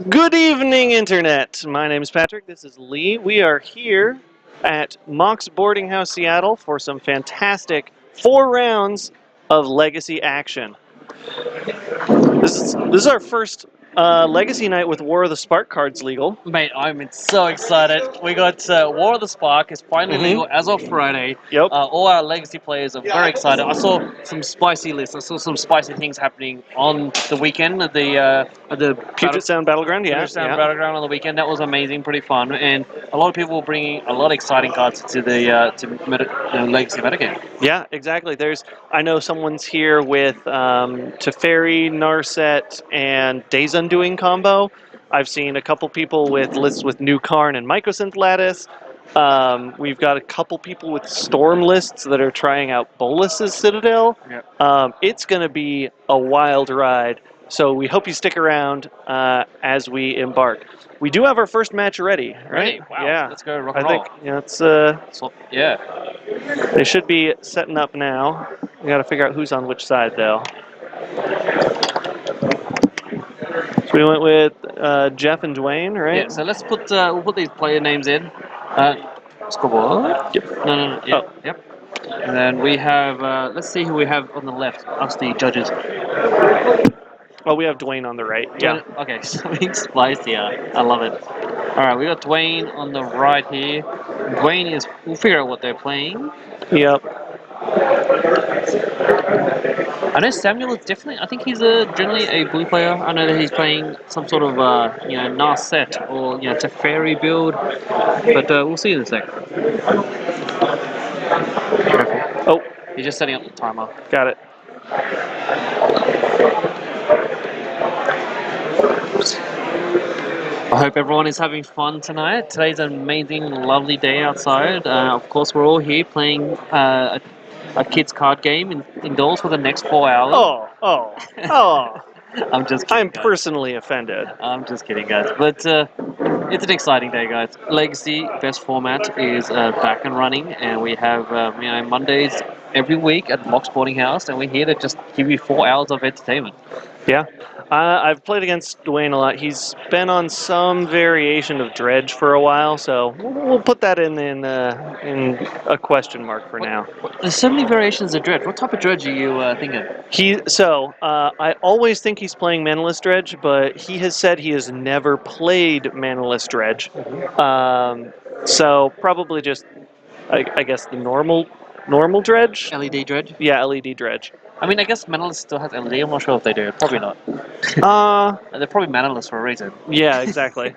Good evening, Internet. My name is Patrick. This is Lee. We are here at Mox Boarding House, Seattle for some fantastic 4 rounds of Legacy action. This is our first Legacy night with War of the Spark cards legal. Mate, I'm so excited. We got War of the Spark is finally legal as of Friday. Yep. All our legacy players are very excited. I saw some spicy lists. I saw some spicy things happening on the weekend at the Puget Sound Battleground, yeah. Puget Sound Battleground on the weekend. That was amazing, pretty fun, and a lot of people were bringing a lot of exciting cards to the legacy metagame. Yeah, exactly. I know someone's here with Teferi, Narset, and Days Undoing combo. I've seen a couple people with lists with New Karn and Mycosynth Lattice. We've got a couple people with Storm lists that are trying out Bolus's Citadel. Yep. It's going to be a wild ride, so we hope you stick around as we embark. We do have our first match ready, right? Ready? Wow. Yeah. Let's go rock and I roll. think it's Yeah. they should be setting up now. We got to figure out who's on which side, though. So we went with Jeff and Dwayne, right? Yeah, so let's put we'll put these player names in. Scoreboard. Yep. No. Yeah. Oh. Yep. And then we have let's see who we have on the left. Us, the judges. Oh, we have Dwayne on the right. Yeah. Okay, something spicy. I love it. All right, we got Dwayne on the right here. Dwayne is. We'll figure out what they're playing. Yep. I know Samuel is definitely. I think he's generally a blue player. I know that he's playing some sort of Narset or Teferi build, but we'll see in a sec. Oh, He's just setting up the timer. got it. I hope everyone is having fun tonight. Today's an amazing, lovely day outside. Of course, we're all here playing a kids' card game indoors for the next 4 hours. Oh. I'm just kidding, I'm guys. personally offended. I'm just kidding, guys. But it's an exciting day, guys. Legacy Best Format is back and running, and we have Mondays every week at Mox Boarding House, and we're here to just give you 4 hours of entertainment. Yeah. I've played against Dwayne a lot. He's been on some variation of Dredge for a while, so we'll put that in a question mark for now. There's so many variations of Dredge. What type of Dredge are you thinking? I always think he's playing Manaless Dredge, but he has said he has never played Manaless Dredge. So probably just, I guess, the normal Dredge. LED Dredge? Yeah, LED Dredge. I mean, I guess Manaless still has LED. I'm not sure if they do. Probably not. They're probably Manaless for a reason. Yeah, exactly.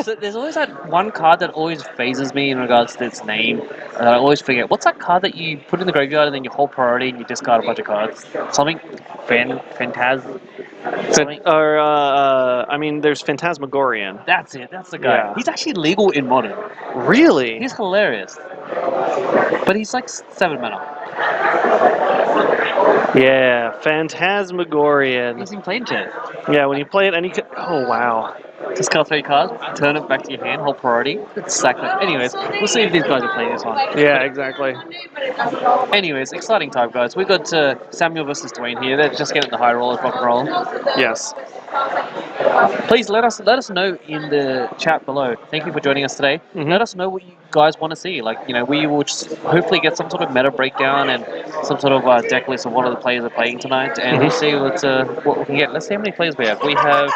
So there's always that one card that always phases me in regards to its name. I always forget. What's that card that you put in the graveyard and then you hold priority and you discard a bunch of cards? Something Phantasm. There's Phantasmagorian. That's it. That's the guy. Yeah. He's actually legal in Modern. Really? He's hilarious. But he's like 7 mana. Yeah, Phantasmagorian. He's in plain chat. Yeah, when you play it, and you can. Oh wow. Discard 3 cards, turn it back to your hand, hold priority, sack it. Anyways, we'll see if these guys are playing this one. Yeah, exactly. Anyways, exciting time, guys. We've got Samuel versus Dwayne here. They're just getting the high rollers rock and roll. Yes. Please let us know in the chat below. Thank you for joining us today. Mm-hmm. Let us know what you guys want to see. We will just hopefully get some sort of meta breakdown and some sort of deck list of what other players are playing tonight, and we'll see what we can get. Let's see how many players we have. We have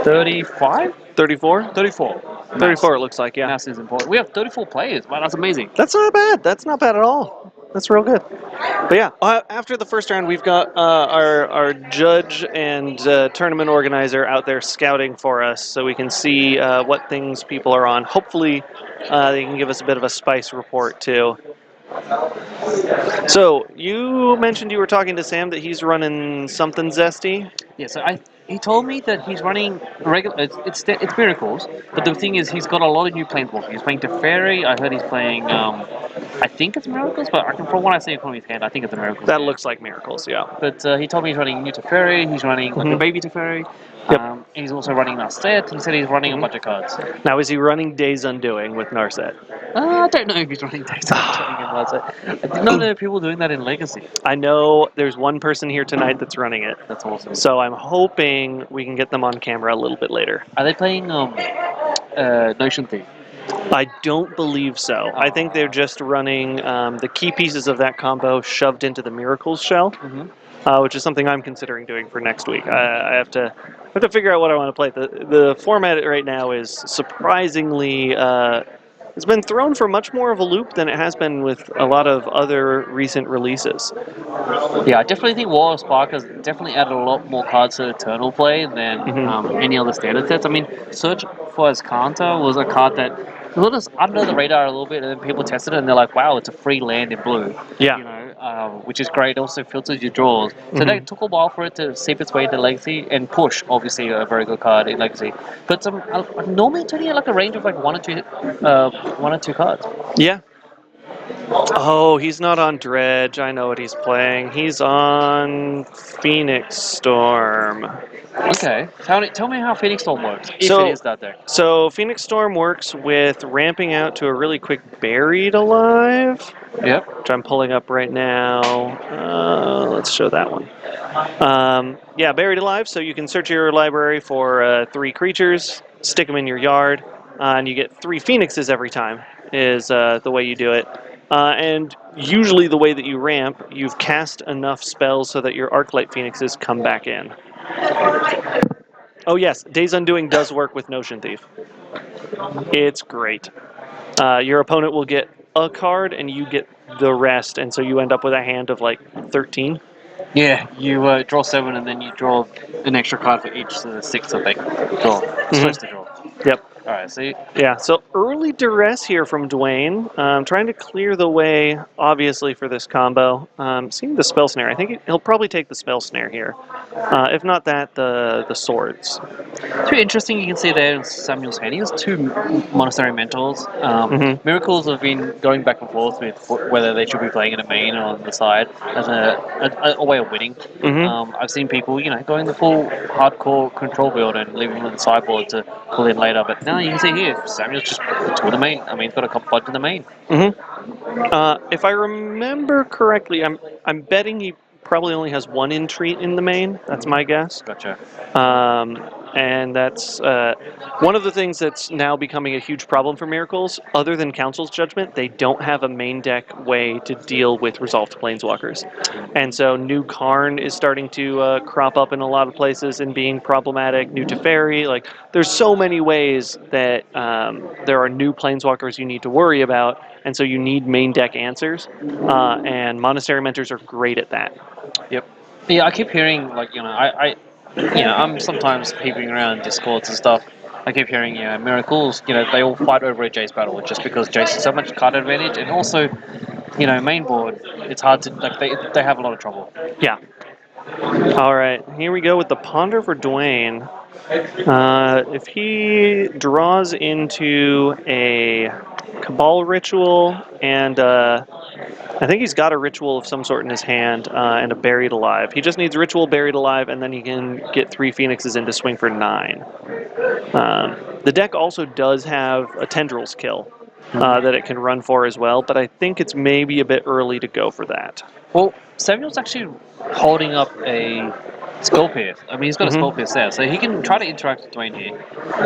35? 34? 34. 34 it looks like, yeah. Mass is important. We have 34 players. Wow, that's amazing. That's not bad. That's not bad at all. That's real good. But yeah, after the first round, we've got our judge and tournament organizer out there scouting for us so we can see what things people are on. Hopefully, they can give us a bit of a spice report, too. So, you mentioned you were talking to Sam that he's running something zesty? Yeah, so he told me that he's running regular. It's Miracles, but the thing is, he's got a lot of new planeswalkers. He's playing Teferi. I heard he's playing. I think it's Miracles, but from what I see from his hand, I think it's a Miracles. That looks like Miracles, yeah. But he told me he's running new Teferi. He's running like a baby Teferi. Yep. And he's also running Narset. He said he's running a bunch of cards. Now, is he running Days Undoing with Narset? I don't know if he's running Days Undoing in Narset. I did not know people doing that in Legacy. I know there's one person here tonight that's running it. That's awesome. So I'm hoping we can get them on camera a little bit later. Are they playing Notion Thief? I don't believe so. I think they're just running the key pieces of that combo shoved into the Miracles shell, which is something I'm considering doing for next week. I have to figure out what I want to play. The format right now is surprisingly it's been thrown for much more of a loop than it has been with a lot of other recent releases. Yeah, I definitely think War of Spark has definitely added a lot more cards to Eternal play than any other standard sets. I mean, Search for Azcanta was a card that was under the radar a little bit, and then people tested it and they're like, wow, it's a free land in blue. Yeah. You know, which is great. It also filters your draws. So that took a while for it to seep its way into Legacy, and Push, obviously, a very good card in Legacy. But normally it's only like a range of like one or two cards. Yeah. Oh, he's not on Dredge. I know what he's playing. He's on Phoenix Storm. Okay. Tell me how Phoenix Storm works, if So- it is that deck. So Phoenix Storm works with ramping out to a really quick Buried Alive, Yep. which I'm pulling up right now. Let's show that one. Yeah, Buried Alive. So you can search your library for 3 creatures, stick them in your yard, and you get 3 Phoenixes every time. Is the way you do it. And usually the way that you ramp, you've cast enough spells so that your Arclight Phoenixes come back in. Oh yes, Days Undoing does work with Notion Thief. It's great. Your opponent will get a card and you get the rest, and so you end up with a hand of like 13. Yeah, you draw 7 and then you draw an extra card for each, so there's 6 that they draw. Supposed to draw. Yep. Alright, see? Yeah, so early duress here from Dwayne. Trying to clear the way, obviously, for this combo. Seeing the Spell Snare. I think he'll probably take the Spell Snare here. If not that, the Swords. It's really interesting, you can see there in Samuel's hand, he has 2 Monastery Mentors. Miracles have been going back and forth with whether they should be playing in a main or on the side as a way of winning. I've seen people, you know, going the full hardcore control build and leaving them on the sideboard to pull in later, but now you can see here, Samuel's just to the main. I mean, he's got a couple buds in the main. If I remember correctly, I'm betting he probably only has 1 Entreat in the main. That's my guess. Gotcha. And that's one of the things that's now becoming a huge problem for Miracles. Other than Council's Judgment, they don't have a main deck way to deal with Resolved Planeswalkers. And so new Karn is starting to crop up in a lot of places and being problematic. New Teferi, like there's so many ways that there are new Planeswalkers you need to worry about, and so you need main deck answers. And Monastery Mentors are great at that. Yep. Yeah, I keep hearing, like, you know, I'm sometimes peeping around Discords and stuff. I keep hearing, you know, Miracles, you know, they all fight over a Jace battle just because Jace has so much card advantage, and also, you know, main board, it's hard to, like, they have a lot of trouble. Yeah. All right, here we go with the Ponder for Dwayne. If he draws into a Cabal Ritual and I think he's got a Ritual of some sort in his hand and a Buried Alive. He just needs Ritual, Buried Alive, and then he can get 3 Phoenixes in to swing for 9. The deck also does have a Tendrils kill that it can run for as well, but I think it's maybe a bit early to go for that. Well, Samuel's actually holding up a Spell Pierce. I mean, he's got a Spell Pierce there, so he can try to interact with Dwayne here,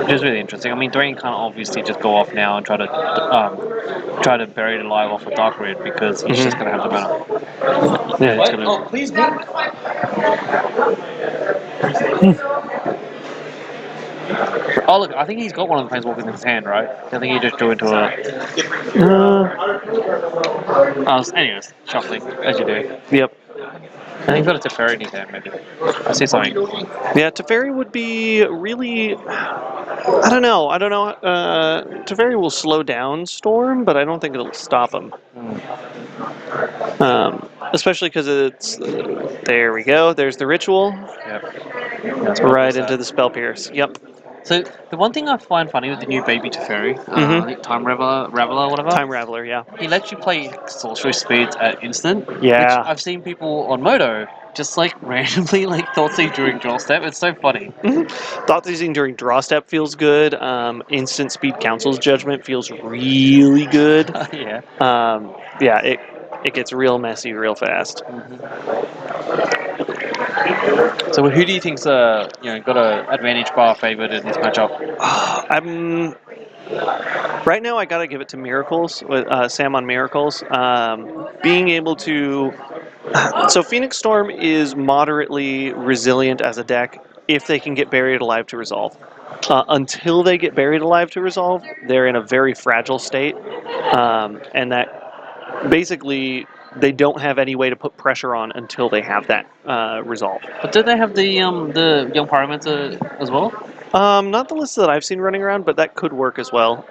which is really interesting. I mean, Dwayne can't obviously just go off now and try to bury it alive off a Dark Red because he's just going to have the mana. Yeah, it's gonna... Oh, please, Oh, look, I think he's got one of the Planeswalkers in his hand, right? I think he just drew into a... anyways, shuffling, as you do. Yep. I think he's got a Teferi in his hand, maybe. I see something. Yeah, Teferi would be really... I don't know. Teferi will slow down Storm, but I don't think it'll stop him. Especially because it's... there we go. There's the Ritual. Yep. That's Right into the Spell Pierce. Yep. So, the one thing I find funny with the new Baby Teferi, I think Time Raveler, whatever. Time Raveler, yeah. He lets you play Sorcery Speeds at instant. Yeah. Which I've seen people on Moto just like randomly like Thoughtseize during draw step. It's so funny. Thoughtseizing during draw step feels good. Instant Speed Council's Judgment feels really good. Yeah. Yeah, it gets real messy real fast. So who do you think's got an advantage bar favored in this matchup? I'm right now. I gotta give it to Miracles with Sam on Miracles. Being able to so Phoenix Storm is moderately resilient as a deck if they can get Buried Alive to resolve. Until they get Buried Alive to resolve, they're in a very fragile state, and that basically they don't have any way to put pressure on until they have that resolved. But do they have the young Pyromancer as well? Not the list that I've seen running around, but that could work as well.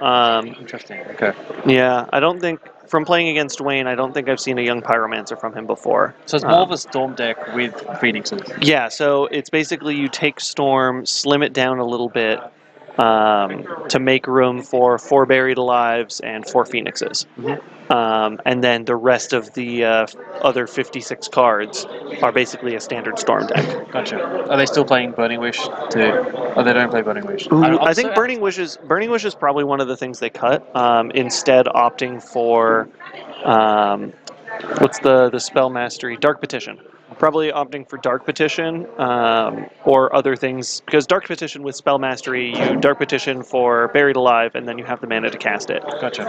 Interesting. Okay. Yeah, I don't think from playing against Dwayne, I don't think I've seen a young Pyromancer from him before. So it's more of a Storm deck with Phoenixes. Yeah, so it's basically you take Storm, slim it down a little bit to make room for 4 Buried Alives and 4 Phoenixes. And then the rest of the other 56 cards are basically a standard Storm deck. Gotcha. Are they still playing Burning Wish too? Oh, they don't play Burning Wish. I think Burning Wish is probably one of the things they cut. Instead, opting for what's the spell mastery? Dark Petition. Probably opting for Dark Petition or other things, because Dark Petition with spell mastery, you Dark Petition for Buried Alive, and then you have the mana to cast it. Gotcha.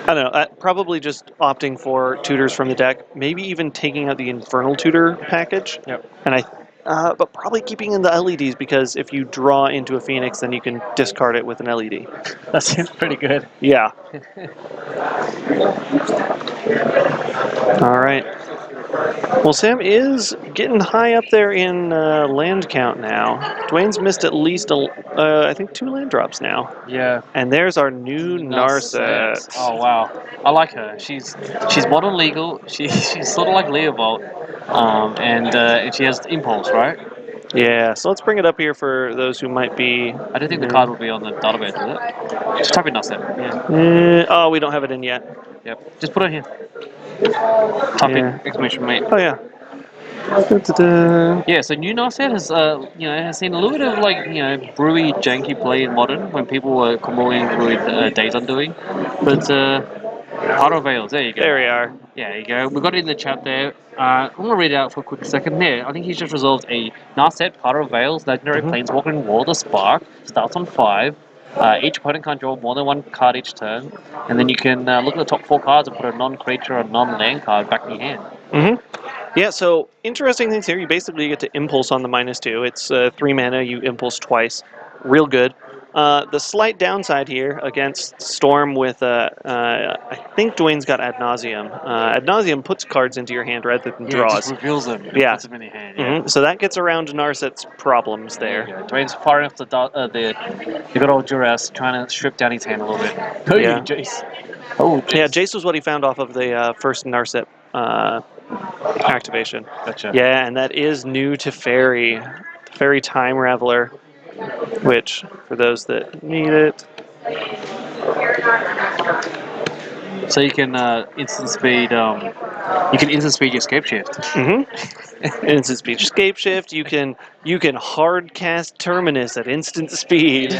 I don't know. Probably just opting for tutors from the deck. Maybe even taking out the Infernal Tutor package. Yep. And but probably keeping in the LEDs, because if you draw into a Phoenix, then you can discard it with an LED. That seems pretty good. Yeah. All right. Well, Sam is getting high up there in land count now. Dwayne's missed at least, I think, 2 land drops now. Yeah. And there's our new Narset. Oh wow, I like her. She's modern legal. She's sort of like Leovold, and she has impulse, right? Yeah, so let's bring it up here for those who might be... I don't think the card will be on the database, will it? Just type in Narset. Yeah. oh, we don't have it in yet. Yep. Just put it here. Type in exclamation mate. Oh, yeah. Yeah, so new Narset has has seen a little bit of brewy, janky play in modern when people were comboing with Days Undoing, but Heart of Veils, there you go. There we are. Yeah, there you go. We got it in the chat there. I'm gonna read it out for a quick second here. I think he's just resolved a Narset Heart of Veils legendary Planeswalker in World of Spark. Starts on 5. Each opponent can't draw more than 1 card each turn, and then you can look at the top 4 cards and put a non-creature or non-land card back in your hand. Yeah, so interesting things here. You basically get to impulse on the -2. It's 3 mana, you impulse twice. Real good. The slight downside here against Storm with, I think Dwayne's got Ad Nauseam. Ad Nauseam puts cards into your hand rather than draws. It just reveals them. Yeah. Puts them in your hand. So that gets around Narset's problems there. Dwayne's far enough to the good old Duras trying to strip down his hand a little bit. Oh, Yeah. Jace. Oh, Jace. Yeah, Jace was what he found off of the first Narset activation. Gotcha. Yeah, and that is new to Fairy. Fairy Time Raveler, which, for those that need it... So you can instant speed. You can instant speed your Scape Shift. Instant speed escape shift. You can hard cast Terminus at instant speed.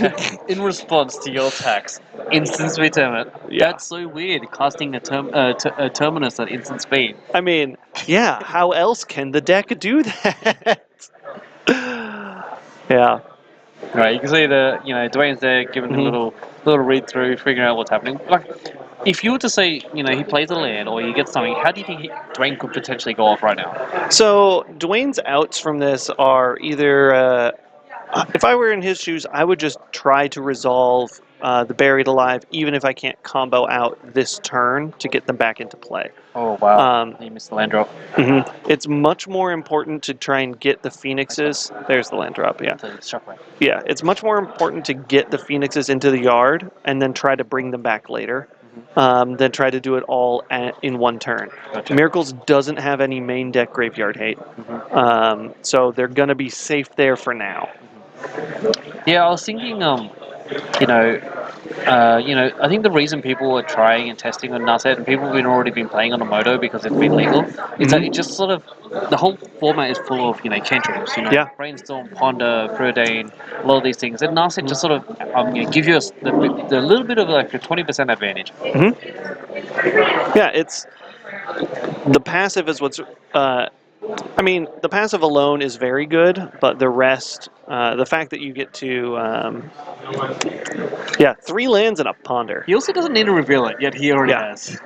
In response to your attacks, instant speed Terminus. Yeah. That's so weird. Casting a Terminus at instant speed. I mean, yeah. How else can the deck do that? Yeah. Right. You can see Dwayne's there giving a little read through, figuring out what's happening. Like, if you were to say, he plays a land or he gets something, how do you think Dwayne could potentially go off right now? So Dwayne's outs from this are either, if I were in his shoes, I would just try to resolve the Buried Alive, even if I can't combo out this turn to get them back into play. Oh wow! You missed the land drop. It's much more important to try and get the Phoenixes. There's the land drop. Yeah. Shockwave. Yeah, it's much more important to get the Phoenixes into the yard and then try to bring them back later. Than try to do it all in one turn. Gotcha. Miracles doesn't have any main deck graveyard hate, so they're going to be safe there for now. Yeah, I was thinking, I think the reason people are trying and testing on Narset, and people have already been playing on the Moto because it's been legal, is that it just sort of, the whole format is full of, cantrips, Brainstorm, Ponder, Preordain, a lot of these things, and Narset just sort of give you the little bit of like a 20% advantage. Yeah, it's, the passive is what's I mean, the passive alone is very good, but the rest, the fact that you get to, 3 lands and a ponder. He also doesn't need to reveal it, yet he already Yeah. has.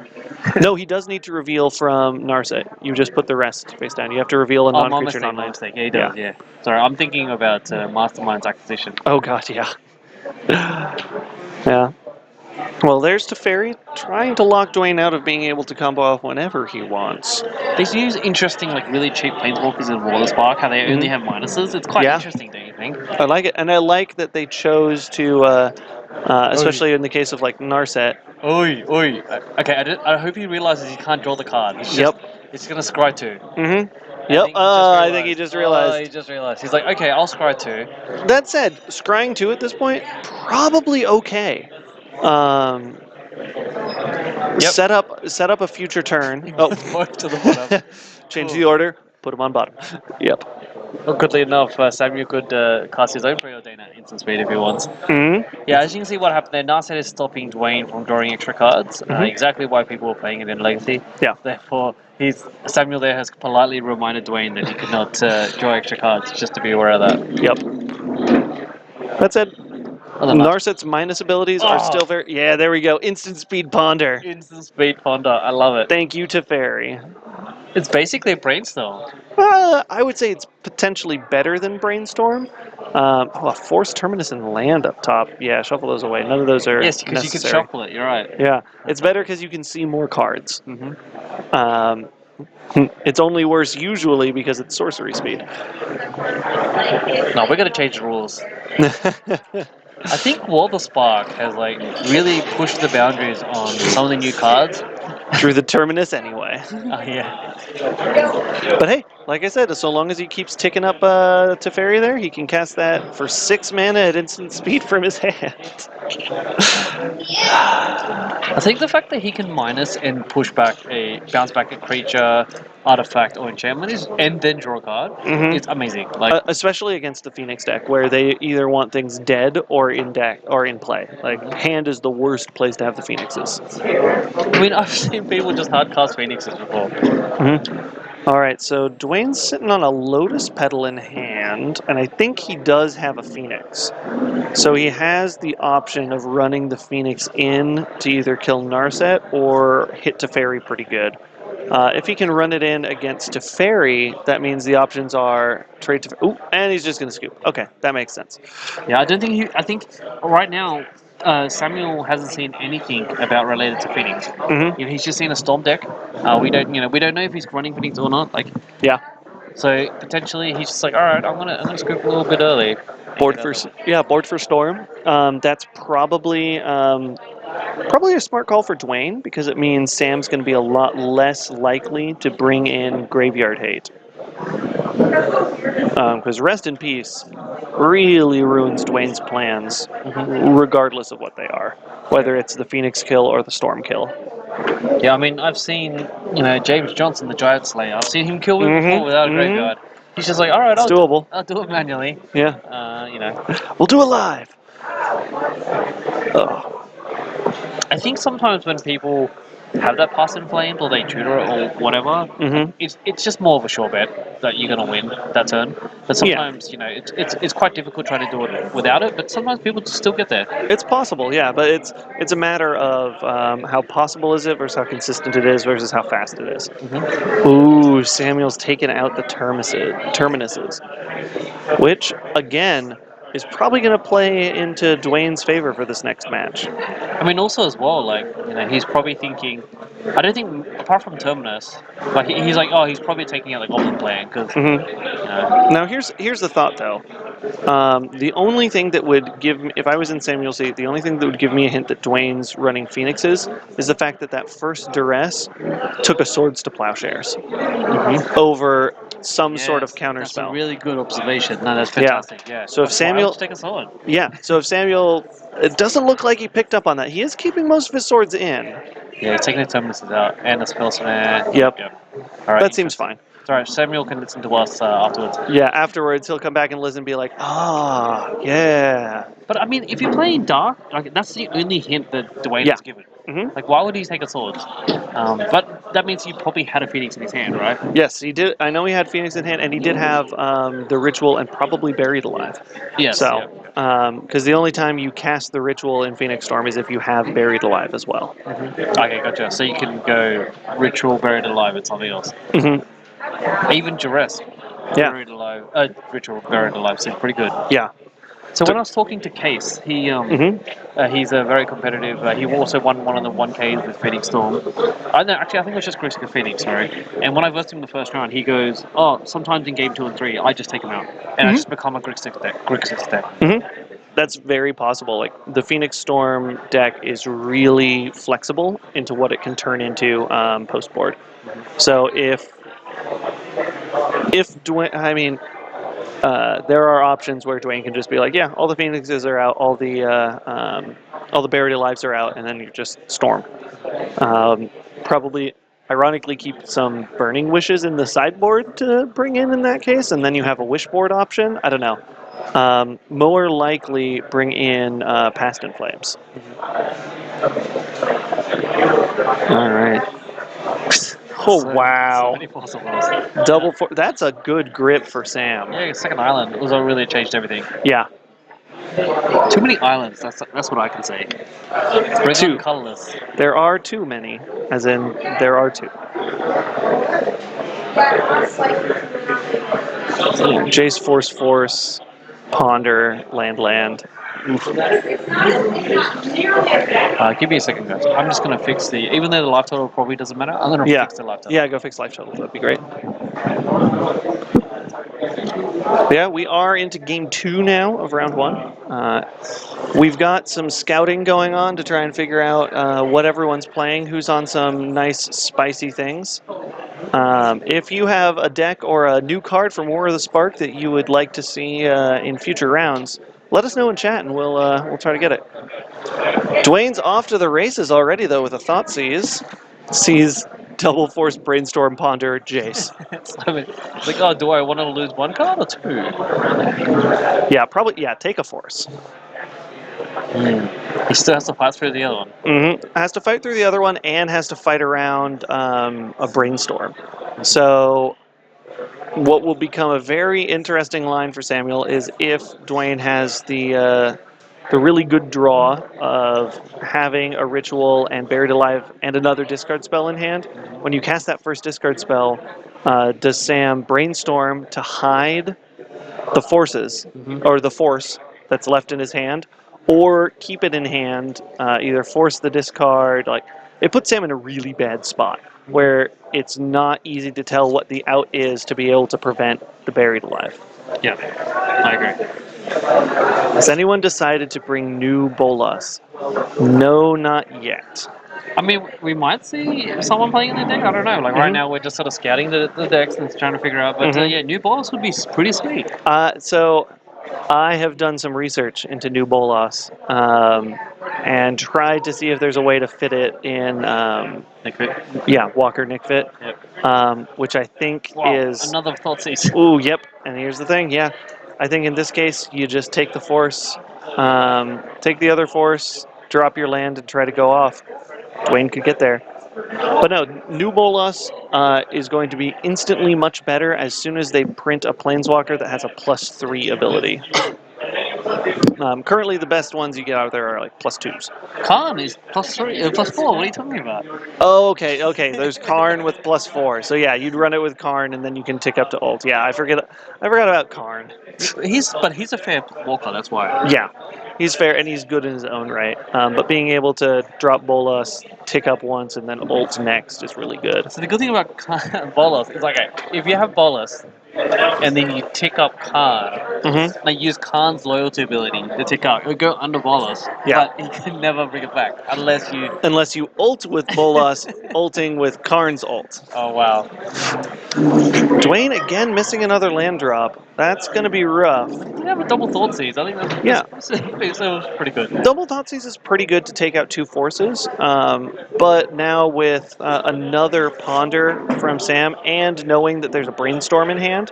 No, he does need to reveal from Narset. You just put the rest face down. You have to reveal a Oh, my non-creature, mistake, my non-land. mistake. Yeah, he does, yeah. Sorry, I'm thinking about Mastermind's acquisition. Oh god, yeah. Yeah. Well, there's Teferi trying to lock Dwayne out of being able to combo off whenever he wants. They use interesting, like, really cheap planeswalkers in Water Spark, how they only Mhm. have minuses. It's quite Yeah. interesting, don't you think? I like it, and I like that they chose to, especially in the case of like Narset. Oi, oi. Okay, I hope he realizes he can't draw the card. He's just, it's gonna scry 2. Mm-hmm. Yep. I think he just realized. He just realized. He's like, okay, I'll scry 2. That said, scrying 2 at this point, probably okay. Um, Yep. set up a future turn. Oh, Both to the bottom. change the order. Put him on bottom. Yep. Well, goodly enough, Samuel could cast his own Preordain at instant speed if he wants. Mm-hmm. Yeah, as you can see what happened there, Narset is stopping Dwayne from drawing extra cards. Mhm. Exactly why people were playing it in Legacy. Yeah. Therefore, Samuel there has politely reminded Dwayne that he could not draw extra cards, just to be aware of that. Yep. That's it. Other than that, Narset's minus abilities are still very. Yeah, there we go. Instant speed ponder. instant speed ponder, I love it. Thank you to Fairy. It's basically a brainstorm. I would say it's potentially better than Brainstorm. A Force Terminus and Land up top. Yeah, shuffle those away. None of those are Yes, because you can necessary. shuffle it. You're right. Yeah, it's better because you can see more cards. Mm-hmm. It's only worse usually because it's sorcery speed. No, we're gonna change the rules. I think Walter Spark has like really pushed the boundaries on some of the new cards. Through the Terminus anyway. Yeah. But hey, like I said, so long as he keeps ticking up Teferi there, he can cast that for 6 mana at instant speed from his hand. I think the fact that he can minus and bounce back a creature, artifact, or enchantment and then draw a card, it's amazing. Like, Especially against the Phoenix deck, where they either want things dead or in deck or in play. Like hand is the worst place to have the Phoenixes. I mean, I've seen people just hardcast Phoenixes before. All right, so Dwayne's sitting on a Lotus Petal in hand, and I think he does have a Phoenix. So he has the option of running the Phoenix in to either kill Narset or hit Teferi pretty good. If he can run it in against Teferi, that means the options are trade Teferi. Ooh, and he's just going to scoop. Okay, that makes sense. Yeah, I think right now Samuel hasn't seen anything about related to Phoenix. Mm-hmm. You know, he's just seen a Storm deck. We don't know if he's running Phoenix or not. Like, Yeah. so potentially he's just like, all right, I'm gonna scoop a little bit early. Board for Storm. That's probably a smart call for Dwayne because it means Sam's going to be a lot less likely to bring in Graveyard Hate. Because Rest in Peace really ruins Dwayne's plans, regardless of what they are, whether it's the Phoenix kill or the Storm kill. Yeah, I mean, I've seen James Johnson, the Giant Slayer. I've seen him kill me before without a graveyard. He's just like, all right, It's doable. I'll do it manually. Yeah. You We'll do it live. Oh. I think sometimes when people have that pass in flames or they tutor it or whatever, it's just more of a sure bet that you're gonna win that turn. But sometimes it's quite difficult trying to do it without it. But sometimes people still get there. It's possible, yeah, but it's a matter of how possible is it versus how consistent it is versus how fast it is. Ooh, Samuel's taken out the terminuses, which again is probably going to play into Dwayne's favor for this next match. I mean, also as well, like he's probably thinking. I don't think apart from Terminus, like he's like, oh, he's probably taking out the Goblin Plan because. Now here's the thought though. The only thing that would give me, if I was in Samuel's seat, the only thing that would give me a hint that Dwayne's running Phoenixes is the fact that first duress took a Swords to Plowshares over some sort of counterspell. That's a really good observation. No, that's fantastic. Yeah. So if Samuel take a sword. Yeah. So if Samuel, it doesn't look like he picked up on that. He is keeping most of his swords in. Yeah, he's taking the Terminuses out and the Spell Snare. Yep. All right. That seems fine. Sorry, Samuel can listen to us afterwards. Yeah, afterwards he'll come back and listen and be like, yeah. But I mean, if you're playing Dark, like that's the only hint that Dwayne has given. Mhm. Like, why would he take a sword? But that means he probably had a Phoenix in his hand, right? Yes, he did. I know he had Phoenix in hand, and he did have the ritual and probably Buried Alive. Yes. So, Yeah. because the only time you cast the ritual in Phoenix Storm is if you have Buried Alive as well. Okay, gotcha. So you can go Ritual, Buried Alive, and something else. Hmm. Even Duress, Yeah. Buried Alive, Ritual, Buried Alive seemed pretty good. Yeah. So when I was talking to Case, he's a very competitive. He also won one of the 1Ks with Phoenix Storm. I think it was just Grixis Phoenix, sorry. And when I versed him in the first round, he goes, "Oh, sometimes in game 2 and 3, I just take him out, and I just become a Grixis deck." That's very possible. Like the Phoenix Storm deck is really flexible into what it can turn into post board. So if Dwayne, I mean, there are options where Dwayne can just be like, yeah, all the Phoenixes are out, all the Buried Alives are out, and then you just storm. Probably, ironically, keep some Burning Wishes in the sideboard to bring in that case, and then you have a wish board option. I don't know. More likely, bring in Past in Flames. All right. Oh, wow. So many possibles. Double four. That's a good grip for Sam. Yeah, second island. It was what really changed everything. Yeah. Too many islands. That's what I can say. Bring Two. on colorless. There are too many, as in there are two. Jace Force, Ponder, Land. Give me a second, guys. I'm just gonna fix the. Even though the life total probably doesn't matter, I'm gonna Yeah. fix the life total. Yeah, go fix life total. That'd be great. Yeah, we are into game 2 now of round 1. We've got some scouting going on to try and figure out what everyone's playing, who's on some nice spicy things. If you have a deck or a new card from War of the Spark that you would like to see in future rounds, let us know in chat and we'll try to get it. Dwayne's off to the races already though with a Thoughtseize. Sees Double Force, Brainstorm, Ponder, Jace. It's like, oh, do I want to lose one card or 2? Yeah, probably. Yeah, take a Force. He still has to pass through the other one. Has to fight through the other one and has to fight around a Brainstorm. So what will become a very interesting line for Samuel is if Dwayne has the really good draw of having a Ritual and Buried Alive and another discard spell in hand. When you cast that first discard spell, does Sam Brainstorm to hide the forces or the force that's left in his hand, or keep it in hand, either force the discard. Like it puts Sam in a really bad spot where it's not easy to tell what the out is to be able to prevent the Buried Alive. Yeah, I agree. Has anyone decided to bring new Bolas? No, not yet. I mean, we might see someone playing in the deck. I don't know. Like right now, we're just sort of scouting the decks and trying to figure out. But yeah, new boss would be pretty sweet. So I have done some research into new Bolas and tried to see if there's a way to fit it in. Nick Fit. Yeah, Walker Nick Fit. Yep. Which I think Wow, is another Thoughtseize. Ooh, yep. And here's the thing. Yeah, I think in this case you just take the Force, take the other Force, drop your land, and try to go off. Dwayne could get there. But no, new Bolas is going to be instantly much better as soon as they print a Planeswalker that has a +3 ability. Currently, the best ones you get out there are like +2s. Khan is +3, +4. What are you talking about? Oh, okay. There's Karn with +4. So yeah, you'd run it with Karn, and then you can tick up to ult. Yeah, I forgot about Karn. He's a fair walker. That's why. Yeah, he's fair and he's good in his own right. But being able to drop Bolas, tick up once, and then ult next is really good. So the good thing about Bolas is like, if you have Bolas, and then you tick up Khan, like use Khan's loyalty ability to tick up. It'll go under Bolas, but he can never bring it back unless you ult with Bolas, ulting with Karn's ult. Oh wow. Dwayne again missing another land drop. That's gonna be rough. You have a double Thoughtseize. I think that's pretty good. Double Thoughtseize is pretty good to take out 2 forces, but now with another Ponder from Sam and knowing that there's a Brainstorm in hand,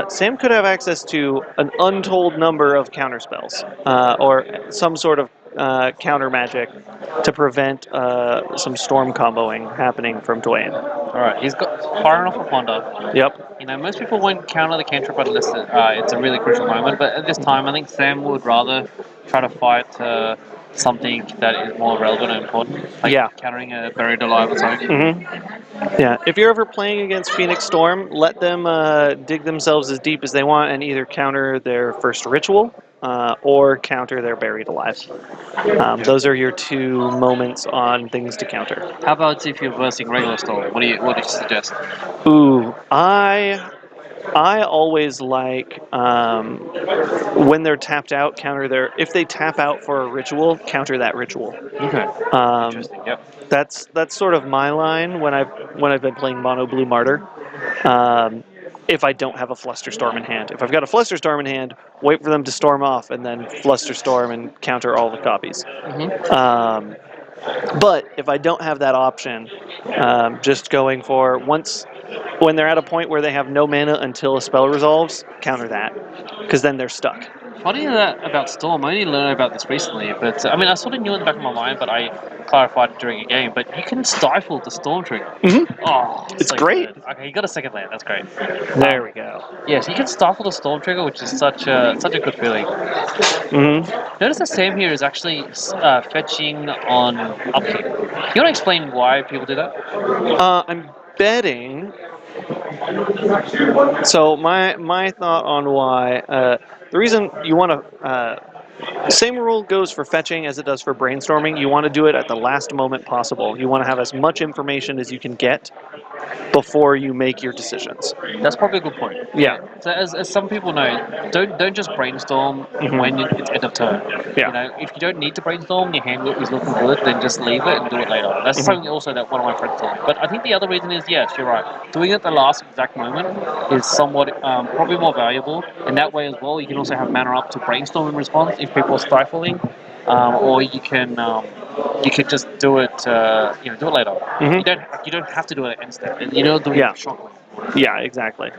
Sam could have access to an untold number of counterspells or some sort of counter magic to prevent some storm comboing happening from Dwayne. All right, he's got far enough a ponder. Yep. You know, most people won't counter the cantrip unless it's a really crucial moment. But at this time, I think Sam would rather try to fight something that is more relevant and important, like Yeah. countering a Buried Alive or something. Yeah, if you're ever playing against Phoenix Storm, let them dig themselves as deep as they want and either counter their first ritual or counter their Buried Alive. Those are your two moments on things to counter. How about if you're versing regular Storm? What do you suggest? Ooh, I always like when they're tapped out, counter their. If they tap out for a ritual, counter that ritual. Okay. Interesting. Yep. That's sort of my line when I've been playing Mono Blue Martyr. If I don't have a Flusterstorm in hand, if I've got a Flusterstorm in hand, wait for them to storm off and then Flusterstorm and counter all the copies. But if I don't have that option, just going for when they're at a point where they have no mana until a spell resolves, counter that, because then they're stuck. Funny that about Storm. I only learned about this recently, but I mean, I sort of knew in the back of my mind, but I clarified it during a game. But you can stifle the Storm trigger. Oh, It's so great. good. Okay, you got a second land. That's great. There we go. Yes, you can stifle the Storm trigger, which is such a good feeling. Notice that Sam here is actually fetching on upkeep. You want to explain why people do that? I'm betting. So my thought on why the reason you want to same rule goes for fetching as it does for brainstorming. You want to do it at the last moment possible. You want to have as much information as you can get before you make your decisions. That's probably a good point. Yeah. So as some people know, don't just brainstorm when it's end of turn. Yeah. You know, if you don't need to brainstorm, your hand is looking good, then just leave it and do it later. That's something also that one of my friends told me. But I think the other reason is yes, you're right. Doing it at the last exact moment is somewhat probably more valuable, and that way as well, you can also have mana up to brainstorm in response if people are stifling, or you can just do it do it later. You don't have to do it instant. You don't do it shortly. Yeah, exactly.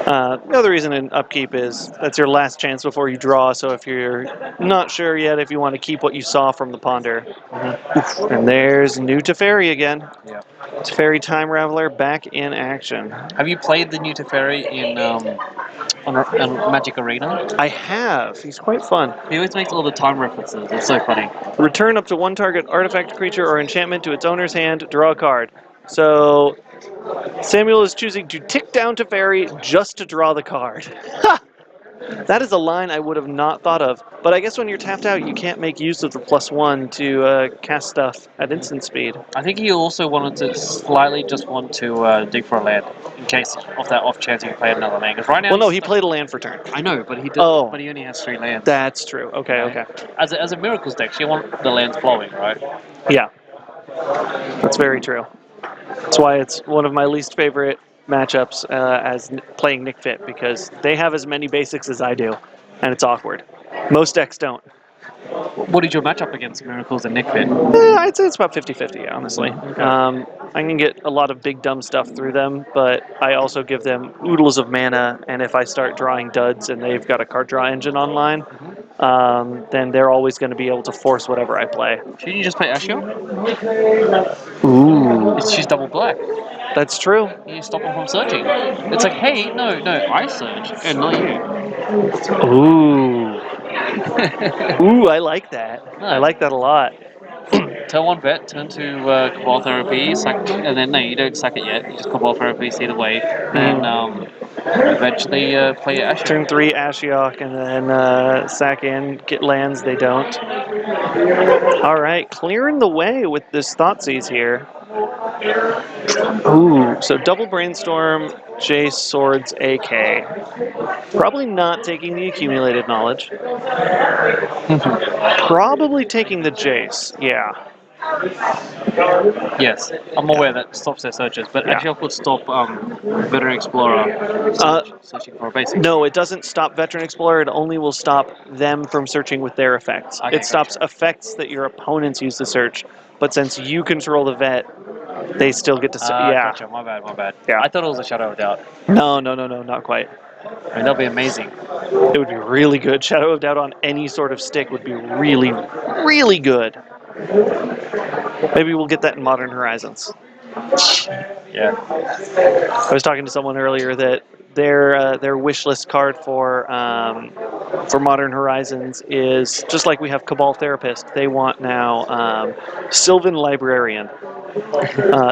The other reason in upkeep is that's your last chance before you draw. So if you're not sure yet if you want to keep what you saw from the ponder, and there's new Teferi again. Yeah. Teferi Time Raveler back in action. Have you played the new Teferi in on Magic Arena? I have. He's quite fun. He always makes all the time references. It's so funny. Return up to one target artifact, creature, or enchantment to its owner's hand. Draw a card. So Samuel is choosing to tick down Teferi just to draw the card. That is a line I would have not thought of. But I guess when you're tapped out, you can't make use of the +1 to cast stuff at instant speed. I think he also wanted to slightly just want to dig for a land in case of that off chance he can play another land. Because right now, well, no, he played a land for turn. I know, but he did. Oh. But he only has 3 lands. That's true. Okay, okay. As a Miracles deck, you want the lands flowing, right? Yeah, that's very true. That's why it's one of my least favorite matchups as playing Nick Fit, because they have as many basics as I do, and it's awkward. Most decks don't. What did your matchup against Miracles and Nick Fit? I'd say it's about 50-50, honestly. Okay. I can get a lot of big dumb stuff through them, but I also give them oodles of mana, and if I start drawing duds and they've got a card draw engine online, then they're always going to be able to force whatever I play. Shouldn't you just play Ashio? Ooh. She's double black. That's true. You stop him from searching. It's like, hey, no, I search, and not you. Ooh. Ooh, I like that. I like that a lot. Turn 1 vet, turn 2 Cabal Therapy, and then no, you don't sack it yet. You just Cabal Therapy, see it away, and eventually play Ashiok. Turn 3 Ashiok, and then sack in, get lands. They don't. All right, clearing the way with this Thoughtseize here. Ooh, so double brainstorm, Jace, Swords, AK. Probably not taking the accumulated knowledge. Probably taking the Jace, yeah. Yes, I'm aware that stops their searches, but Ashiok would stop Veteran Explorer searching for a basic. No, it doesn't stop Veteran Explorer. It only will stop them from searching with their effects. Okay, it stops effects that your opponents use to search, but since you control the vet, they still get to search. Gotcha. My bad. Yeah. I thought it was a Shadow of Doubt. No, not quite. I mean, that'd be amazing. It would be really good. Shadow of Doubt on any sort of stick would be really, really good. Maybe we'll get that in Modern Horizons. Yeah. I was talking to someone earlier that their wish list card for Modern Horizons is just like we have Cabal Therapist. They want now Sylvan Librarian,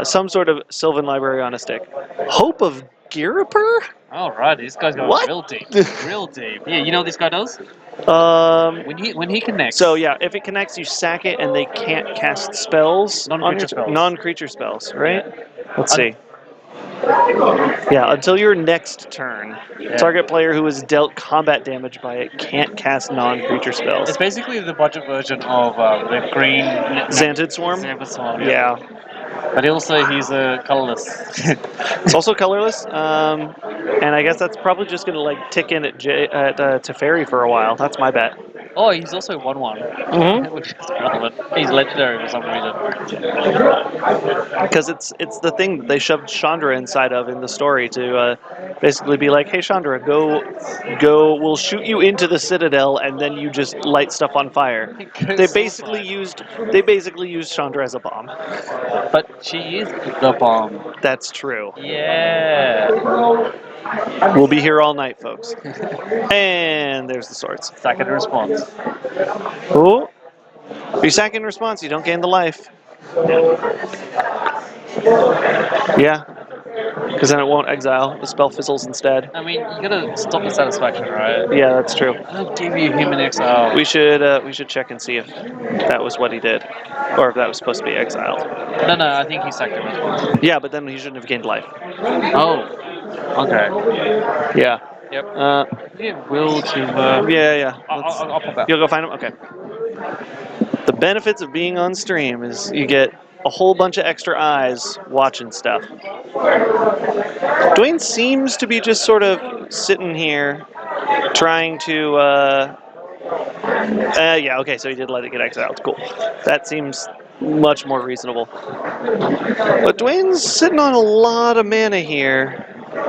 some sort of Sylvan Library on a stick. Hope of Giriper? All right, this guy's going What? real deep. Real deep. Yeah, you know what this guy does? When he connects. So yeah, if it connects, you sack it, and they can't cast spells. Non-creature spells. Non-creature spells, right? Yeah. Let's see. Yeah, until your next turn, target player who is dealt combat damage by it can't cast non-creature spells. It's basically the budget version of the green Xantid Swarm? Xantid Swarm, Yeah. But also he's colorless. It's also colorless, and I guess that's probably just going to like tick in at Teferi for a while. That's my bet. Oh, he's also 1/1, which is relevant. He's legendary for some reason. Because it's the thing that they shoved Chandra inside of in the story to basically be like, hey Chandra, go, we'll shoot you into the Citadel, and then you just light stuff on fire. They basically used Chandra as a bomb. But she is the bomb. That's true. Yeah. We'll be here all night, folks. And there's the swords. Second response. Ooh. If you sack in response, you don't gain the life. Yeah. Because then it won't exile. The spell fizzles instead. I mean, you gotta stop the satisfaction, right? Yeah, that's true. I'll give you human exile. We should check and see if that was what he did, or if that was supposed to be exiled. No, I think he sacked in response. Yeah, but then he shouldn't have gained life. Oh. Okay. Yeah. Yep. Will to. Yeah. I'll pop out. You'll go find him. Okay. The benefits of being on stream is you get a whole bunch of extra eyes watching stuff. Dwayne seems to be just sort of sitting here trying to yeah, okay, so he did let it get exiled. Cool. That seems much more reasonable. But Dwayne's sitting on a lot of mana here,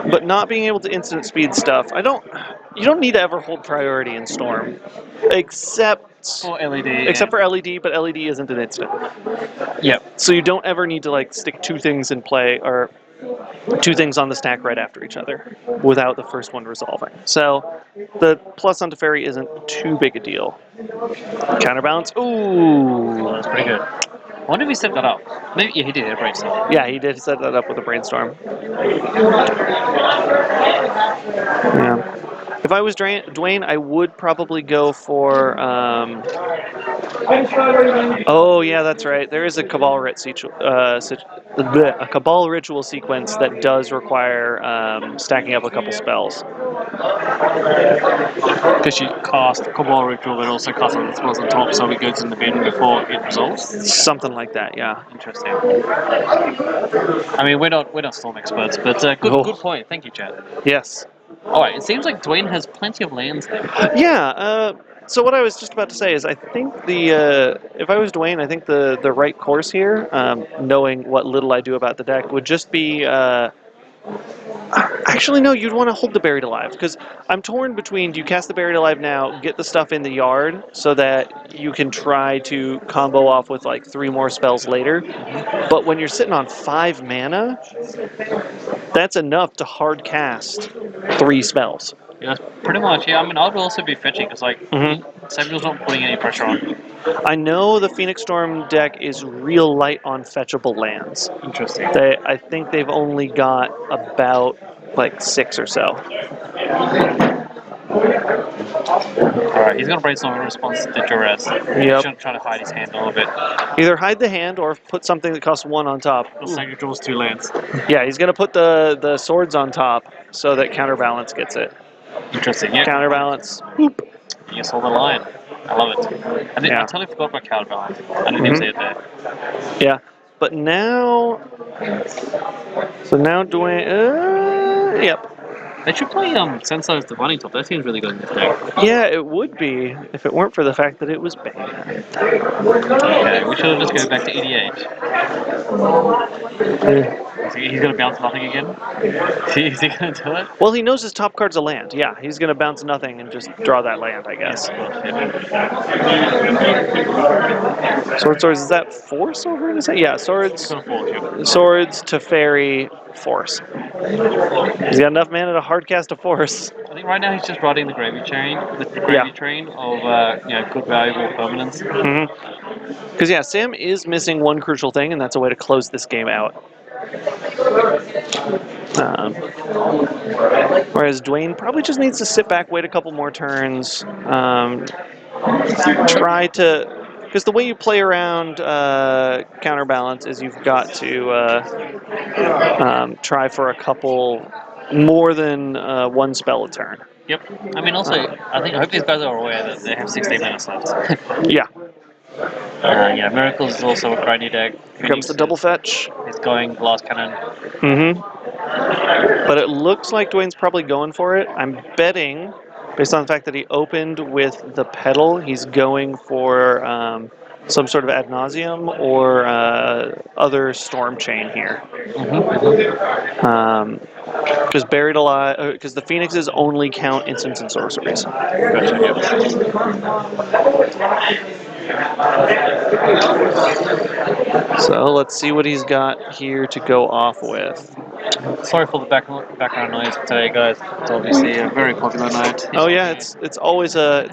but not being able to instant speed stuff. You don't need to ever hold priority in Storm. Except for LED. Except for LED, but LED isn't an instant. Yep. So you don't ever need to like stick two things in play or two things on the stack right after each other without the first one resolving. So the plus on Teferi isn't too big a deal. Counterbalance. Ooh. That's pretty good. I wonder if he set that up. Maybe he did a brainstorm. Yeah, he did set that up with a brainstorm. Yeah. If I was Dwayne, I would probably go for. Oh yeah, that's right. There is a Cabal a Cabal ritual sequence that does require stacking up a couple spells. Because you cast Cabal ritual, but also cast other spells on top, so it goes in the bin before it resolves. Something like that, yeah. Interesting. I mean, we're not Storm experts, but good point. Thank you, Chad. Yes. All right. It seems like Dwayne has plenty of lands there. Yeah. So what I was just about to say is, I think if I was Dwayne, I think the right course here, knowing what little I do about the deck, would just be. Actually, no. You'd want to hold the Buried Alive, because I'm torn between: do you cast the Buried Alive now, get the stuff in the yard, so that you can try to combo off with like 3 more spells later. But when you're sitting on 5 mana, that's enough to hard cast 3 spells. Yeah, pretty much. Yeah, I mean, I would also be fetching because Samuel's not putting any pressure on. I know the Phoenix Storm deck is real light on fetchable lands. Interesting. I think they've only got about like 6 or so. Alright, he's gonna brainstorm in response to Duress. Yep. He's trying to hide his hand a little bit. Either hide the hand or put something that costs 1 on top. Looks like he draws 2 lands. Yeah, he's gonna put the swords on top so that Counterbalance gets it. Interesting. Yeah. Counterbalance. Boop. You saw the line. I love it. I totally forgot about Counterbalance. I didn't even see it there. Yeah, but now. So now Dwayne. Yep. They should play Senso's Divining Top. That seems really good in this deck. Yeah, it would be if it weren't for the fact that it was banned. Okay, we should just go back to EDH. He's gonna bounce nothing again? Is he gonna do it? Well, he knows his top card's a land. Yeah, he's going to bounce nothing and just draw that land, I guess. Swords, is that force over in his hand? Yeah, swords, Gonna force you. swords, Teferi, force. He's got enough mana to hardcast a force. I think right now he's just riding the gravy train of good valuable permanents. Because yeah, Sam is missing one crucial thing, and that's a way to close this game out. Whereas Dwayne probably just needs to sit back, wait a couple more turns, try to, because the way you play around counterbalance is you've got to try for a couple more than one spell a turn. Yep. I mean, also, I hope these guys are aware that they have 16 minutes left. Yeah. Miracles is also a grindy deck. Here comes the double fetch. It's going Blast Cannon. But it looks like Dwayne's probably going for it. I'm betting, based on the fact that he opened with the pedal, he's going for some sort of ad nauseum or other storm chain here. Because buried alive, because the phoenixes only count instants and sorceries. Gotcha, yep. So let's see what he's got here to go off with. Sorry for the background noise today, guys. It's obviously a very popular night. Oh yeah, it's always a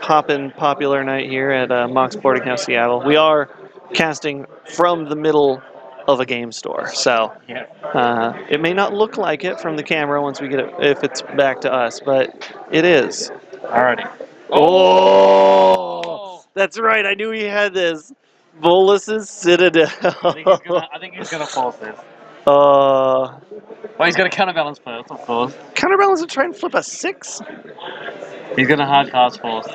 hoppin' popular night here at Mox Boarding House Seattle. We are casting from the middle of a game store, so it may not look like it from the camera once we get it if it's back to us, but it is. Alrighty. Oh, that's right. I knew he had this. Bolus's Citadel. I think he's gonna force this. Well, he's gonna counterbalance first, of course. Counterbalance and try and flip a 6? He's gonna hard cast force.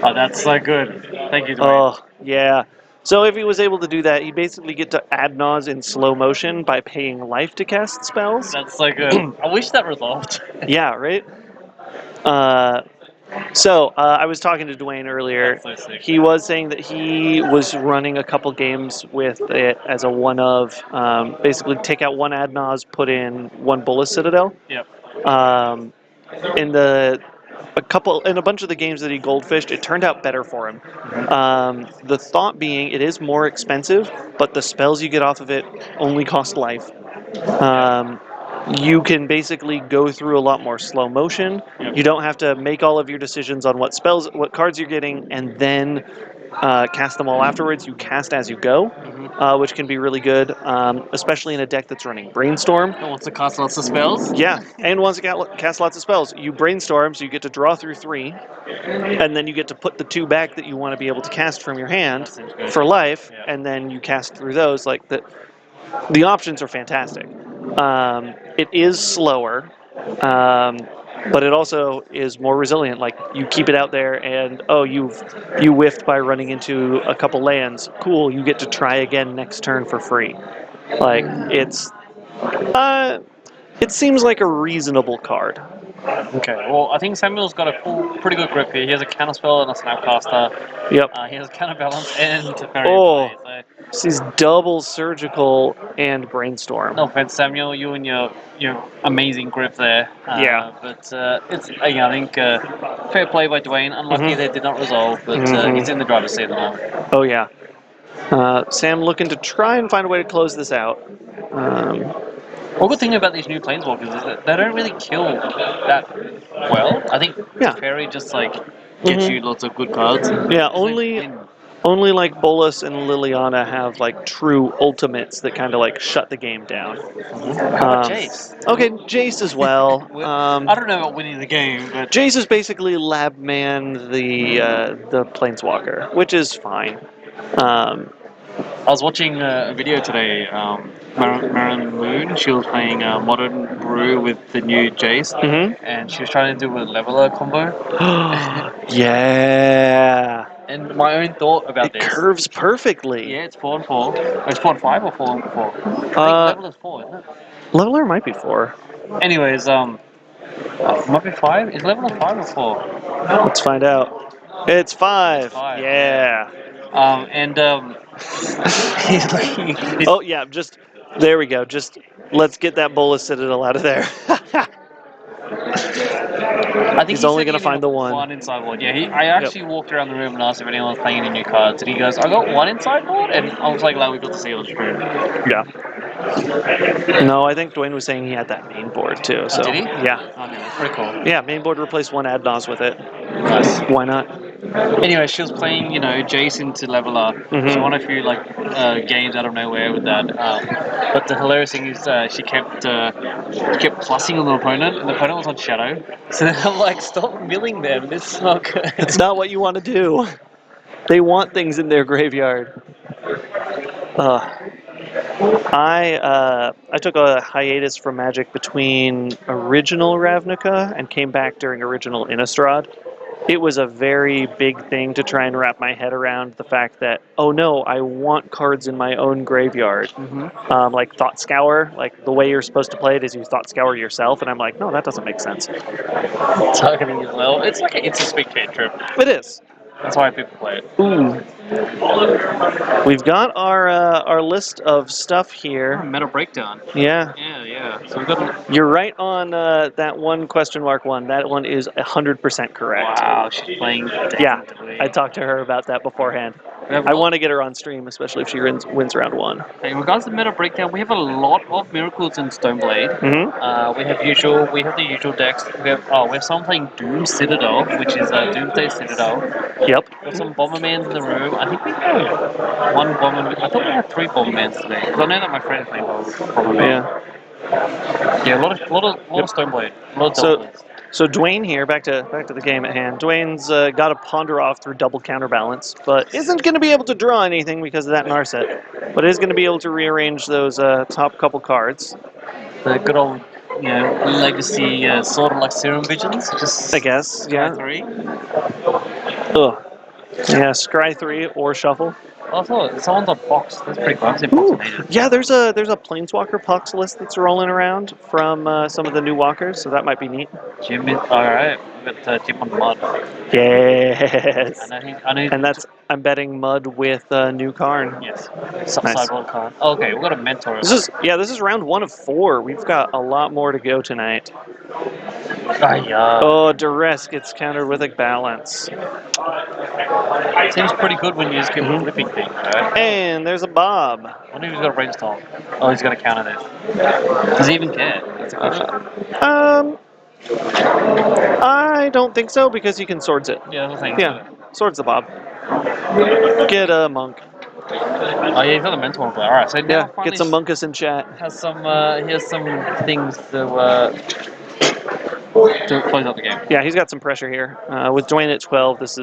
Oh, that's so good. Thank you, Dwayne. Oh, yeah. So if he was able to do that, he'd basically get to ad nause in slow motion by paying life to cast spells. That's so good. I wish that resolved. Yeah, right? I was talking to Dwayne earlier. That's so sick. He was saying that he was running a couple games with it as a one of, basically take out one ad nause, put in one Bolus Citadel. Yep. In a bunch of the games that he goldfished, it turned out better for him. The thought being, it is more expensive, but the spells you get off of it only cost life. You can basically go through a lot more slow motion. Yep. You don't have to make all of your decisions on what cards you're getting, and then cast them all afterwards. You cast as you go, which can be really good, especially in a deck that's running Brainstorm. Who wants to cast lots of spells? Yeah, and wants to cast lots of spells. You Brainstorm, so you get to draw through 3, and then you get to put the 2 back that you want to be able to cast from your hand for life, and then you cast through those. Like the options are fantastic. It is slower, but it also is more resilient. Like you keep it out there, and you whiffed by running into a couple lands. Cool, you get to try again next turn for free. Like it seems like a reasonable card. Okay, well, I think Samuel's got a pretty good grip here. He has a counterspell and a snapcaster. Yep. He has counterbalance and Teferi. So he's double surgical and brainstorm. No offense, Samuel, you and your amazing grip there. But it's I think fair play by Dwayne. Unlucky they did not resolve, but he's in the driver's seat at the moment. Oh yeah. Sam looking to try and find a way to close this out. One good thing about these new Planeswalkers is that they don't really kill that well. I think Teferi just gets you lots of good cards. Yeah, only like Bolus and Liliana have like true ultimates that kind of like shut the game down. How about Jace? Okay, Jace as well. I don't know about winning the game, but Jace is basically Labman the Planeswalker, which is fine. I was watching a video today. Marin Moon, she was playing Modern Brew with the new Jace, and she was trying to do a leveler combo. Yeah. And my own thought about this. It curves perfectly. Yeah, it's 4 and 4. Oh, it's 4 and 5 or 4 and 4? I think level is 4, isn't it? Leveler might be 4. Anyways, might be 5. Is leveler 5 or 4? Let's find out. It's 5. 5, Yeah. And he's like, Oh yeah, just there we go. Just let's get that Bola Citadel out of there. I think He's he only said gonna he find the only one. one inside board. Yeah, I actually walked around the room and asked if anyone was playing any new cards, and he goes, "I got one inside board," and I was like, "Glad we got to see it on stream." Yeah. No, I think Dwayne was saying he had that main board too. So Did he? yeah, Okay, that's pretty cool. yeah, main board replaced one Adnos with it. Nice. Why not? Anyway, she was playing, Jason to leveler. She won a few games out of nowhere with that. But the hilarious thing is, she kept plussing on the opponent, and the opponent was on shadow. So then I'm like, stop milling them. This is not good. It's not what you want to do. They want things in their graveyard. I took a hiatus from Magic between original Ravnica and came back during original Innistrad. It was a very big thing to try and wrap my head around the fact that, oh no, I want cards in my own graveyard. Like Thought Scour, like the way you're supposed to play it is you Thought Scour yourself, and I'm like, no, that doesn't make sense. Targeting as well. It's like it's a speak cantrip. It is. That's why people play it. Ooh. We've got our list of stuff here. Meta breakdown. Yeah. Yeah. So we've got. You're right on that one question mark one. That one is 100% correct. Wow, she's playing. Yeah, I talked to her about that beforehand. I want to get her on stream, especially if she wins round 1. In regards to meta breakdown, we have a lot of Miracles and Stoneblade. Mm-hmm. We have the usual decks. We have someone playing Doom Citadel, which is a Doomsday Citadel. Yep. We have some Bombermans in the room. I think we have one Bomberman. I thought we had 3 Bombermans today, because I know that my friend's playing Bomberman. Yeah, a lot of Stoneblade. A lot of Doublades. So Dwayne here, back to the game at hand. Dwayne's got to ponder off through double counterbalance, but isn't going to be able to draw anything because of that Narset. But is going to be able to rearrange those top couple cards. The good old, legacy, sort of like Serum Visions. Just I guess, yeah. 3. Ugh. Yeah, Scry 3 or Shuffle. Also, someone's on Box. That's pretty cool. Yeah, there's a Planeswalker Pucks list that's rolling around from some of the new walkers, so that might be neat. Jim is alright. We got Jim on Mud. Yes. I know. And I'm betting Mud with New Karn. Yes. Nice. Sideboard Karn. Okay, we've got a mentor. This is round 1 of 4. We've got a lot more to go tonight. Oh, Duress gets countered with a balance. Seems pretty good when you just get flipping things, right? And there's a Bob. I wonder if he's got a brainstorm. Oh, he's got to counter this. Does he even care? That's a question. I don't think so because he can swords it. Yeah, that's the thing. Yeah, swords the Bob. Get a monk. Oh yeah, he's got a mentor on play. Alright, so yeah, get some monkus in chat. He has some things to close out the game. Yeah, he's got some pressure here. With Dwayne at 12, this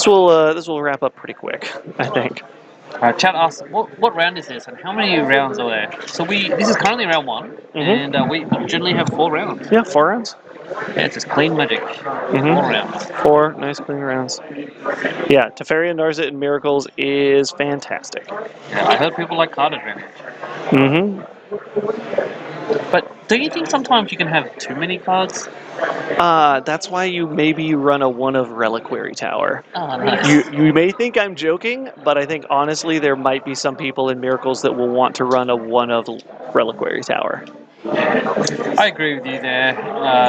will wrap up pretty quick, I think. Chat asks, what round is this, and how many rounds are there? So this is currently round 1, and we generally have 4 rounds. Yeah, 4 rounds. Yeah, it's just clean Magic. 4 rounds. 4 nice clean rounds. Yeah, Teferi and Narset and Miracles is fantastic. Yeah, I heard people like card advantage. But don't you think sometimes you can have too many cards? That's why you run a one of Reliquary Tower. Oh, nice. You may think I'm joking, but I think honestly there might be some people in Miracles that will want to run a one of Reliquary Tower. I agree with you there,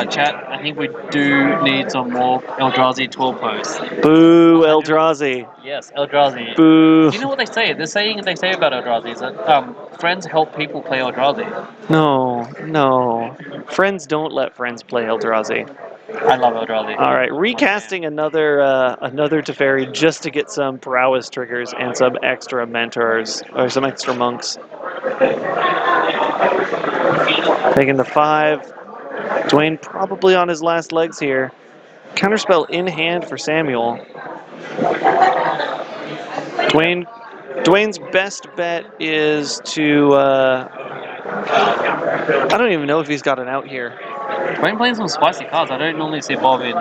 chat. I think we do need some more Eldrazi 12 posts. Boo, Eldrazi. Yes, Eldrazi. Boo. Do you know what they say? They say about Eldrazi is that friends help people play Eldrazi. No. Friends don't let friends play Eldrazi. I love Eldrazi. All right, recasting another Teferi just to get some prowess triggers and some extra mentors or some extra monks. Taking the 5. Dwayne probably on his last legs here. Counterspell in hand for Samuel. Dwayne's best bet is to. I don't even know if he's got an out here. Dwayne playing some spicy cards. I don't normally see Bob in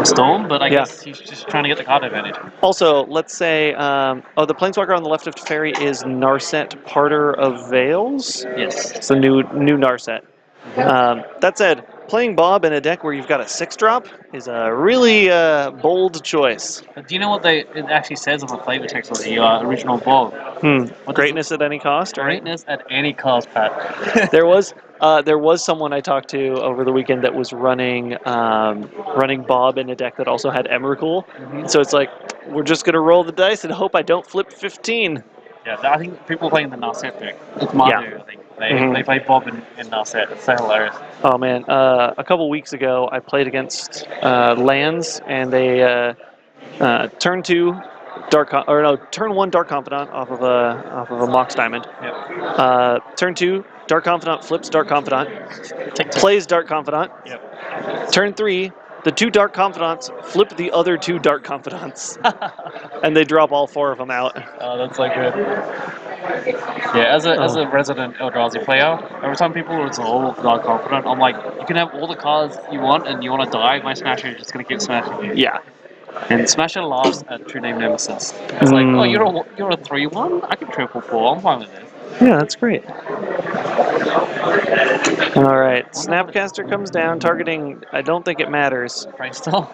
Storm, but I Yeah. guess he's just trying to get the card advantage. Also, let's say, the Planeswalker on the left of Teferi is Narset Parter of Veils. Yes. It's a new Narset. That said, playing Bob in a deck where you've got a 6-drop is a really bold choice. But do you know what it actually says on the flavor text of the original Bob? What does Greatness at any cost, right? Greatness at any cost, Pat. There was someone I talked to over the weekend that was running Bob in a deck that also had Emrakul. So it's like, we're just gonna roll the dice and hope I don't flip 15. Yeah, I think people playing the Narset deck. It's Mardu, I think. They play Bob and Narset. It's so hilarious. Oh man, a couple weeks ago I played against Lands, and they turn 2 turn 1 Dark Confidant off of a Mox Diamond. Yep. Turn 2 Dark Confidant flips Dark Confidant, plays Dark Confidant. Yep. Turn 3, the 2 Dark Confidants flip the other 2 Dark Confidants, and they drop all 4 of them out. Oh, that's so good. Yeah, as a resident Eldrazi player, every time people resolve Dark Confidant, I'm like, you can have all the cards you want, and you want to die, my Smasher is just going to keep smashing you. Yeah. And Smasher laughs at True Name Nemesis. It's like, oh, you're a 3/1? I can triple 4. I'm fine with this. Yeah, that's great. All right, Snapcaster comes down, targeting. I don't think it matters. Brainstorm,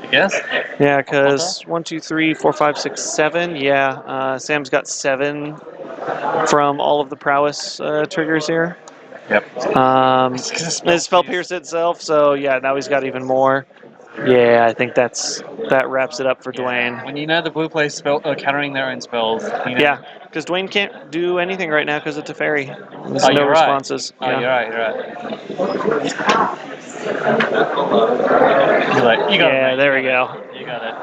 I guess. Yeah, because 1, 2, 3, 4, 5, 6, 7. Yeah, Sam's got 7 from all of the prowess triggers here. Yep. His Spell Pierce itself, so yeah, now he's got even more. Yeah, I think that wraps it up for Dwayne. When you know the blue plays countering their own spells. You know. Yeah, because Dwayne can't do anything right now because of Teferi. There's Oh, no you're responses. Right. Oh, Yeah. you're right. You're right. You got it. Yeah, mate. there we go. You got it.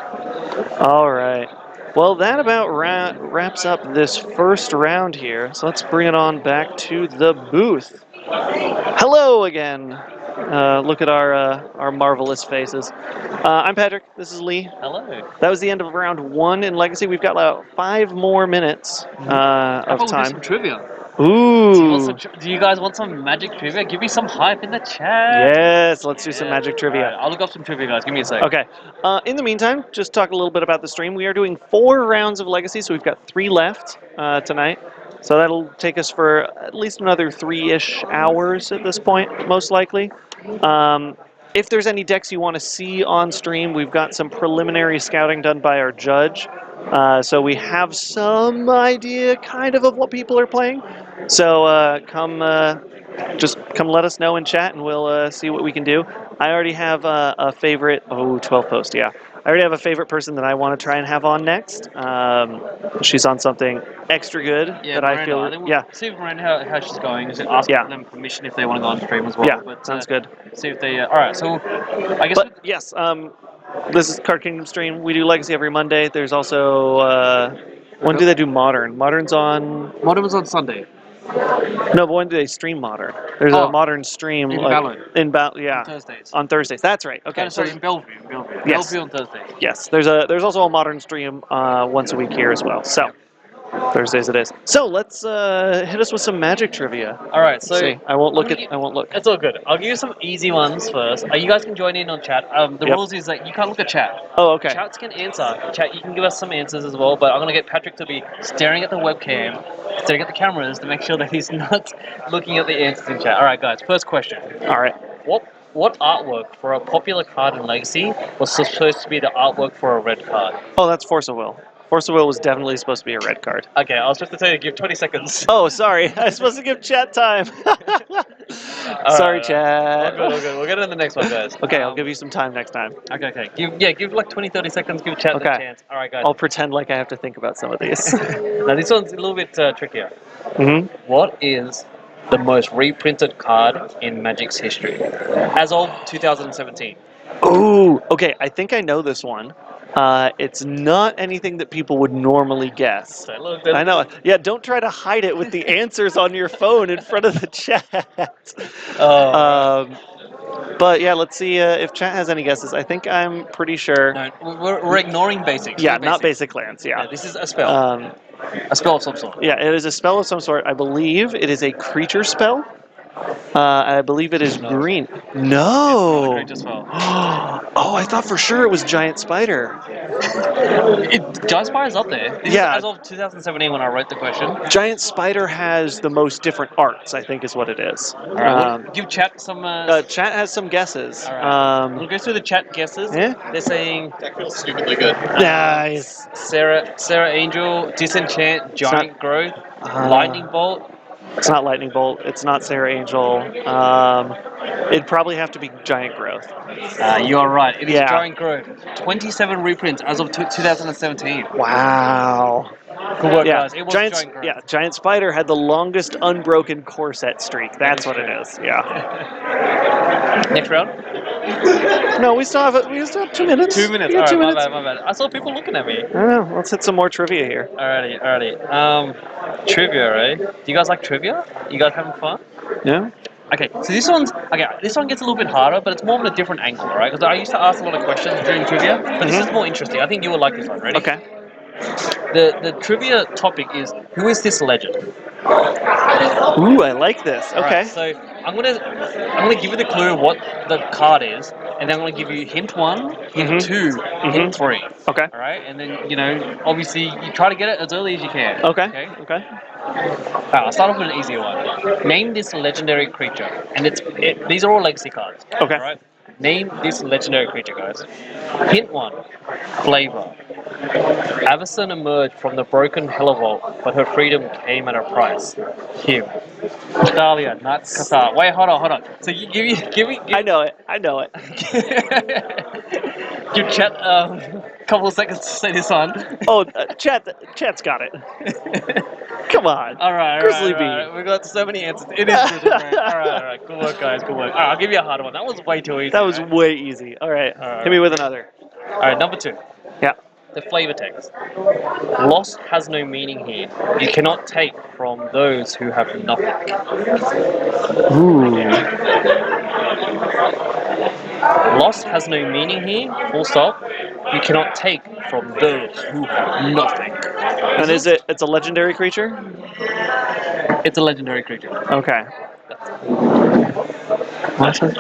All right. Well, that about wraps up this first round here. So let's bring it on back to the booth. Hello again. Look at our marvelous faces. I'm Patrick. This is Lee. Hello. That was the end of round 1 in Legacy. We've got about 5 more minutes of How about we do time. some trivia? Ooh. Do you guys want some magic trivia? Give me some hype in the chat. Yes, let's do some magic trivia. Right, I'll look up some trivia, guys. Give me a sec. Okay. In the meantime, just talk a little bit about the stream. We are doing 4 rounds of Legacy, so we've got 3 left tonight. So that'll take us for at least another 3-ish hours at this point, most likely. If there's any decks you want to see on stream, we've got some preliminary scouting done by our judge. So we have some idea kind of what people are playing. So just come let us know in chat and we'll see what we can do. I already have a favorite, 12 post, yeah. I already have a favorite person that I want to try and have on next. She's on something extra good that Miranda, I feel, yeah. See if Miranda how she's going. Just ask them permission if they want to go on stream as well. Yeah, but, sounds good. See if they, alright, so I guess. But yes, this is Card Kingdom stream. We do Legacy every Monday. There's also, when do they do Modern? Modern's on Sunday. No, but when do they stream Modern? There's a Modern stream in Ballard. Yeah. On Thursdays. On Thursdays. That's right. Okay. Sorry, in Bellevue. Yes. Bellevue on Thursday. Yes. There's also a Modern stream once a week here as well. So Thursdays it is. So let's hit us with some Magic trivia. All right. So I won't look. It's all good. I'll give you some easy ones first. You guys can join in on chat. The rules is that you can't look at chat. Oh, okay. Chats can answer. Chat, you can give us some answers as well. But I'm gonna get Patrick to be staring at the webcam, staring at the cameras to make sure that he's not looking at the answers in chat. All right, guys. First question. All right. What artwork for a popular card in Legacy was supposed to be the artwork for a red card? Oh, that's Force of Will. Force of Will was definitely supposed to be a red card. Okay, I was supposed to tell you to give 20 seconds. Oh, sorry. I was supposed to give chat time. Sorry, chat. All good. We'll get to the next one, guys. Okay, I'll give you some time next time. Okay. Give like 20, 30 seconds. Give chat a chance. All right, guys. I'll pretend like I have to think about some of these. Now, this one's a little bit trickier. Mm-hmm. What is the most reprinted card in Magic's history as of 2017? Ooh, okay. I think I know this one. It's not anything that people would normally guess. I know. Yeah, don't try to hide it with the answers on your phone in front of the chat. But yeah, let's see if chat has any guesses. I think I'm pretty sure. No, we're ignoring basics. Yeah, not basic lands. Yeah, this is a spell. A spell of some sort. Yeah, it is a spell of some sort. I believe it is a creature spell. I believe it is No. green. Not No. a creature spell. Oh, I thought for sure it was giant spider. Giant Spider's up there. This Yeah. is as of 2017 when I wrote the question. Giant spider has the most different arts, I think, is what it is. All right, we'll give chat some. Chat has some guesses. All right. We'll go through the chat guesses. Yeah. They're saying That feels stupidly good. Nice. Sarah Angel, Disenchant, Giant Growth, Lightning Bolt. It's not lightning bolt. It's not Sarah Angel. It'd probably have to be giant growth. You are right. It is Yeah. Giant Growth. 27 reprints as of 2017. Wow. Good work, Yeah, guys. It was Giant Growth. Yeah, Giant Spider had the longest unbroken core set streak. That's is what it true. is. Yeah. Next round? No, we still have 2 minutes. 2 minutes. We got All right, 2 minutes. my bad. I saw people looking at me. I don't know. Let's hit some more trivia here. Alrighty. Trivia, right? Do you guys like trivia? You guys having fun? Yeah. Okay, so this one gets a little bit harder, but it's more of a different angle, right? Because I used to ask a lot of questions during trivia, but this is more interesting. I think you will like this one. Ready? Okay. The trivia topic is, who is this legend? Ooh, I like this. Okay. Alright, so I'm gonna give you the clue of what the card is, and then I'm gonna give you hint 1, hint 2, hint 3. Okay. Alright, and then obviously you try to get it as early as you can. Okay. Alright, I'll start off with an easier one. Name this legendary creature, and these are all legacy cards. Okay. Alright, name this legendary creature, guys. Hint 1, flavor. Avacyn emerged from the broken Hellevolt, but her freedom came at a price. Him. Dahlia, Nuts, Qatar. Wait, hold on. So you give me. I know it. Give chat a couple of seconds to say this on. Oh, chat's got it. Come on. All right. Grizzly Bee. We got so many answers. It is Grizzly Bee. All right. Good work, guys. Good work. All right, I'll give you a harder one. That was way too easy. That was right? way easy. All right. Hit me with another. All right, number 2. Yeah. The flavor text. Loss has no meaning here. You cannot take from those who have nothing. Ooh. Loss has no meaning here, full stop. You cannot take from those who have nothing. And it's a legendary creature? It's a legendary creature. Okay.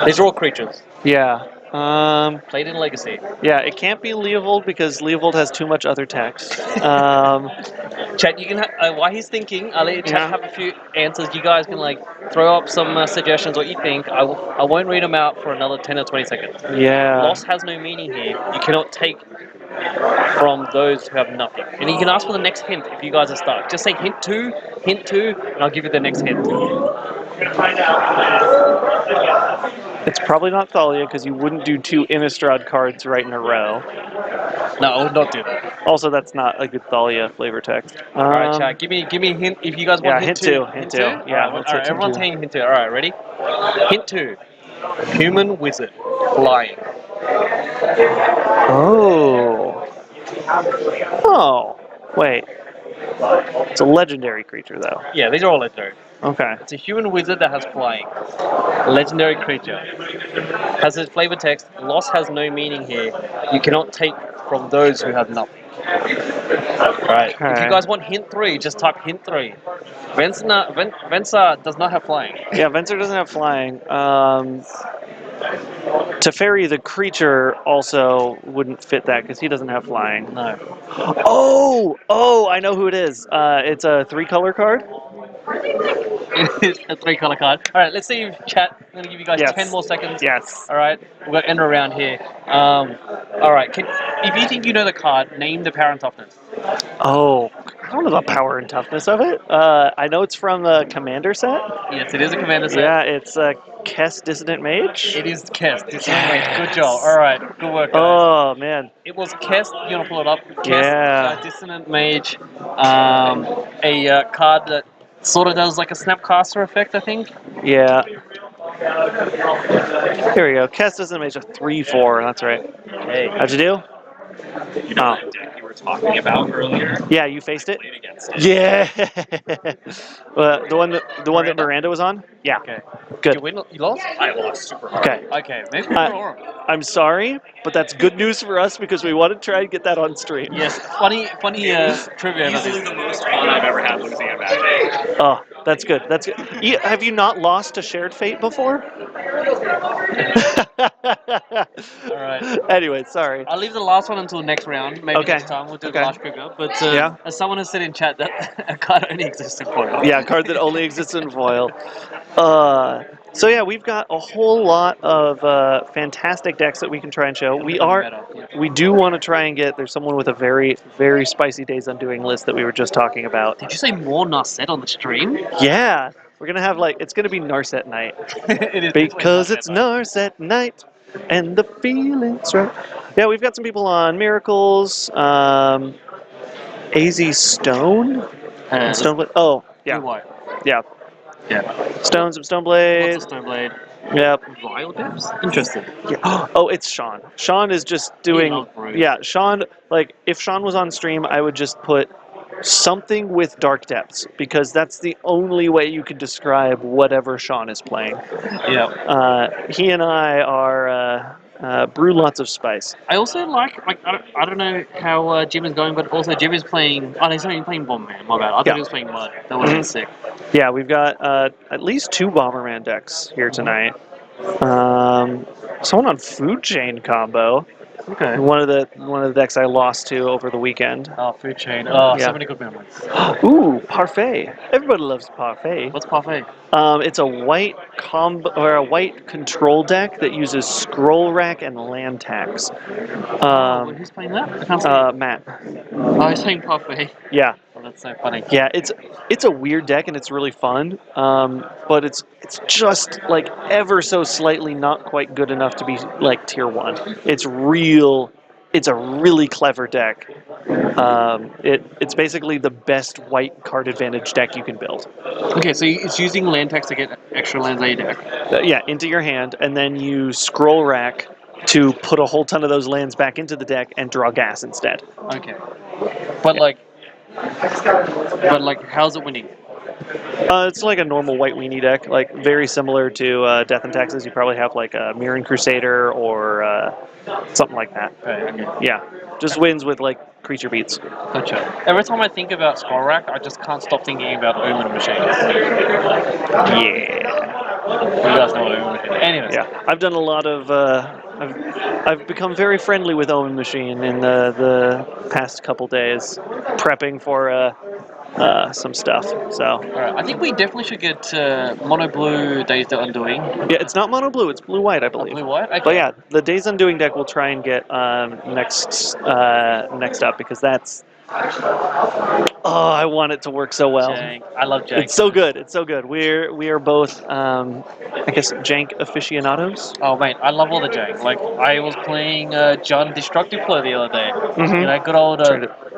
These are all creatures. Yeah. Played in Legacy. Yeah, it can't be Leovold because Leovold has too much other text. Chat, you can while he's thinking, I'll let you chat have a few answers. You guys can throw up some suggestions what you think. I won't read them out for another 10 or 20 seconds. Yeah. Loss has no meaning here. You cannot take from those who have nothing. And you can ask for the next hint if you guys are stuck. Just say hint 2, and I'll give you the next hint. It's probably not Thalia because you wouldn't do 2 Innistrad cards right in a row. No, I would not do that. Also, that's not a good Thalia flavor text. All right, chat. Give me a hint if you guys want hint 2. Hint 2. Yeah. All right, everyone's saying hint 2. All right, ready? Hint 2. Human wizard flying. Oh. Oh. Wait. It's a legendary creature, though. Yeah, these are all legendary. Okay. It's a human wizard that has flying. Legendary creature. Has this flavor text, loss has no meaning here. You cannot take from those who have nothing. Right. Okay. If you guys want hint 3, just type hint 3. Venser does not have flying. Yeah, Venser doesn't have flying. Teferi, the creature, also wouldn't fit that because he doesn't have flying. No. Oh, I know who it is. It's a 3-color card. It is a 3-color card. All right, let's see if chat. I'm going to give you guys 10 more seconds. Yes. All right, we're going to end around here. All right, if you think you know the card, name the power and toughness. Oh, I don't know the power and toughness of it. I know it's from the Commander set. Yes, it is a Commander set. Yeah, it's Kess Dissonant Mage. It is Kess Dissonant Mage. Good job. All right, good work, guys. Oh, man. It was Kess. You want to pull it up? Kess, Yeah. Dissonant Mage. A card that sort of does like a Snapcaster effect, I think. Yeah. Here we go. Kess Dissonant Mage, a 3/4. That's right. Hey. How'd you do? You know that deck you were talking about earlier? Yeah, you faced it? Played against it. Yeah. The one that Miranda was on? Yeah. Okay. Good. You win? You lost? I lost super hard. Okay. Okay, maybe more. I'm sorry, but that's good news for us because we want to try and get that on stream. Yes, funny trivia. Easily the most fun I've ever had losing at Magic. Oh, That's good. That's good. Have you not lost to Shared Fate before? All right. Anyway, sorry. I'll leave the last one until next round. Maybe Okay. next time we'll do Okay. the last trigger. But Yeah. as someone has said in chat, that a card only exists in foil. Yeah, a card that only exists in foil. So yeah, we've got a whole lot of fantastic decks that we can try and show. We do want to try and get. There's someone with a very, very spicy Days Undoing list that we were just talking about. Did you say more Narset on the stream? Yeah, we're gonna have it's gonna be Narset night It is because it's Narset. Narset night and the feeling's right. Yeah, we've got some people on Miracles, AZ Stone, and Stoneblade. Oh, yeah, Blue white. yeah. Yeah. Stones of Lots Stoneblade. of Stoneblade. Yep. Vile Depths? Interesting. Yeah. Oh, it's Sean. Sean is just doing. loves Brew. Yeah, Sean. If Sean was on stream, I would just put something with Dark Depths because that's the only way you could describe whatever Sean is playing. Yeah. He and I are brew lots of spice. I also like I don't know how Jim is going, but also Jim is playing. Oh, he's not even playing Bomberman. My bad. I thought he was playing Mud. That would have been sick. Yeah, we've got at least 2 Bomberman decks here tonight. Someone on Food Chain combo. Okay. One of the decks I lost to over the weekend. Oh, Food Chain. Oh, Yeah. so many good memories. Ooh, Parfait. Everybody loves Parfait. What's Parfait? It's a white a white control deck that uses Scroll Rack and Land Tax. Who's playing that? I can't see. Matt. Oh, he's playing Parfait. Yeah. Oh, that's so funny. Yeah, it's a weird deck and it's really fun, but it's just ever so slightly not quite good enough to be tier 1. It's a really clever deck. It's basically the best white card advantage deck you can build. Okay, so it's using land tax to get extra lands on your deck. Yeah, into your hand, and then you Scroll Rack to put a whole ton of those lands back into the deck and draw gas instead. Okay, but how's it winning? It's like a normal white weenie deck, very similar to Death and Taxes. You probably have a Mirren Crusader or something like that. Okay. Yeah, just wins with creature beats. Gotcha. Every time I think about Scroll Rack, I just can't stop thinking about Omen Machines. Yeah. You guys know what Omen Machine is. Anyways. Yeah, I've done a lot of. I've become very friendly with Omen Machine in the past couple days, prepping for some stuff. So. Alright, I think we definitely should get Mono Blue Days of Undoing. Yeah, it's not mono blue; it's blue white, I believe. Blue white. Okay. But yeah, the Days Undoing deck we'll try and get next up because that's. Oh, I want it to work so well. Jank. I love Jank. It's so good. It's so good. We are both, I guess, jank aficionados. Oh mate, I love all the jank. I was playing Jund Destructive Flow the other day. Mm-hmm. Good old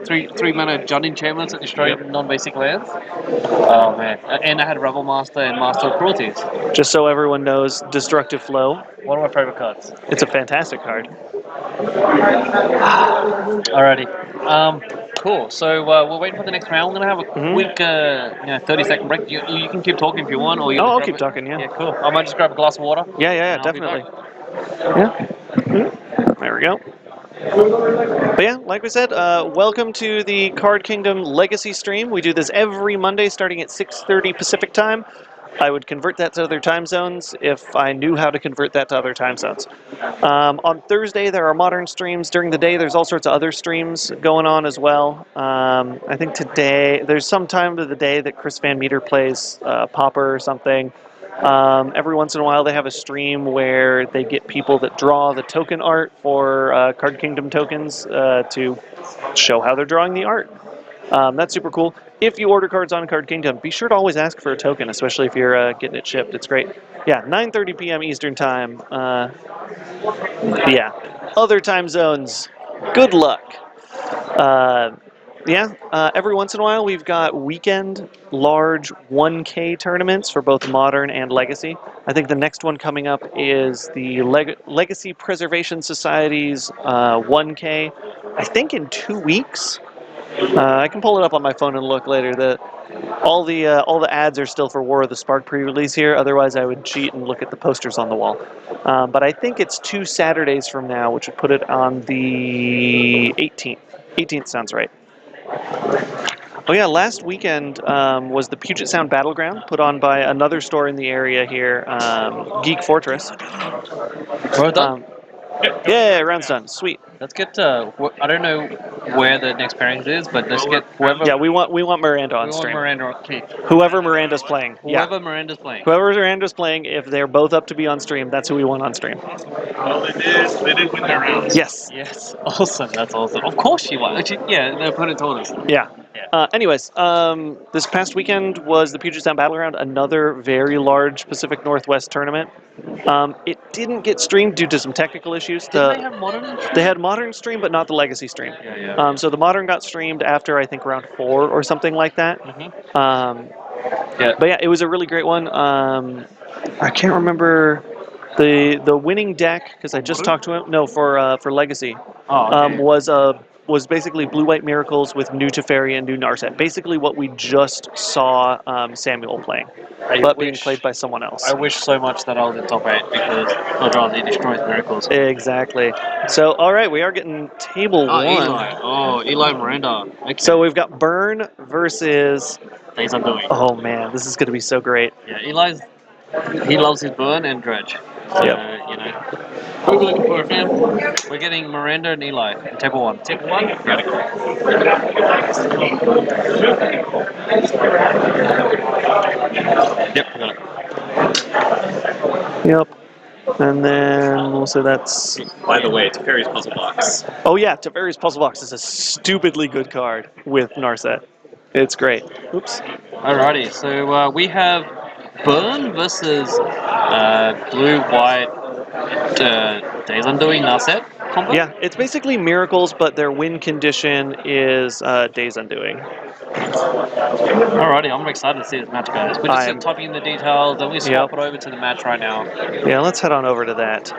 three mana Jund enchantments that destroy non-basic lands. Oh man, and I had Rebel Master and Master of Cruelties. Just so everyone knows, Destructive Flow. One of my favorite cards. It's a fantastic card. Alrighty. Cool. So we're waiting for the next round. We're gonna have a quick, 30-second break. You can keep talking if you want, or you. I'll keep talking. Yeah. Yeah, cool. I might just grab a glass of water. Yeah, definitely. Yeah. There we go. But yeah, like we said, welcome to the Card Kingdom Legacy stream. We do this every Monday starting at 6:30 Pacific time. I would convert that to other time zones if I knew how to convert that to other time zones. On Thursday, there are modern streams. During the day, there's all sorts of other streams going on as well. I think today, there's some time of the day that Chris Van Meter plays Pauper or something. Every once in a while, they have a stream where they get people that draw the token art for Card Kingdom tokens to show how they're drawing the art. That's super cool. If you order cards on Card Kingdom, be sure to always ask for a token, especially if you're getting it shipped. It's great. Yeah, 9:30 p.m. Eastern Time. Yeah, other time zones, good luck. Every once in a while we've got weekend large 1K tournaments for both Modern and Legacy. I think the next one coming up is the Legacy Preservation Society's 1K, I think in 2 weeks. I can pull it up on my phone and look later. All the ads are still for War of the Spark pre-release here. Otherwise, I would cheat and look at the posters on the wall. But I think it's 2 Saturdays from now, which would put it on the 18th. 18th sounds right. Oh yeah, last weekend was the Puget Sound Battleground, put on by another store in the area here, Geek Fortress. Well done. Yeah, round's done. Sweet. Let's get. I don't know where the next pairing is, but let's get whoever. Yeah, we want Miranda on we want stream. Miranda or Keith. Whoever Miranda's playing. Whoever Miranda's playing. Whoever Miranda's playing, if they're both up to be on stream, that's who we want on stream. Well, they did win their rounds. Yes. Yes. Awesome. That's awesome. Of course she won. Yeah, the opponent told us. Yeah. Yeah. Anyways, this past weekend was the Puget Sound Battleground, another very large Pacific Northwest tournament. It didn't get streamed due to some technical issues. Didn't they have modern? They had modern stream, but not the legacy stream. Yeah. So the modern got streamed after I think round 4 or something like that. Yeah. But yeah, it was a really great one. I can't remember the winning deck because I just talked to him. No, for legacy. Oh, okay. Was basically Blue White Miracles with new Teferi and new Narset. Basically what we just saw Samuel playing, but being played by someone else. I wish so much that I was in top 8 because Eldrazi destroys miracles. Exactly. So, all right, we are getting table 1. Eli Miranda. Okay. So we've got Burn versus... Days Undoing. Oh, man, this is going to be so great. Yeah, he loves his Burn and Dredge. So, Yep. you know. Who are we looking for, fam? We're getting Miranda and Eli in table 1. Table 1? Yeah. Yep, I got it. Yep. And then we'll say that's... By the way, Teferi's Puzzle Box. Oh, yeah, Teferi's Puzzle Box is a stupidly good card with Narset. It's great. Oops. Alrighty, so we have Burn versus Blue-White Days Undoing Narset combo? Yeah, it's basically Miracles, but their win condition is Days Undoing. Alrighty, I'm excited to see this match, guys. We're just typing in the details, then we swap it over to the match right now. Yeah, let's head on over to that.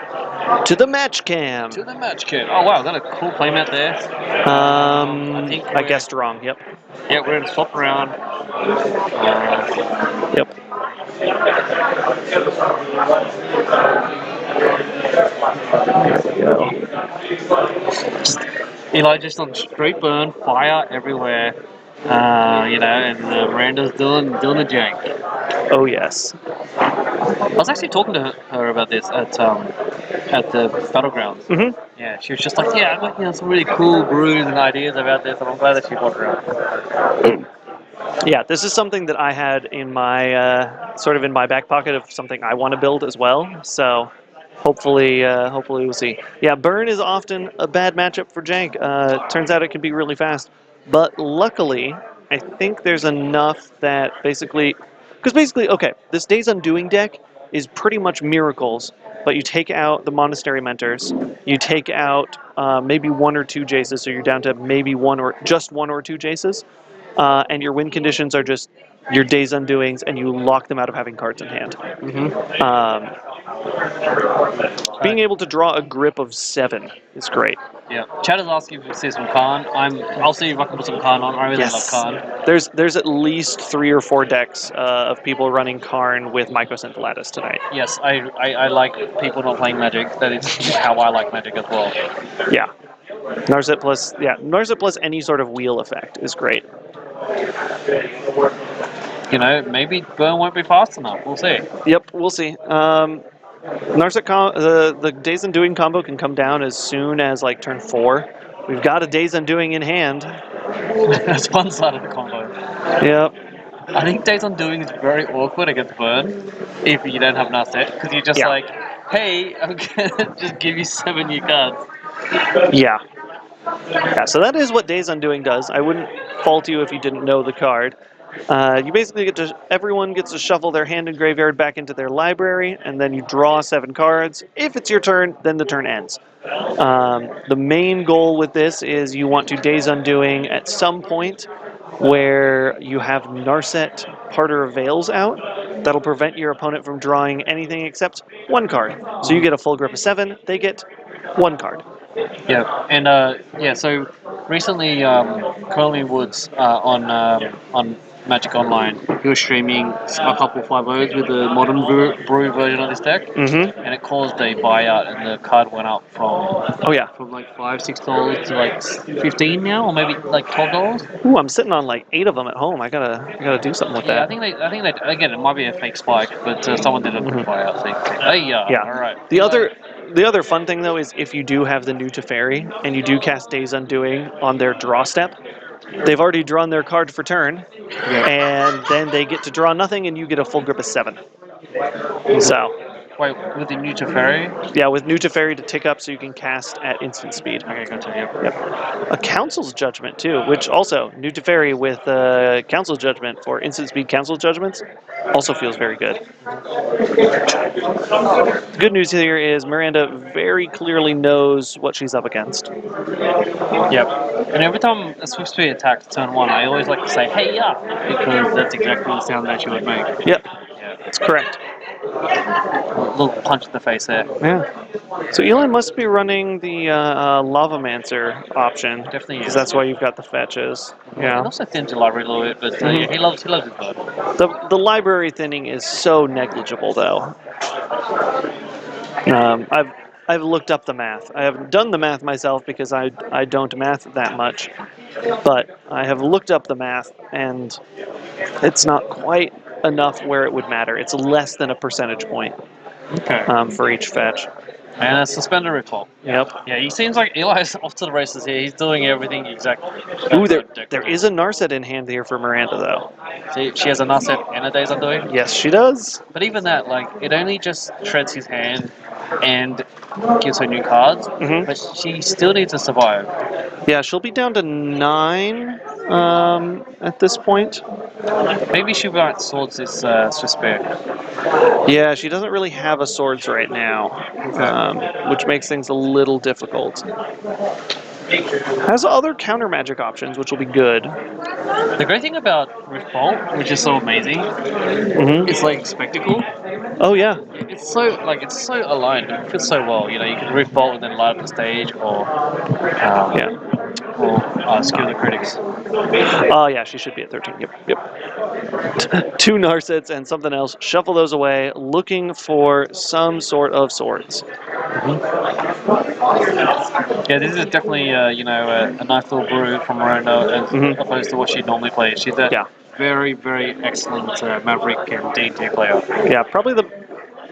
To the match cam. To the match kit. Oh wow, got a cool playmat there. I guessed wrong. Yep. Yeah, we're gonna swap around. Yep. There we go. Eli just on straight burn, fire everywhere. And Miranda's doing a jank. Oh yes. I was actually talking to her about this at the Battlegrounds. Mm-hmm. Yeah, she was just like, yeah, I'm working on some really cool brews and ideas about this, and I'm glad that she brought it around. Yeah, this is something that I had in my sort of in my back pocket of something I want to build as well. So hopefully we'll see. Yeah, Burn is often a bad matchup for Jank. Turns out it can be really fast, but luckily I think there's enough that basically, okay, this Days Undoing deck is pretty much Miracles, but you take out the Monastery Mentors, you take out maybe 1 or 2 Jaces, so you're down to maybe 1 or 2 Jaces. And your win conditions are just your Days Undoings, and you lock them out of having cards in hand. Being able to draw a grip of 7 is great. Yeah. Chad is asking if we see some Khan. I'll see if I can put some Khan on. I really love Khan. There's at least 3 or 4 decks of people running Karn with Mycosynth Lattice tonight. Yes, I like people not playing Magic. That is how I like Magic as well. Yeah. Narset plus any sort of wheel effect is great. Maybe Burn won't be fast enough. We'll see. Yep, we'll see. Narset the Days Undoing combo can come down as soon as like turn 4. We've got a Days Undoing in hand. That's one side of the combo. Yep. I think Days Undoing is very awkward against Burn if you don't have Narset, because you're just like, hey, I'm gonna just give you 7 new cards. Yeah. Yeah, so that is what Days Undoing does. I wouldn't fault you if you didn't know the card. You basically everyone gets to shuffle their hand and graveyard back into their library, and then you draw 7 cards. If it's your turn, then the turn ends. The main goal with this is you want to Days Undoing at some point where you have Narset Parter of Veils out. That'll prevent your opponent from drawing anything except 1 card. So you get a full grip of 7, they get 1 card. Yeah, and so recently Curly Woods on Magic Online. He was streaming a couple 5-0s with the modern brew version of this deck, Mm-hmm. and it caused a buyout, and the card went up Oh yeah. from like $5-6 to like 15 now, or maybe like $12. Ooh, I'm sitting on like 8 of them at home. I gotta do something with Yeah, that. I think they again, it might be a fake spike, but someone did a quick buyout thing. Hey, Yeah. all right. The other fun thing though is if you do have the new Teferi and you do cast Days Undoing on their draw step, they've already drawn their card for turn, and then they get to draw nothing, and you get a full grip of 7. So Wait, with the new Teferi? yeah, with new Teferi to tick up so you can cast at instant speed. Okay, gotcha. Yep. A Council's Judgment too, which also new Teferi with Council's Judgment for instant speed Council's Judgments also feels very good. The good news here is Miranda very clearly knows what she's up against. Yep. And every time a Swift Speed attacks turn 1, I always like to say, hey, yeah, because that's exactly the sound that she would make. Yep, Yeah. that's correct. A little punch in the face there. Yeah. So Eli must be running the Lavamancer option. Definitely Because is. that's why you've got the fetches. And Yeah. also thins the library a little bit, but yeah, he loves his card. The library thinning is so negligible though. I've looked up the math. I haven't done the math myself because I don't math that much, but I have looked up the math and it's not quite enough where it would matter. It's less than a percentage point Okay. for each fetch. And a suspender recall. Yep. Yeah, he seems like Eli's off to the races here. He's doing everything exactly. Ooh, there is a Narset in hand here for Miranda though. She has a Narset and a Days Undoing. Yes, she does. But even that, like, it only just shreds his hand and gives her new cards. Mhm. But she still needs to survive. Yeah, she'll be down to 9 at this point. Maybe she might swords this Swiss Bear. Yeah, she doesn't really have a swords right now, which makes things a little difficult. Has other counter magic options, which will be good. The great thing about Rift Bolt, which is so amazing, is like spectacle. Oh yeah, It's so aligned. It fits so well. You know, you can Rift Bolt and then light up the stage, or skew the critics. Oh yeah, she should be at 13. Yep. 2 Narsets and something else. Shuffle those away, looking for some sort of swords. Yeah, this is definitely a nice little brew from Miranda as opposed to what she normally plays. She's a very, very excellent Maverick and D&D player. Yeah, probably the.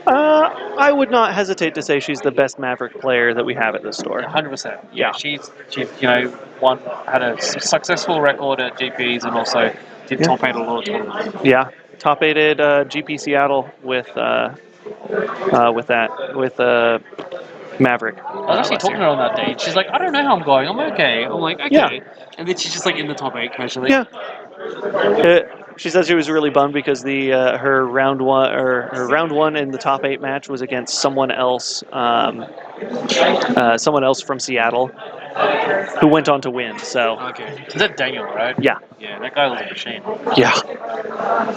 I would not hesitate to say she's the best Maverick player that we have at this store. 100%. Yeah. She's had a successful record at GPs and also did top 8 a lot of tournaments. Yeah, top 8'd GP Seattle with Maverick. I was actually talking to her on that day. She's like, I don't know how I'm going. I'm okay. I'm like, okay. Yeah. And then she's just like in the top 8 casually. Yeah. She said she was really bummed because her round one in the top 8 match was against someone else from Seattle, who went on to win. So Okay. Is that Daniel, right? yeah, Yeah, that guy was a machine. yeah.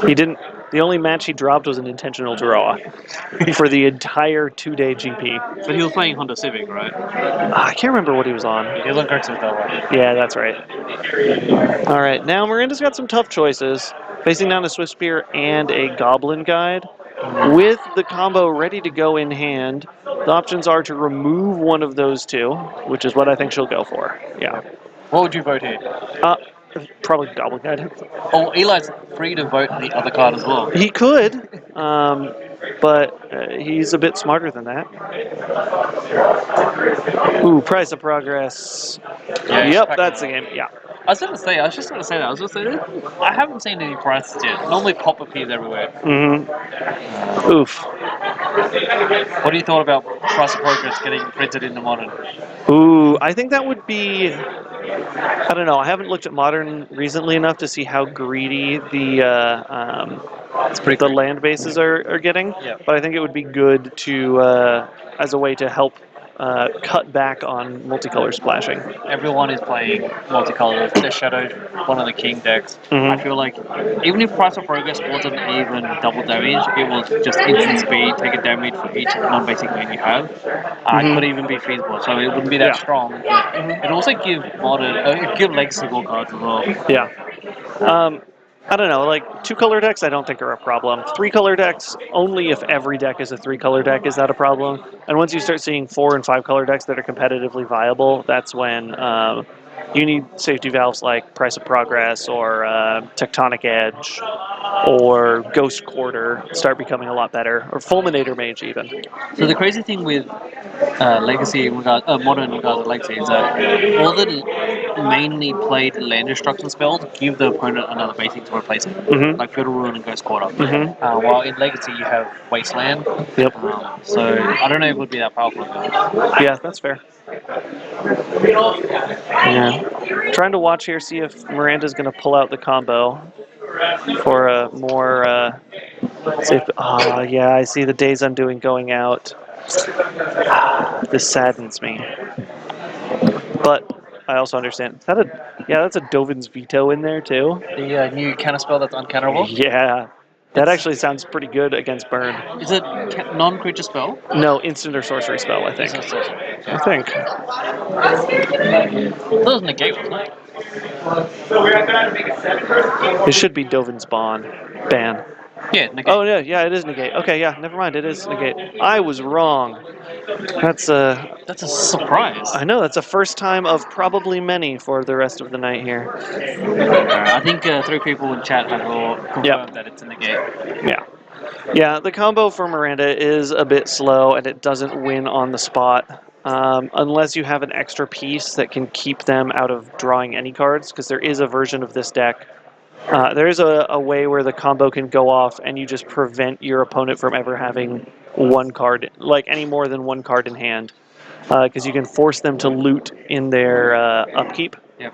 He didn't. The only match he dropped was an intentional draw for the entire 2-day GP. But he was playing Honda Civic, right? I can't remember what he was on. He was on Kirk's that one. Yeah, that's right. All right, now Miranda's got some tough choices. Facing down a Swift Spear and a Goblin Guide. With the combo ready to go in hand, the options are to remove one of those 2, which is what I think she'll go for. Yeah. What would you vote here? Probably Goblin Guide. Oh, Eli's free to vote the other card as well. He could, but he's a bit smarter than that. Ooh, Price of Progress. Yeah, Yep, that's the game. Yeah. I was just going to say that. I haven't seen any prices yet. Normally pop appears everywhere. Oof. What do you thought about Price of Progress getting printed into Modern? Ooh, I think that would be. I don't know. I haven't looked at Modern recently enough to see how greedy the land bases are getting. Yeah. But I think it would be good to as a way to help cut back on multicolor splashing. Everyone is playing multicolor. The Shadow's one of the king decks. I feel like even if Price of Progress wasn't even double damage, it was just instant speed, take a damage for each non-basic main you have. It could even be feasible, so it wouldn't be that strong. But it also give Modern, give Legacy more cards as well. Yeah. I don't know, like 2-color decks I don't think are a problem. 3-color decks, only if every deck is a 3-color deck is that a problem. And once you start seeing 4 and 5-color decks that are competitively viable, that's when you need safety valves like Price of Progress or Tectonic Edge or Ghost Quarter start becoming a lot better, or Fulminator Mage even. So the crazy thing with Legacy in regard, modern in regards to Legacy is that all the mainly played land destruction spells give the opponent another basic to replace it, Mhm. like Fiddle Rune and Ghost Quarter. Mhm. While in Legacy you have Wasteland, Yep. so I don't know if it would be that powerful. Yeah, that's fair. Yeah. Trying to watch here, see if Miranda's going to pull out the combo for a more safe. Ah, yeah, I see the Days Undoing going out. This saddens me. But I also understand. Is that a? Yeah, that's a Dovin's Veto in there too. The new counter spell that's uncounterable. Yeah, that It's- actually sounds pretty good against Burn. Is it non-creature spell? No, instant or sorcery spell, I think. Is it sorcery? I think. That was negate, wasn't it? It should be Dovin's ban. Yeah, negate. Oh yeah, yeah, it is negate. Okay, yeah, never mind, it is negate. I was wrong. That's That's a surprise. I know that's a first time of probably many for the rest of the night here. I think 3 people in chat have all confirmed that it's a negate. Yeah. Yeah, the combo for Miranda is a bit slow and it doesn't win on the spot. Unless you have an extra piece that can keep them out of drawing any cards, because there is a version of this deck. There is a way where the combo can go off and you just prevent your opponent from ever having one card, like any more than one card in hand. Because you can force them to loot in their upkeep. Yep.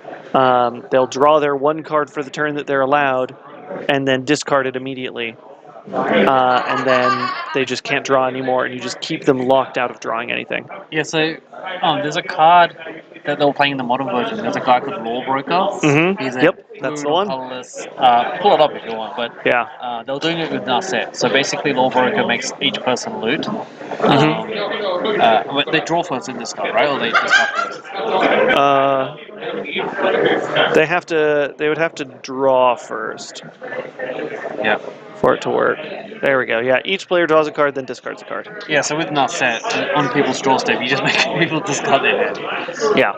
They'll draw their one card for the turn that they're allowed, and then discard it immediately. And then they just can't draw anymore, and you just keep them locked out of drawing anything. Yeah, so there's a card that they were playing in the modern version. There's a guy called Lawbroker. Mhm. He's a Yep, blue that's the and one. colorless. Pull it up if you want, but Yeah. they were doing it with Narset. So basically, Lawbroker makes each person loot. They draw first in this card, right? Or they discard first? They would have to draw first Yeah. for it to work. There we go. Yeah, each player draws a card, then discards a card. Yeah, so with Narset, on people's draw step, you just make people discard their hand. Yeah.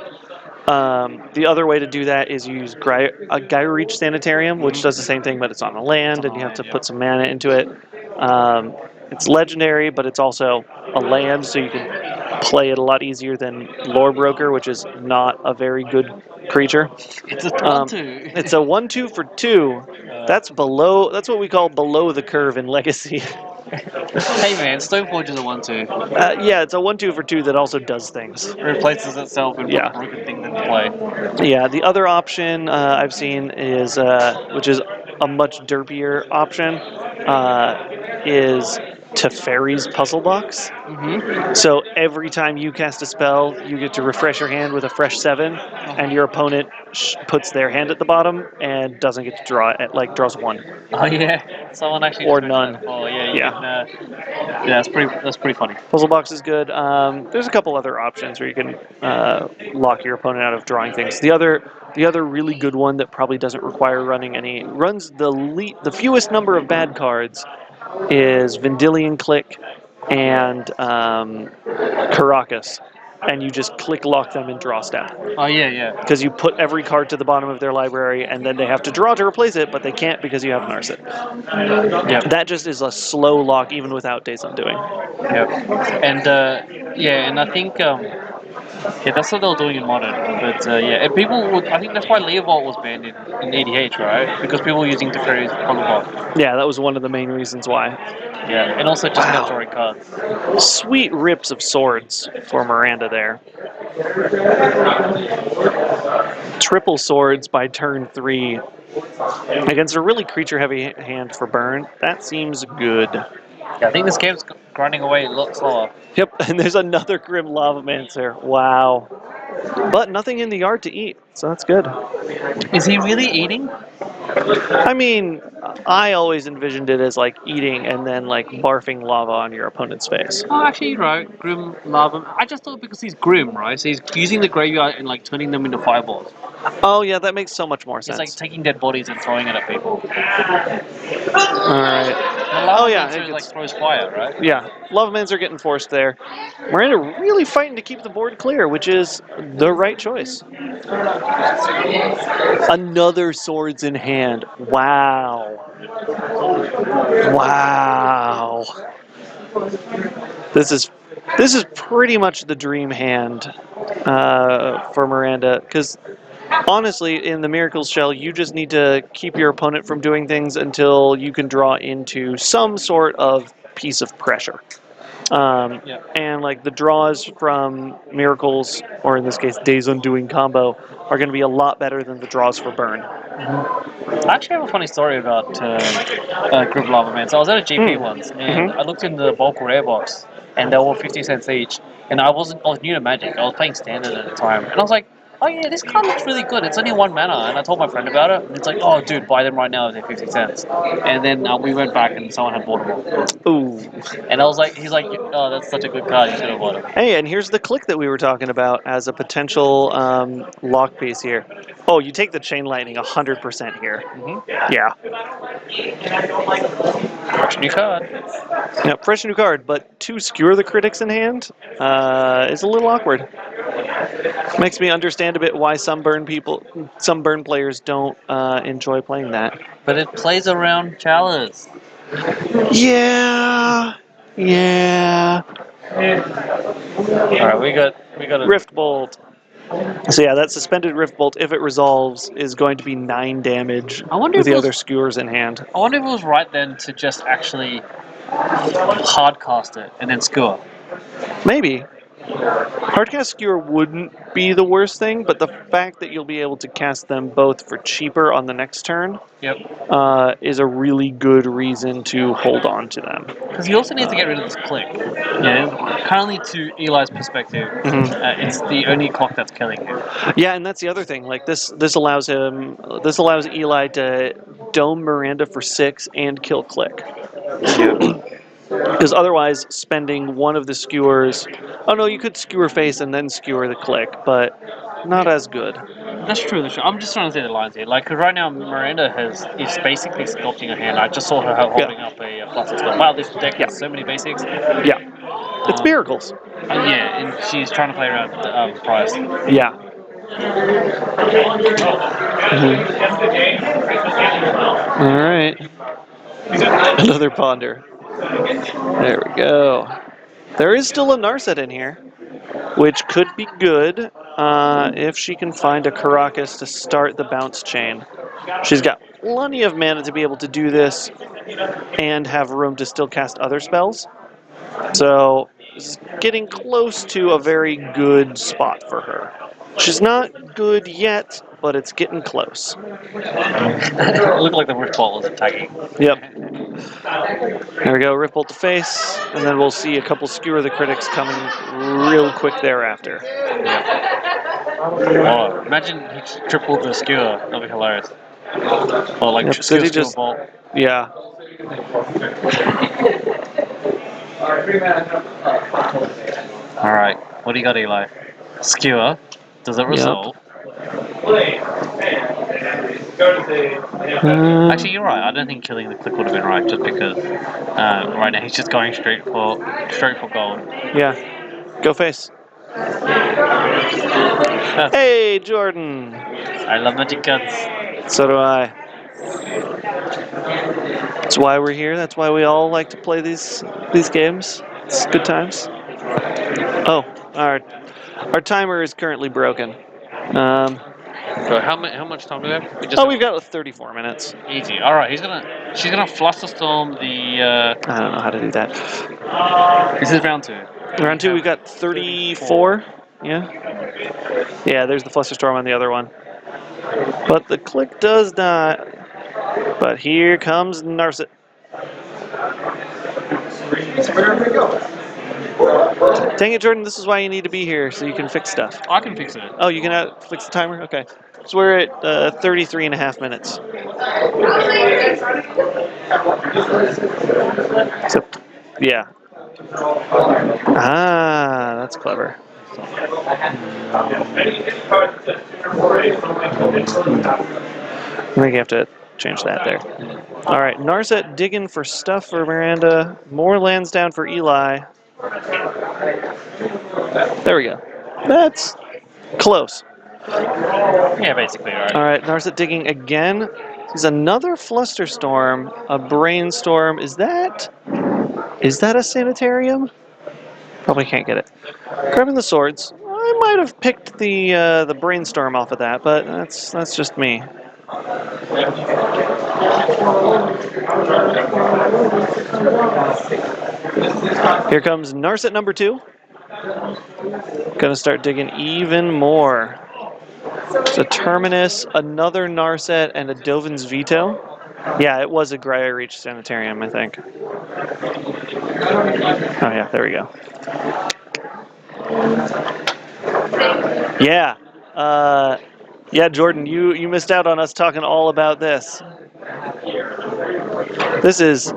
The other way to do that is use Gyro Reach Sanitarium, which does the same thing, but it's on a land, and you have to put some mana into it. It's legendary, but it's also a land, so you can play it a lot easier than Lore Broker, which is not a very good creature. It's a 1/2. It's a 1/2 for 2. That's below. That's what we call below the curve in Legacy. Hey man, Stoneforge is a 1/2. Yeah, it's a 1/2 for 2 that also does things. It replaces itself and Yeah. puts broken things into play. Yeah, the other option I've seen is, which is a much derpier option, is Teferi's Puzzle Box. Mm-hmm. So every time you cast a spell, you get to refresh your hand with a fresh 7, and your opponent puts their hand at the bottom and doesn't get to draw it, like draws 1. Oh yeah, someone actually Or just mentioned none. that. Oh yeah, you Yeah. can. Yeah, that's pretty funny. Puzzle Box is good. There's a couple other options where you can lock your opponent out of drawing things. The other really good one that probably doesn't require runs the fewest number of bad cards is Vendilion Click and Caracas, and you just click lock them in draw step. Oh yeah. Because you put every card to the bottom of their library, and then they have to draw to replace it, but they can't because you have Narset. Yeah. That just is a slow lock, even without Days Undoing. Yeah. And I think that's what they were doing in modern. But and people would. I think that's why Leovold was banned in EDH, right? Because people were using Teferi's Puzzle Box. Yeah, that was one of the main reasons why. Yeah, and also just not drawing cards. Sweet rips of swords for Miranda there. Triple swords by turn 3 against a really creature-heavy hand for burn. That seems good. Yeah, I think this game's grinding away a lot slower. Yep, and there's another Grim Lavamancer. Wow. But nothing in the yard to eat, so that's good. Is he really eating? I mean, I always envisioned it as like eating and then like barfing lava on your opponent's face. Oh, actually, you're right. Grim Lava. I just thought because he's grim, right? So he's using the graveyard and like turning them into fireballs. Oh yeah, that makes so much more It's sense. like taking dead bodies and throwing it at people. All right. The lava Oh yeah, mancer it like gets, throws fire, right? yeah. Lava mans are getting forced there. Miranda really fighting to keep the board clear, which is the right choice. Another swords in hand. Wow. Wow. This is pretty much the dream hand for Miranda, because honestly, in the Miracles Shell, you just need to keep your opponent from doing things until you can draw into some sort of piece of pressure. Yeah. And like the draws from Miracles, or in this case, Days Undoing combo, are going to be a lot better than the draws for Burn. I actually have a funny story about Group Lava Man. So I was at a GP once, and I looked in the bulk rare box, and they were 50 cents each. And I was new to Magic. I was playing Standard at the time, and I was like, "Oh yeah, this card looks really good. It's only 1 mana." And I told my friend about it, and it's like, "Oh, dude, buy them right now. They're 50 cents." And then we went back, and someone had bought them all. Ooh. And I was like, "He's like, oh, that's such a good card. You should have bought it." Hey, and here's the click that we were talking about as a potential lock piece here. Oh, you take the Chain Lightning 100% here. Yeah. Fresh new card. Yeah, fresh new card, but 2 Skewer the Critics in hand is a little awkward. Makes me understand a bit why some burn players don't enjoy playing that. But it plays around Chalice. Yeah. Yeah. All right, we got a Rift Bolt. So yeah, that suspended Rift Bolt, if it resolves, is going to be 9 damage I wonder with if the it other was- skewers in hand. I wonder if it was right then to just actually hardcast it and then skewer. Maybe. Hardcast Skewer wouldn't be the worst thing, but the fact that you'll be able to cast them both for cheaper on the next turn Yep. is a really good reason to hold on to them. Because he also needs to get rid of this click. Yeah. Currently, to Eli's perspective, it's the only clock that's killing him. Yeah, and that's the other thing. Like this allows Eli to dome Miranda for 6 and kill Click. Because otherwise, spending one of the skewers. Oh no, you could skewer face and then skewer the Click, but not as good. That's true. That's true. I'm just trying to say the lines here. Like, 'cause right now Miranda is basically sculpting her hand. I just saw her holding up a Fluster Storm. Wow, this deck has so many basics. Yeah. It's Miracles. Yeah, and she's trying to play around price. Yeah. All right. Another Ponder. There we go. There is still a Narset in here, which could be good if she can find a Caracas to start the bounce chain. She's got plenty of mana to be able to do this and have room to still cast other spells. So, this is getting close to a very good spot for her. She's not good yet, but it's getting close. It looked like the Rift Ball was attacking. Yep. There we go, Rift Bolt to face, and then we'll see a couple Skewer the Critics coming real quick thereafter. Oh, imagine he tripled the skewer. That'd be hilarious. Or like Yep, skewer, did he skewer, just- bolt. Yeah. All right, what do you got, Eli? Skewer. Does it resolve? Actually, you're right. I don't think killing the click would have been right, just because right now he's just going straight for gold. Yeah. Go face. Hey, Jordan. I love magic cards. So do I. That's why we're here. That's why we all like to play these games. It's good times. Oh, our timer is currently broken. So how much time do we have? We've got 34 minutes. Easy. All right, she's gonna fluster storm the. I don't know how to do that. This is round 2. Round 2, we've got 34. Yeah. Yeah, there's the Flusterstorm on the other one. But the click does not. But here comes Narset. Dang it, Jordan, this is why you need to be here, so you can fix stuff. I can fix it. Oh, you can fix the timer? Okay. So we're at 33 and a half minutes. So, yeah. Ah, that's clever. I think you have to change that there. All right, Narset digging for stuff for Miranda. More lands down for Eli. There we go. That's close. Yeah, basically, right. All right, Narset digging again. There's another Flusterstorm, a Brainstorm. Is that a Sanitarium? Probably can't get it. Grabbing the swords. I might have picked the Brainstorm off of that, but that's just me. Here comes Narset number 2. Gonna start digging even more. There's a Terminus, another Narset, and a Dovin's Veto. Yeah, it was a Gaia Reach Sanitarium, I think. Oh yeah, there we go. Yeah. Yeah, Jordan, you missed out on us talking all about this. This is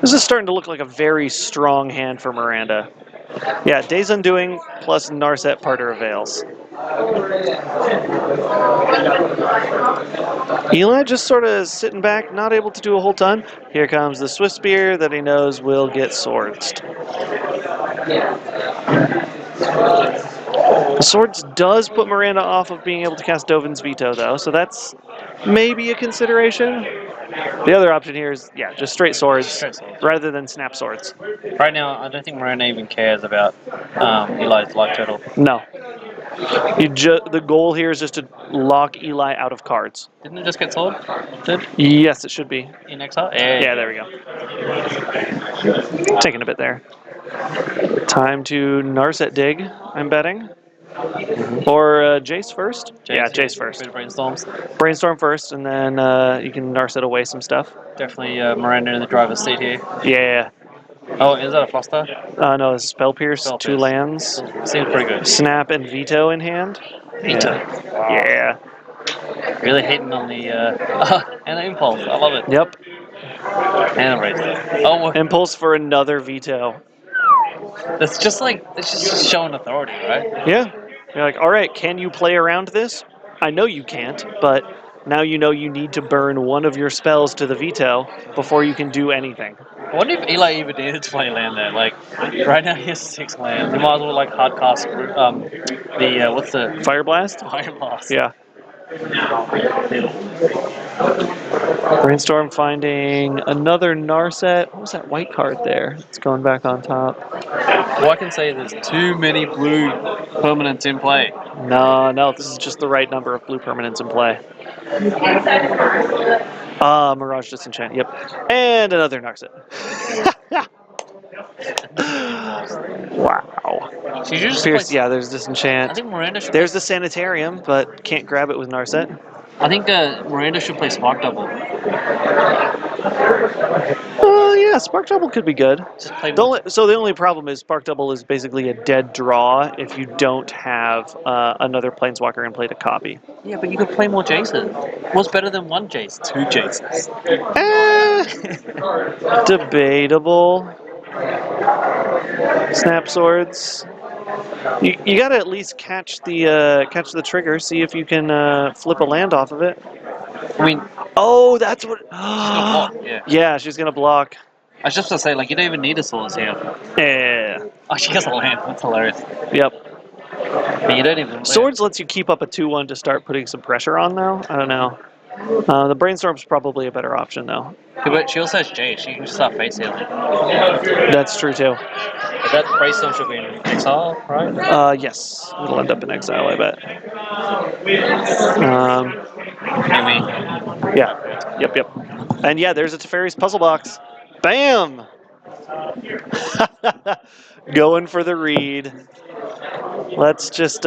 starting to look like a very strong hand for Miranda. Yeah, Days Undoing plus Narset Parter of Veils. Eli just sort of sitting back, not able to do a whole ton. Here comes the Swift Spear that he knows will get swords. The swords does put Miranda off of being able to cast Dovin's Veto, though, so that's maybe a consideration. The other option here is, yeah, just straight swords rather than snap swords. Right now, I don't think Miranda even cares about Eli's life total. No. The goal here is just to lock Eli out of cards. Didn't it just get sold? Did Yes, it should be. in exile? Yeah, there we go. Taking a bit there. Time to Narset dig, I'm betting. Or Jace first? Yeah, Jace first. Bit of brainstorms. Brainstorm first, and then you can Narset away some stuff. Definitely Miranda in the driver's seat here. Yeah. Oh, is that a Fluster? No, Spell Pierce, Spell 2 Pierce. lands. Seems pretty good. Snap and Veto in hand. Veto. Yeah. Really hitting on the and the impulse. I love it. Yep. And a raise. Oh, Impulse for another Veto. it's just showing authority, right? Yeah. You're like, all right, can you play around this? I know you can't, but now you know you need to burn one of your spells to the Veto before you can do anything. I wonder if Eli even needed to play land there. Like, right now he has 6 lands. He might as well like hard cast what's the Fire Blast? Fire Blast? Yeah. Brainstorm finding another Narset. What was that white card there? It's going back on top. Well, I can say there's too many blue permanents in play. No, this is just the right number of blue permanents in play. Mirage Disenchant, yep. And another Narset. Wow. She just Pierce, plays, yeah, there's I Disenchant. think Miranda should. There's the Sanitarium, but can't grab it with Narset. I think Miranda should play Spark Double. Oh, yeah, Spark Double could be good. Just play. The only problem is Spark Double is basically a dead draw if you don't have another Planeswalker in play to copy. Yeah, but you could play more Jason. What's better than one Jace? 2 Jaces. Debatable. Snap swords. You gotta at least catch the trigger. See if you can flip a land off of it. I mean, Oh, that's what. she's gonna block. Yeah. Yeah, she's gonna block. I was just gonna say, like, you don't even need a swords here. Yeah. Oh, she gets a land. That's hilarious. Yep. But you don't even. Swords lets you keep up a 2/1 to start putting some pressure on, though. I don't know. The Brainstorm's probably a better option, though. Yeah, but she also has Jace. She can just start face healing. That's true, too. But that Brainstorm should be in exile, right? Yes. It'll end up in exile, I bet. Maybe. Yeah. Yep. And yeah, there's a Teferi's Puzzle Box. Bam! Going for the read. Let's just,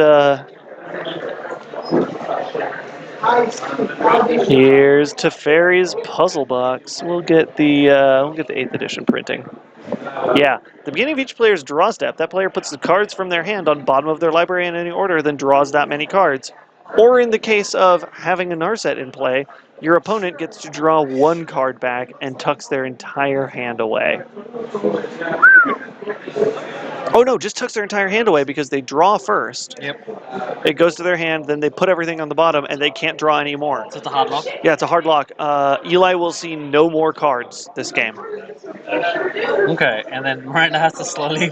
here's Teferi's Puzzle Box. We'll get the 8th edition printing. Yeah, the beginning of each player's draw step, that player puts the cards from their hand on bottom of their library in any order, then draws that many cards. Or in the case of having a Narset in play, your opponent gets to draw one card back and tucks their entire hand away. Oh no, just tucks their entire hand away because they draw first. Yep. It goes to their hand, then they put everything on the bottom, and they can't draw anymore. So it's a hard lock. Yeah, it's a hard lock. Eli will see no more cards this game. Okay, and then Miranda has to slowly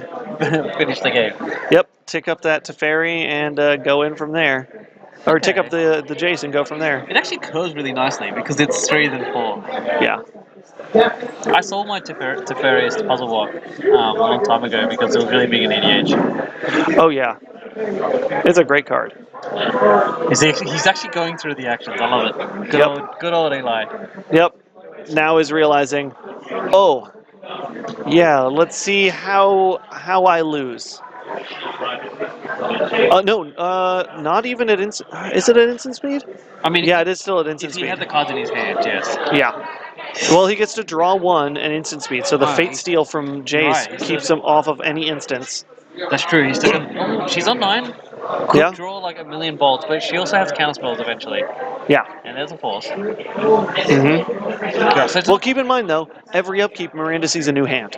finish the game. Yep, tick up that Teferi and go in from there. Or tick up the Jace and go from there. It actually curves really nicely because it's 3 than 4. Yeah. I sold my Teferi's puzzle block a long time ago because it was really big in EDH. Oh yeah. It's a great card. He's actually going through the actions. I love it. Good old Eli. Yep. Now is realizing, oh, yeah, let's see how I lose. No, not even at instant. Is it at instant speed? I mean, Yeah, it is still at instant if he speed. had the cards in his hand, yes. Yeah. Well, he gets to draw one at instant speed, so the Oh, Fate Steal from Jace right, keeps so- him off of any instance. That's true. He's still she's on 9. Could Yeah. draw like a million bolts, but she also has counter spells eventually. Yeah. And there's a force. Mm-hmm. Yeah, so it's Well, keep in mind though, every upkeep Miranda sees a new hand.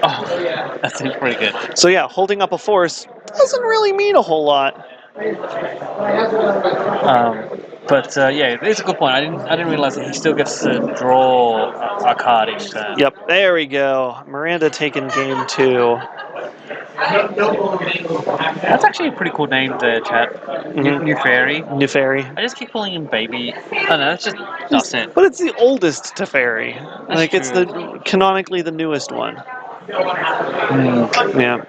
that seems pretty good. So yeah, holding up a force doesn't really mean a whole lot. But yeah, it's a good point. I didn't realize that he still gets to draw a card each turn. Yep, there we go. Miranda taking game 2. That's actually a pretty cool name there, chat. New Fairy. New Fairy. I just keep calling him Baby. I don't know, that's just it. But it's the oldest Teferi. Like, it's true. the canonically the newest one. Yeah.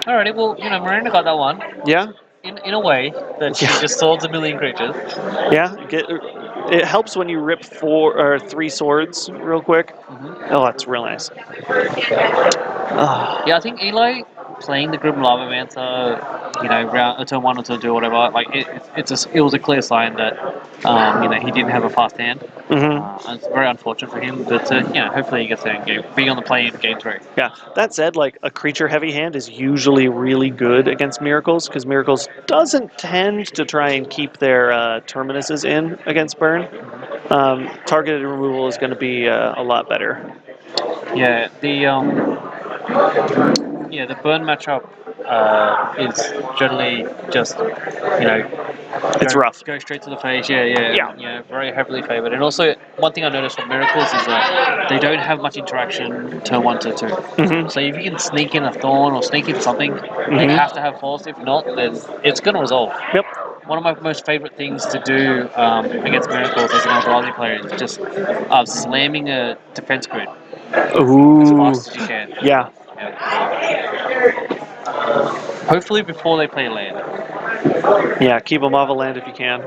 Alrighty, well, Miranda got that one. Yeah? In a way that she Yeah. just swords a million creatures. Yeah? It helps when you rip 4 or 3 swords real quick. Oh, that's real nice. Yeah, I think Eli playing the Grim Lava Mancer, round turn 1 or turn 2 or whatever, like it was a clear sign that he didn't have a fast hand. Mm-hmm. And it's very unfortunate for him, but hopefully he gets there in being on the play in game 3. Yeah. That said, like, a creature heavy hand is usually really good against Miracles, because Miracles doesn't tend to try and keep their terminuses in against Burn. Targeted removal is going to be a lot better. Yeah, the burn matchup is generally just It's rough. Go straight to the face. Yeah, very heavily favored. And also, one thing I noticed with Miracles is that they don't have much interaction turn 1 to 2. Mm-hmm. So if you can sneak in a Thorn or sneak in something, they have to have force. If not, then it's going to resolve. Yep. One of my most favorite things to do against Miracles as an Eldrazi player is just slamming a defense grid Ooh. as fast as you can. Yeah. Hopefully before they play land. Yeah, keep them off a land if you can.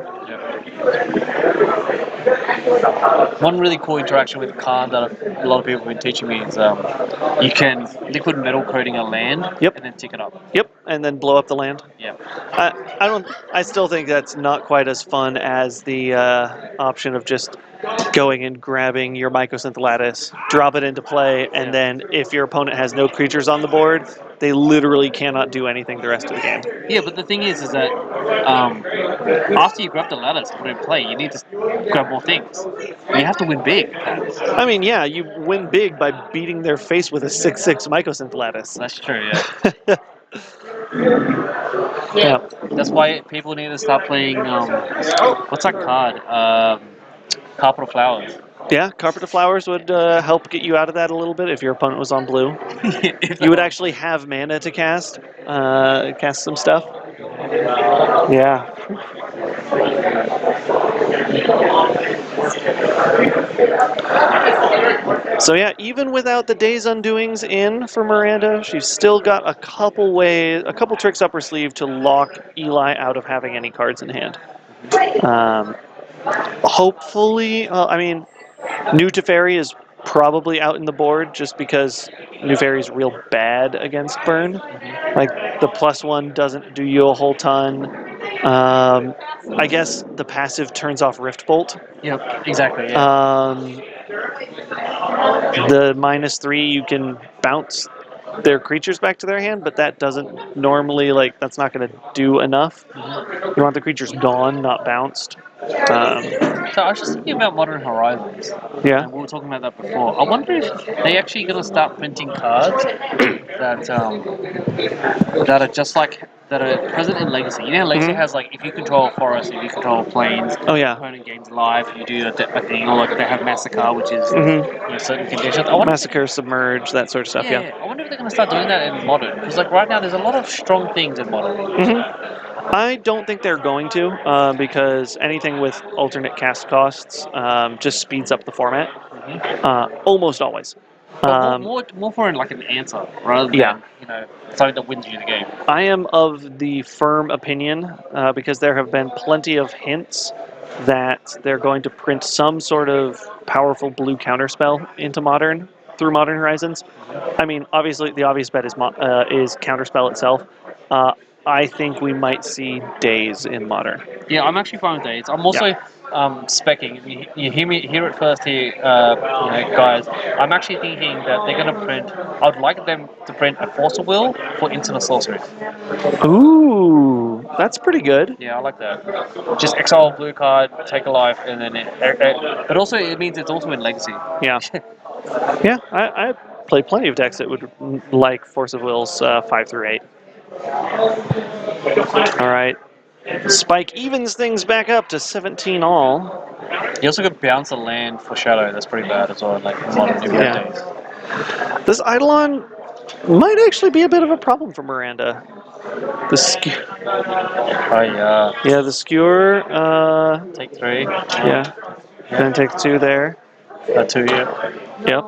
One really cool interaction with Khan that a lot of people have been teaching me is you can liquid metal coating a land and then tick it up. Yep, and then blow up the land. Yeah. I still think that's not quite as fun as the option of just going and grabbing your Mycosynth Lattice, drop it into play, and then if your opponent has no creatures on the board, they literally cannot do anything the rest of the game. Yeah, but the thing is that after you grab the lattice and put it in play, you need to grab more things. You have to win big. I mean, yeah, you win big by beating their face with a 6/6 Mycosynth Lattice. That's true, yeah. Yeah. That's why people need to start playing, what's that card? Carpet of Flowers. Yeah, Carpet of Flowers would help get you out of that a little bit if your opponent was on blue. You would actually have mana to cast some stuff. Yeah. So yeah, even without the Day's Undoings in for Miranda, she's still got a couple tricks up her sleeve to lock Eli out of having any cards in hand. Hopefully, I mean, New Teferi is probably out in the board just because New Teferi's real bad against Burn. Like, the +1 doesn't do you a whole ton. I guess the passive turns off Rift Bolt. Yep, exactly, yeah. The -3, you can bounce their creatures back to their hand, but that doesn't normally, that's not going to do enough. You want the creatures gone, not bounced. So I was just thinking about Modern Horizons. Yeah. And we were talking about that before. I wonder if they actually going to start printing cards that that are just like that are present in Legacy. You know, how Legacy Mhm. has like if you control a forest, if you control plains, Oh yeah. opponent gains life, you do a thing, or like they have Massacre, which is Mhm. certain conditions. I wonder. Massacre, submerge, that sort of stuff. Yeah, Yeah. I wonder if they're going to start doing that in Modern because like right now there's a lot of strong things in Modern. I don't think they're going to, because anything with alternate cast costs just speeds up the format. Almost always. But Um, more for like an answer rather Yeah. than something that wins you the game. I am of the firm opinion, because there have been plenty of hints that they're going to print some sort of powerful blue counterspell into Modern through Modern Horizons. I mean, obviously, the obvious bet is counterspell itself. I think we might see Days in Modern. Yeah, I'm actually fine with dates. I'm also specking. You hear it first here, guys. I'm actually thinking that they're going to print. I'd like them to print a Force of Will for Instant Sorceries. Ooh, that's pretty good. Yeah, I like that. Just exile a blue card, take a life, and then but also it means it's also in Legacy. Yeah. Yeah, I play plenty of decks that would like Force of Will's 5 through 8. All right. Spike evens things back up to 17 all. You also could bounce a land for Shadow. That's pretty bad as well. Like in modern Yeah. days. This Eidolon might actually be a bit of a problem for Miranda. The Oh yeah. yeah, the skewer. Take 3. Yeah. Then take 2 there. 2 here. Yep.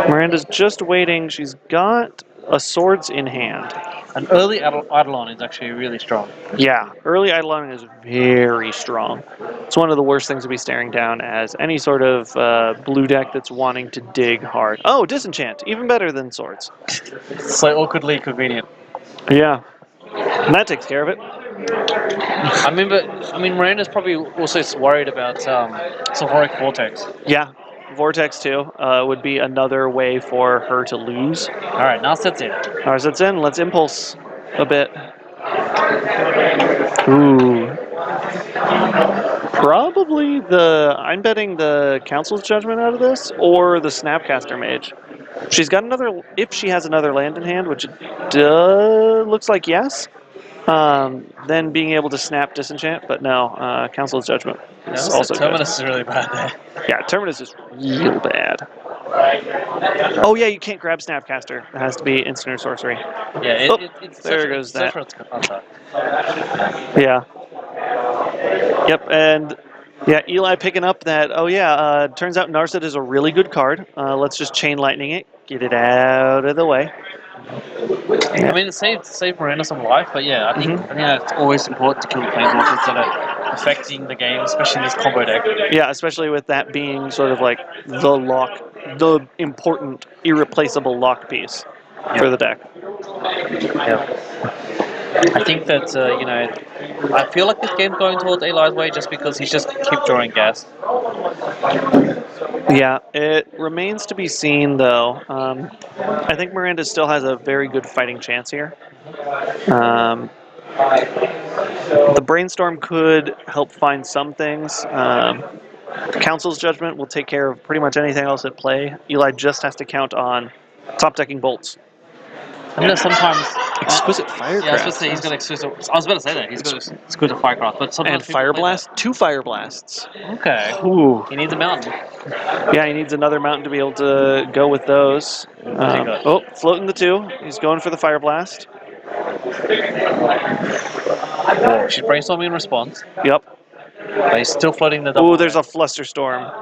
Miranda's just waiting. She's got a swords in hand. An early Eidolon is actually really strong. Yeah, early Eidolon is very strong. It's one of the worst things to be staring down as any sort of blue deck that's wanting to dig hard. Oh, Disenchant, even better than swords. So awkwardly convenient. Yeah, and that takes care of it. I mean, Miranda's probably also worried about Sulfuric Vortex. Yeah, Vortex too would be another way for her to lose. All right, now sets in. Ours it's in. Let's impulse a bit. Ooh. Probably I'm betting the Council's Judgment out of this, or the Snapcaster Mage. She's got another, if she has another land in hand, which looks like yes, then being able to snap Disenchant, but no, Council's Judgment is also good. Terminus is really bad there. Yeah, Terminus is real bad. Oh yeah, you can't grab Snapcaster. It has to be instant or sorcery. Yeah, it's there such, goes it's that. such a answer. Yeah. Yep, and yeah, Eli picking up that, oh yeah, turns out Narset is a really good card. Let's just Chain Lightning it, get it out of the way. I mean, it saved Miranda some life, but yeah, I think it's always important to kill the Planeswalkers that are affecting the game, especially in this combo deck. Yeah, especially with that being sort of like the important, irreplaceable lock piece for the deck. Yeah. I think that, I feel like this game's going towards Eli's way just because he's just keep drawing gas. Yeah, it remains to be seen though. I think Miranda still has a very good fighting chance here. The Brainstorm could help find some things. Council's Judgment will take care of pretty much anything else at play. Eli just has to count on top decking bolts. I know sometimes Exquisite Firecraft. Yeah, I was about to say he's got exquisite. I was about to say that he's got exquisite Firecraft, but sometimes and people Fire play Blast, 2 Fire Blasts. that. Okay. Ooh. He needs a mountain. Yeah, he needs another mountain to be able to go with those. What's he got? Oh, floating the 2. He's going for the Fire Blast. Oh, she's brainstorming in response, Yep. but he's still floating the double. Ooh, there's a Flusterstorm.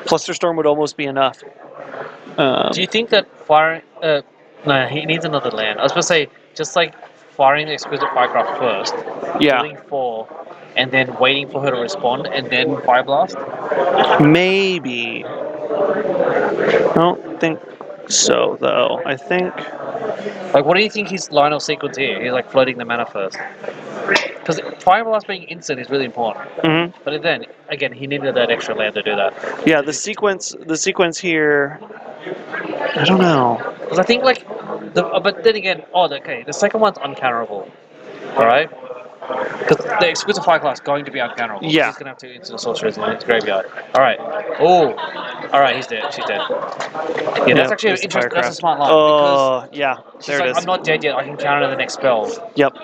Flusterstorm would almost be enough. Do you think that firing? No, he needs another land. I was going to say just like firing the exquisite Firecraft first, Yeah. dealing 4, and then waiting for her to respond, and then Fire Blast. Maybe. I don't think so, though. I think... Like, what do you think his line of sequence here? He's like floating the mana first. Because Fire Blast being instant is really important. Mm-hmm. But then, again, he needed that extra land to do that. Yeah, the sequence here... I don't know. Because I think, like... but then again... Oh, okay, the second one's uncounterable. All right. Because the Exquisite Fire Class is going to be uncounterable. Yeah. He's going to have to into the Sorcerer's in his graveyard. All right. Oh. All right, he's dead. She's dead. Yeah, Yep, that's actually there's the interesting. That's a Firecraft. smart line because Oh, yeah. she's There like, it is. I'm not dead yet. I can counter the next spell. Yep.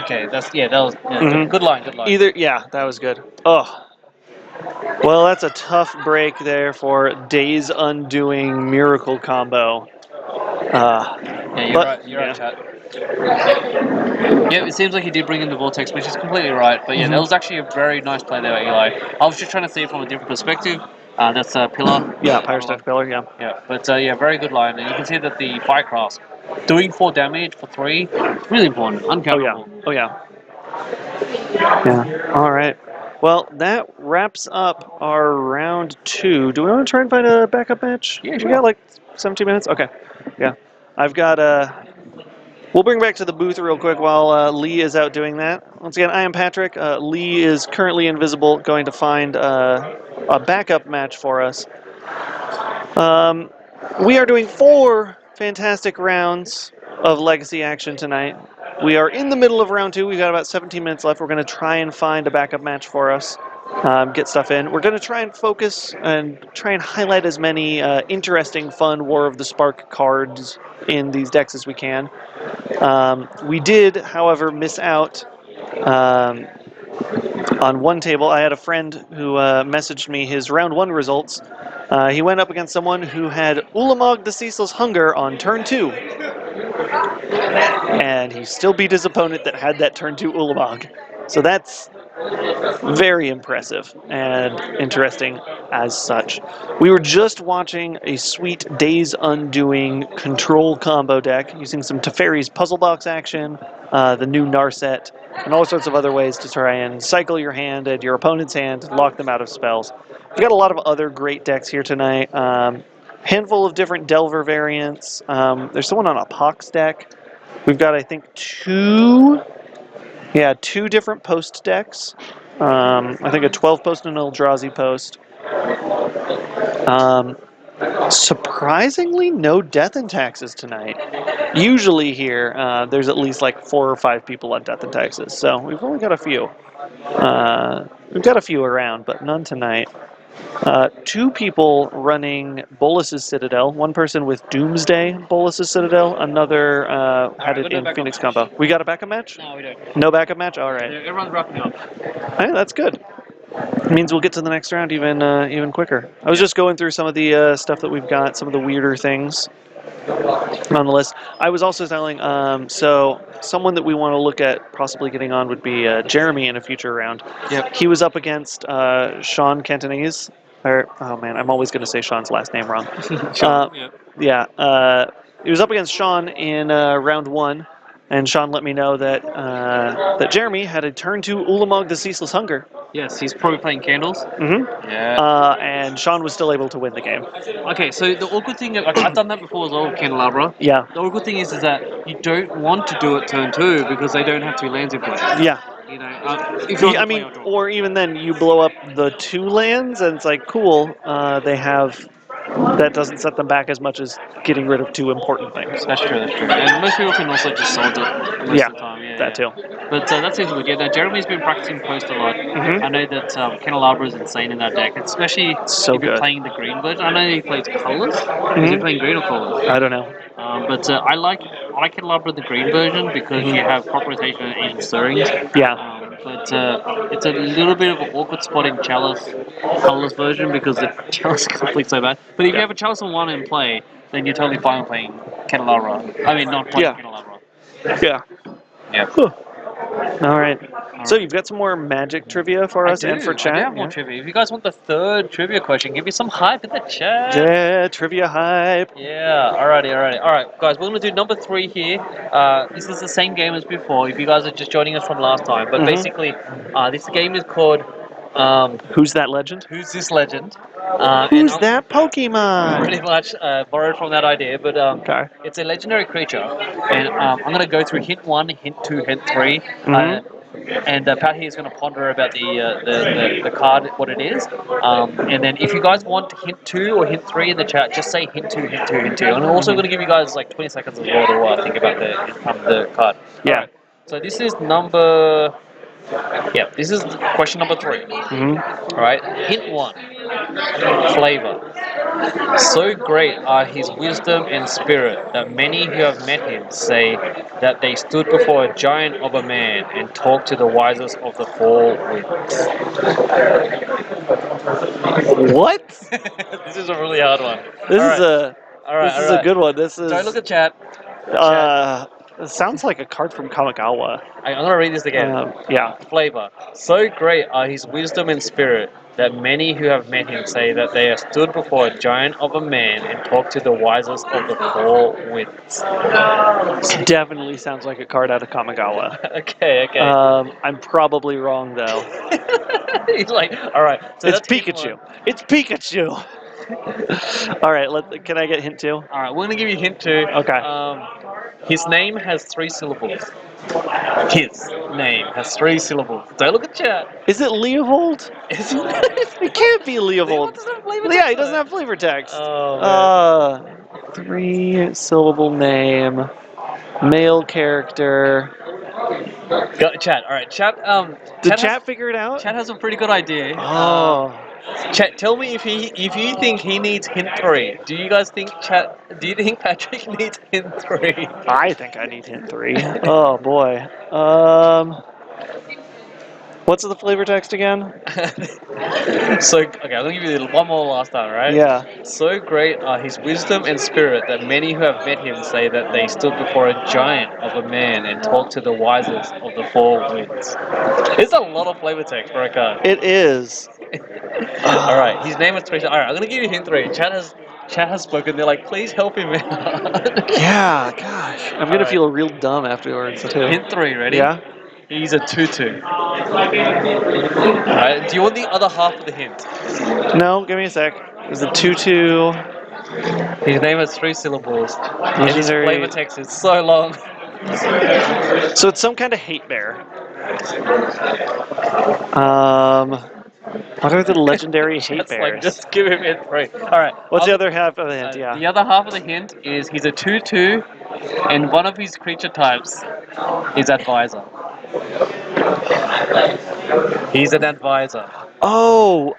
Okay, that was Mhm. good line. Good line. That was good. Oh. Well, that's a tough break there for Days Undoing Miracle combo. Yeah, you're but, right. You're yeah. right, chat. Yeah, it seems like he did bring in the Vortex, which is completely right. But yeah, that was actually a very nice play there, Eli. I was just trying to see it from a different perspective. That's Pillar. Yeah, Pyrostone Pillar, yeah. Yeah, but yeah, very good line. And you can see that the Firecraft doing 4 damage for 3, really important, uncounterable. Oh, yeah. Yeah. All right. Well, that wraps up our round 2. Do we want to try and find a backup match? Yeah, We sure. got like 17 minutes? Okay. Yeah. I've got we'll bring back to the booth real quick while Lee is out doing that. Once again, I am Patrick. Lee is currently invisible, going to find a backup match for us. We are doing 4 fantastic rounds of Legacy action tonight. We are in the middle of round 2. We've got about 17 minutes left. We're going to try and find a backup match for us, get stuff in. We're going to try and focus and try and highlight as many interesting, fun War of the Spark cards in these decks as we can. We did, however, miss out on one table. I had a friend who messaged me his round 1 results. He went up against someone who had Ulamog the Ceaseless Hunger on turn 2. And he still beat his opponent that had that turn 2 Ulamog. So that's very impressive and interesting as such. We were just watching a sweet Days Undoing control combo deck using some Teferi's Puzzle Box action, the new Narset, and all sorts of other ways to try and cycle your hand and your opponent's hand, lock them out of spells. We've got a lot of other great decks here tonight. Handful of different Delver variants. There's someone on a Pox deck. We've got, I think, 2 different post decks. I think a 12 post and an Eldrazi post. Surprisingly, no Death and Taxes tonight. Usually here, there's at least like 4 or 5 people on Death and Taxes, so we've only got a few. We've got a few around, but none tonight. 2 people running Bolus's Citadel. One person with Doomsday Bolus's Citadel. Another had it in Phoenix combo. We got a backup match? No, we don't. No backup match? All right. Everyone's wrapping up. Hey, that's good. It means we'll get to the next round even quicker. I was just going through some of the stuff that we've got, some of the weirder things on the list. I was also telling, so someone that we want to look at possibly getting on would be Jeremy in a future round. Yep. He was up against Sean Cantonese. Oh man, I'm always going to say Sean's last name wrong. He was up against Sean in round 1, and Sean let me know that that Jeremy had a turn 2 Ulamog the Ceaseless Hunger. Yes, he's probably playing Candles. Mm-hmm. Yeah. And Sean was still able to win the game. Okay, so the awkward thing, I've done that before as well with Candelabra. Yeah. The awkward thing is that you don't want to do it turn 2 because they don't have 2 lands in play. Yeah. You know, if you're on the play or draw. Or even then, you blow up the 2 lands, and it's like, cool, they have... That doesn't set them back as much as getting rid of 2 important things. That's true, that's true. And most people can also just solve it most of the time. Yeah, that too. But that seems good. Yeah, now Jeremy's been practicing post a lot. Mm-hmm. I know that Candelabra is insane in that deck, especially so if you're good. playing the green version. I know he plays colors. Is he playing green or colors? I don't know. But I like Candelabra the green version because you have crop rotation and Ancient Stirrings. Yeah. But it's a little bit of an awkward spot in Chalice colorless version because the Chalice conflicts so bad. But if you have a Chalice and 1 in play, then you're totally fine with playing Candelabra. I mean, not playing Candelabra. Yeah. Yeah. Whew. All right. So you've got some more Magic trivia for us and for chat? I do have more trivia. If you guys want the 3rd trivia question, give me some hype in the chat. Yeah, trivia hype. Yeah, alrighty. Alright, guys, we're going to do number 3 here. This is the same game as before, if you guys are just joining us from last time. But basically, this game is called... Who's that legend? Who's this legend? Who's that Pokemon? Pretty much borrowed from that idea, but Okay. it's a legendary creature. And I'm going to go through hint 1, hint 2, hint 3. And Pat here is going to ponder about the card, what it is. And then if you guys want hint 2 or hint 3 in the chat, just say hint 2, hint 2, hint 2. And I'm also going to give you guys like 20 seconds as well to think about the card. Yeah. Alright. So this is number. Yeah, this is question number 3. Hmm. All right. Hint 1. Flavor. So great are his wisdom and spirit that many who have met him say that they stood before a giant of a man and talked to the wisest of the 4 winds. What? This is a really hard one. This All is right. a All right. this All is a right. good one. This Don't is look at chat. it sounds like a card from Kamigawa. I'm gonna read this again. Yeah. Flavor. So great are his wisdom and spirit that many who have met him say that they have stood before a giant of a man and talked to the wisest of the 4 winds. This definitely sounds like a card out of Kamigawa. Okay. I'm probably wrong though. He's like, all right. So It's that's hint Pikachu. 1. It's Pikachu. All right. Can I get hint 2? All right, we're gonna give you hint 2. Okay. His name has 3 syllables. His name has 3 syllables. Don't look at chat. Is it Leovold? Isn't It can't be Leovold. doesn't have flavor Yeah, text he on doesn't it. have flavor text. Oh, 3-syllable name, male character. Go, chat. All right, chat. Did chat figure it out? Chat has a pretty good idea. Oh. Chat, tell me if you think he needs hint 3. Do you guys think Do you think Patrick needs hint 3? I think I need hint 3. Oh boy. What's the flavor text again? So okay, I'm gonna give you one more last time, right? Yeah. So great are his wisdom and spirit that many who have met him say that they stood before a giant of a man and talked to the wisest of the 4 winds. It's a lot of flavor text for a card. It is. All right, his name is 3. All right, I'm gonna give you hint 3. Chat has spoken. They're like, please help him out. Yeah, gosh. I'm gonna Alright. feel real dumb afterwards too. Hint 3, ready? Yeah? He's a 2/2. Alright, do you want the other half of the hint? No, give me a sec. There's a 2-2. His name has 3 syllables. And his Legendary- flavor text is so long. So it's some kind of hate bear. What are the legendary hate It's like, bears? just give him hint 3. Alright. What's the other half of the hint? The Yeah. other half of the hint is he's a 2/2, and one of his creature types is advisor. He's an advisor. Oh,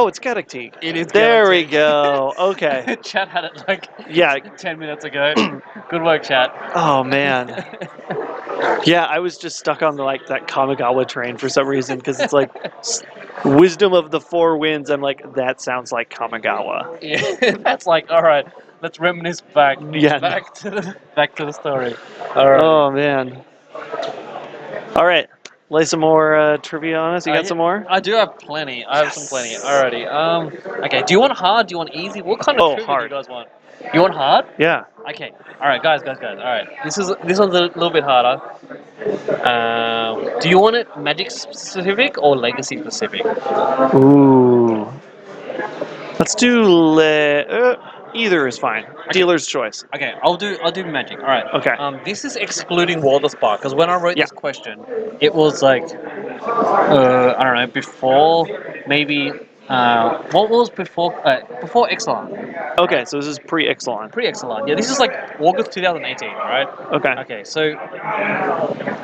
it's Gaddock. It is There we Gaddock. go. Okay. Chat had it like Yeah. 10 minutes ago. Good work, chat. Oh man. Yeah, I was just stuck on that Kamigawa train for some reason because it's like wisdom of the 4 winds. I'm like, that sounds like Kamigawa. Yeah, that's like, all right, let's reminisce back. Yeah. Back to the story. All right. Oh man. All right, lay some more trivia on us. You got some more? I do have plenty. I have some plenty. Alrighty. Okay. Do you want hard? Do you want easy? What kind of trivia hard. do you guys want? You want hard? Yeah. Okay. All right, guys. All right. This one's a little bit harder. Do you want it Magic specific or Legacy specific? Ooh. Let's do either is fine. Dealer's choice. Okay, I'll do Magic. All right. Okay. This is excluding World of Spark because when I wrote Yeah. this question, it was like I don't know, before maybe what was before Exelon? Okay, so this is pre-Ixalan. Pre-Exelon. Yeah, this is like August 2018, right? Okay. Okay, so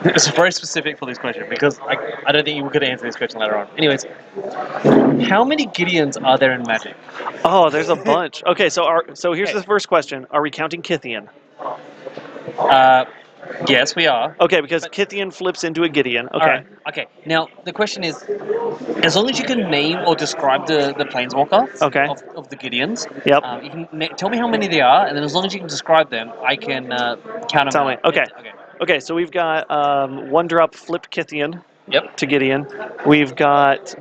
it's very specific for this question because I don't think you could answer this question later on. Anyways, how many Gideons are there in Magic? Oh, there's a bunch. Okay, so here's the first question. Are we counting Kythian? Yes, we are. Okay, because Kythian flips into a Gideon. Okay. All right. Okay. Now the question is, as long as you can name or describe the planeswalker Okay. of the Gideons, Yep. you can tell me how many there are, and then as long as you can describe them, I can count them. Tell me. out. Okay. Okay. Okay, so we've got 1-drop flip Kythian Yep. to Gideon. We've got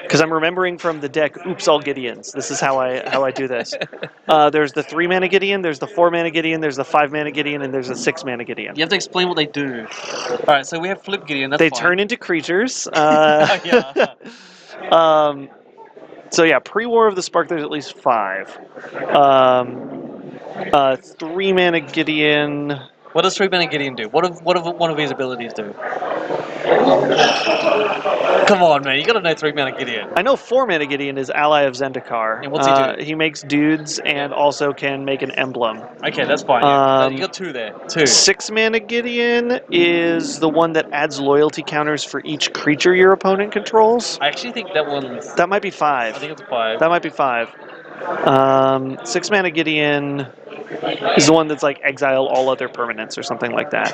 because I'm remembering from the deck, oops, all Gideons. This is how I do this. There's the 3-mana Gideon, there's the 4-mana Gideon, there's the 5-mana Gideon, and there's the 6-mana Gideon. You have to explain what they do. All right. So we have Flip Gideon. That's They fine. turn into creatures. Yeah. So yeah, pre-War of the Spark, there's at least 5. 3-mana Gideon. What does 3-mana Gideon do? What do one of his abilities do? Come on, man. You gotta know 3-mana Gideon. I know 4-mana Gideon is ally of Zendikar. And what's he do? He makes dudes and also can make an emblem. Okay, that's fine. Yeah. Um, You got 2 there. 2. 6-mana Gideon is the one that adds loyalty counters for each creature your opponent controls. I actually think that one's. That might be 5. I think it's 5. That might be 5. 6-mana Gideon is the one that's like exile all other permanents or something like that.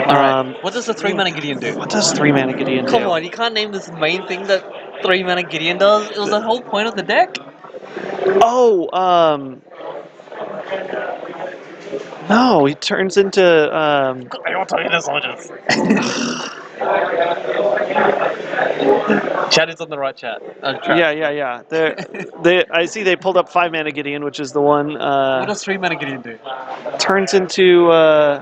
Alright. What does the 3-mana Gideon do? What does 3-mana Gideon do? Come on, you can't name this main thing that 3-mana Gideon does. It was the whole point of the deck. Oh, no, he turns into I don't tell you the soldiers. Chat is on the right chat. yeah. I see they pulled up 5-mana Gideon, which is the one What does 3-mana Gideon do? turns into Not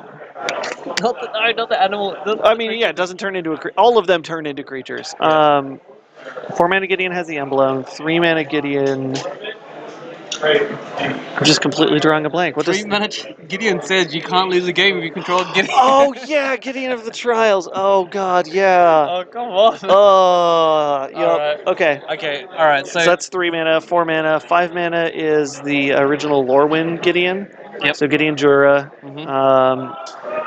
the animal. I mean, yeah, it doesn't turn into all of them turn into creatures. 4-mana Gideon has the emblem. 3-mana Gideon. I'm just completely drawing a blank. What does? 3-mana Gideon says you can't lose a game if you control Gideon. Oh yeah, Gideon of the Trials. Oh god, yeah. Oh, come on. Yep. Alright. Okay. Okay, alright, So that's 3-mana, 4-mana, 5-mana is the original Lorwyn Gideon. Yep. So Gideon Jura. Mhm.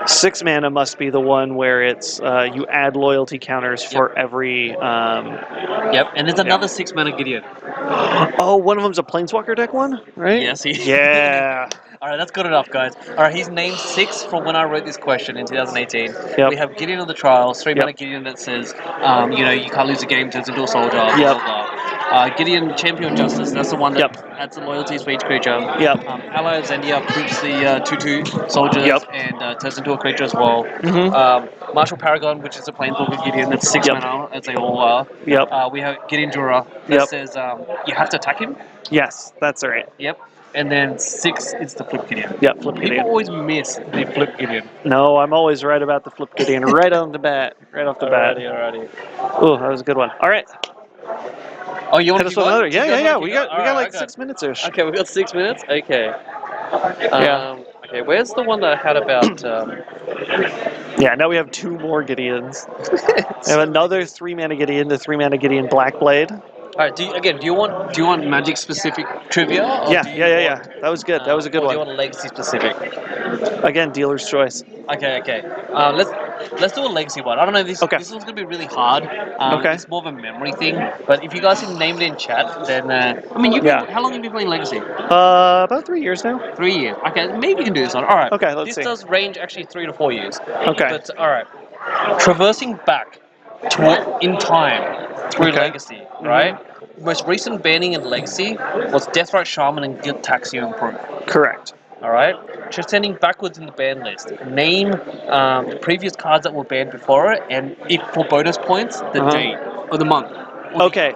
6-mana must be the one where it's you add loyalty counters for every. Yep, and there's another 6-mana Gideon. Oh, one of them's a Planeswalker deck one, right? Yes, he Yeah. Alright, that's good enough, guys. Alright, he's named 6 from when I wrote this question in 2018. Yep. We have Gideon of the Trials, 3-mana Yep. Gideon that says, you can't lose a game, turns into a soldier, blah, Yep. blah, blah. Gideon, Champion of Justice, that's the one that Yep. adds the loyalties for each creature. Yep. Ally of Zendia poops the 2/2 soldiers Yep. and turns into a creature as well. Mhm. Martial Paragon, which is a Planeswalker Gideon, that's 6 Yep. mana, as they all are. Yep. We have Gideon Jura, that Yep. says you have to attack him. Yes, that's right. Yep. And then 6 is the Flip Gideon. Yep, Flip People Gideon. always miss the Flip Gideon. No, I'm always right about the Flip Gideon right on the bat. Right off the bat. Alrighty. Oh, that was a good one. All right. Oh, you want Hit to us with another. Yeah. We got Alright, like okay. 6 minutes ish. Okay, we got 6 minutes. Okay. Yeah. Okay, where's the one that I had about? Yeah, now we have 2 more Gideons. We have another 3-mana Gideon, the 3-mana Gideon Blackblade. Alright. Do you want Magic specific trivia? Or Yeah. do you want, That was good. That was a good or do one. you want Legacy specific? Again, dealer's choice. Okay. Let's do a Legacy one. I don't know if this Okay. this one's gonna be really hard. Okay. It's more of a memory thing. But if you guys can name it in chat, then Yeah. how long have you been playing Legacy? About 3 years now. 3 years. Okay, maybe we can do this one. All right. Okay, let's this see. does range actually 3 to 4 years. Okay. But all right. Traversing back in time through Okay. Legacy, right? Most recent banning in Legacy was Deathrite Shaman and Guild Taxion Proof. Correct. All right. Descending backwards in the ban list. Name the previous cards that were banned before it, and if for bonus points, the date or the month. Okay.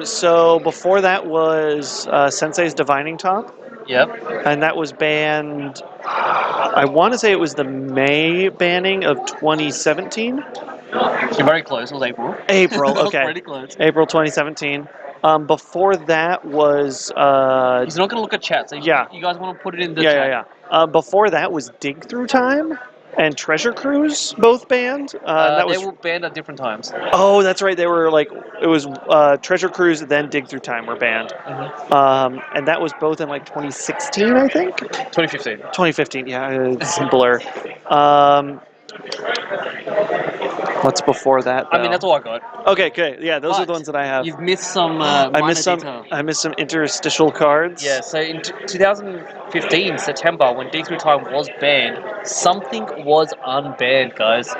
So before that was Sensei's Divining Top. Yep. And that was banned, I want to say it was the May banning of 2017. You're very close. It was April. April, That was okay. pretty close. April 2017. Before that was... He's not going to look at chat, so if Yeah. you guys want to put it in the chat. Yeah. Before that was Dig Through Time and Treasure Cruise, both banned. That They was... were banned at different times. Oh, that's right. They were like... It was Treasure Cruise, then Dig Through Time were banned. And that was both in like 2016, I think? 2015. 2015, yeah, it's a blur. What's before that? I mean, though? that's all I got. Okay, good. Yeah, those are the But ones that I have. You've missed some I minor missed some. detail. I missed some interstitial cards. Yeah, so in 2015, September, when Dig Through Time was banned, something was unbanned, guys.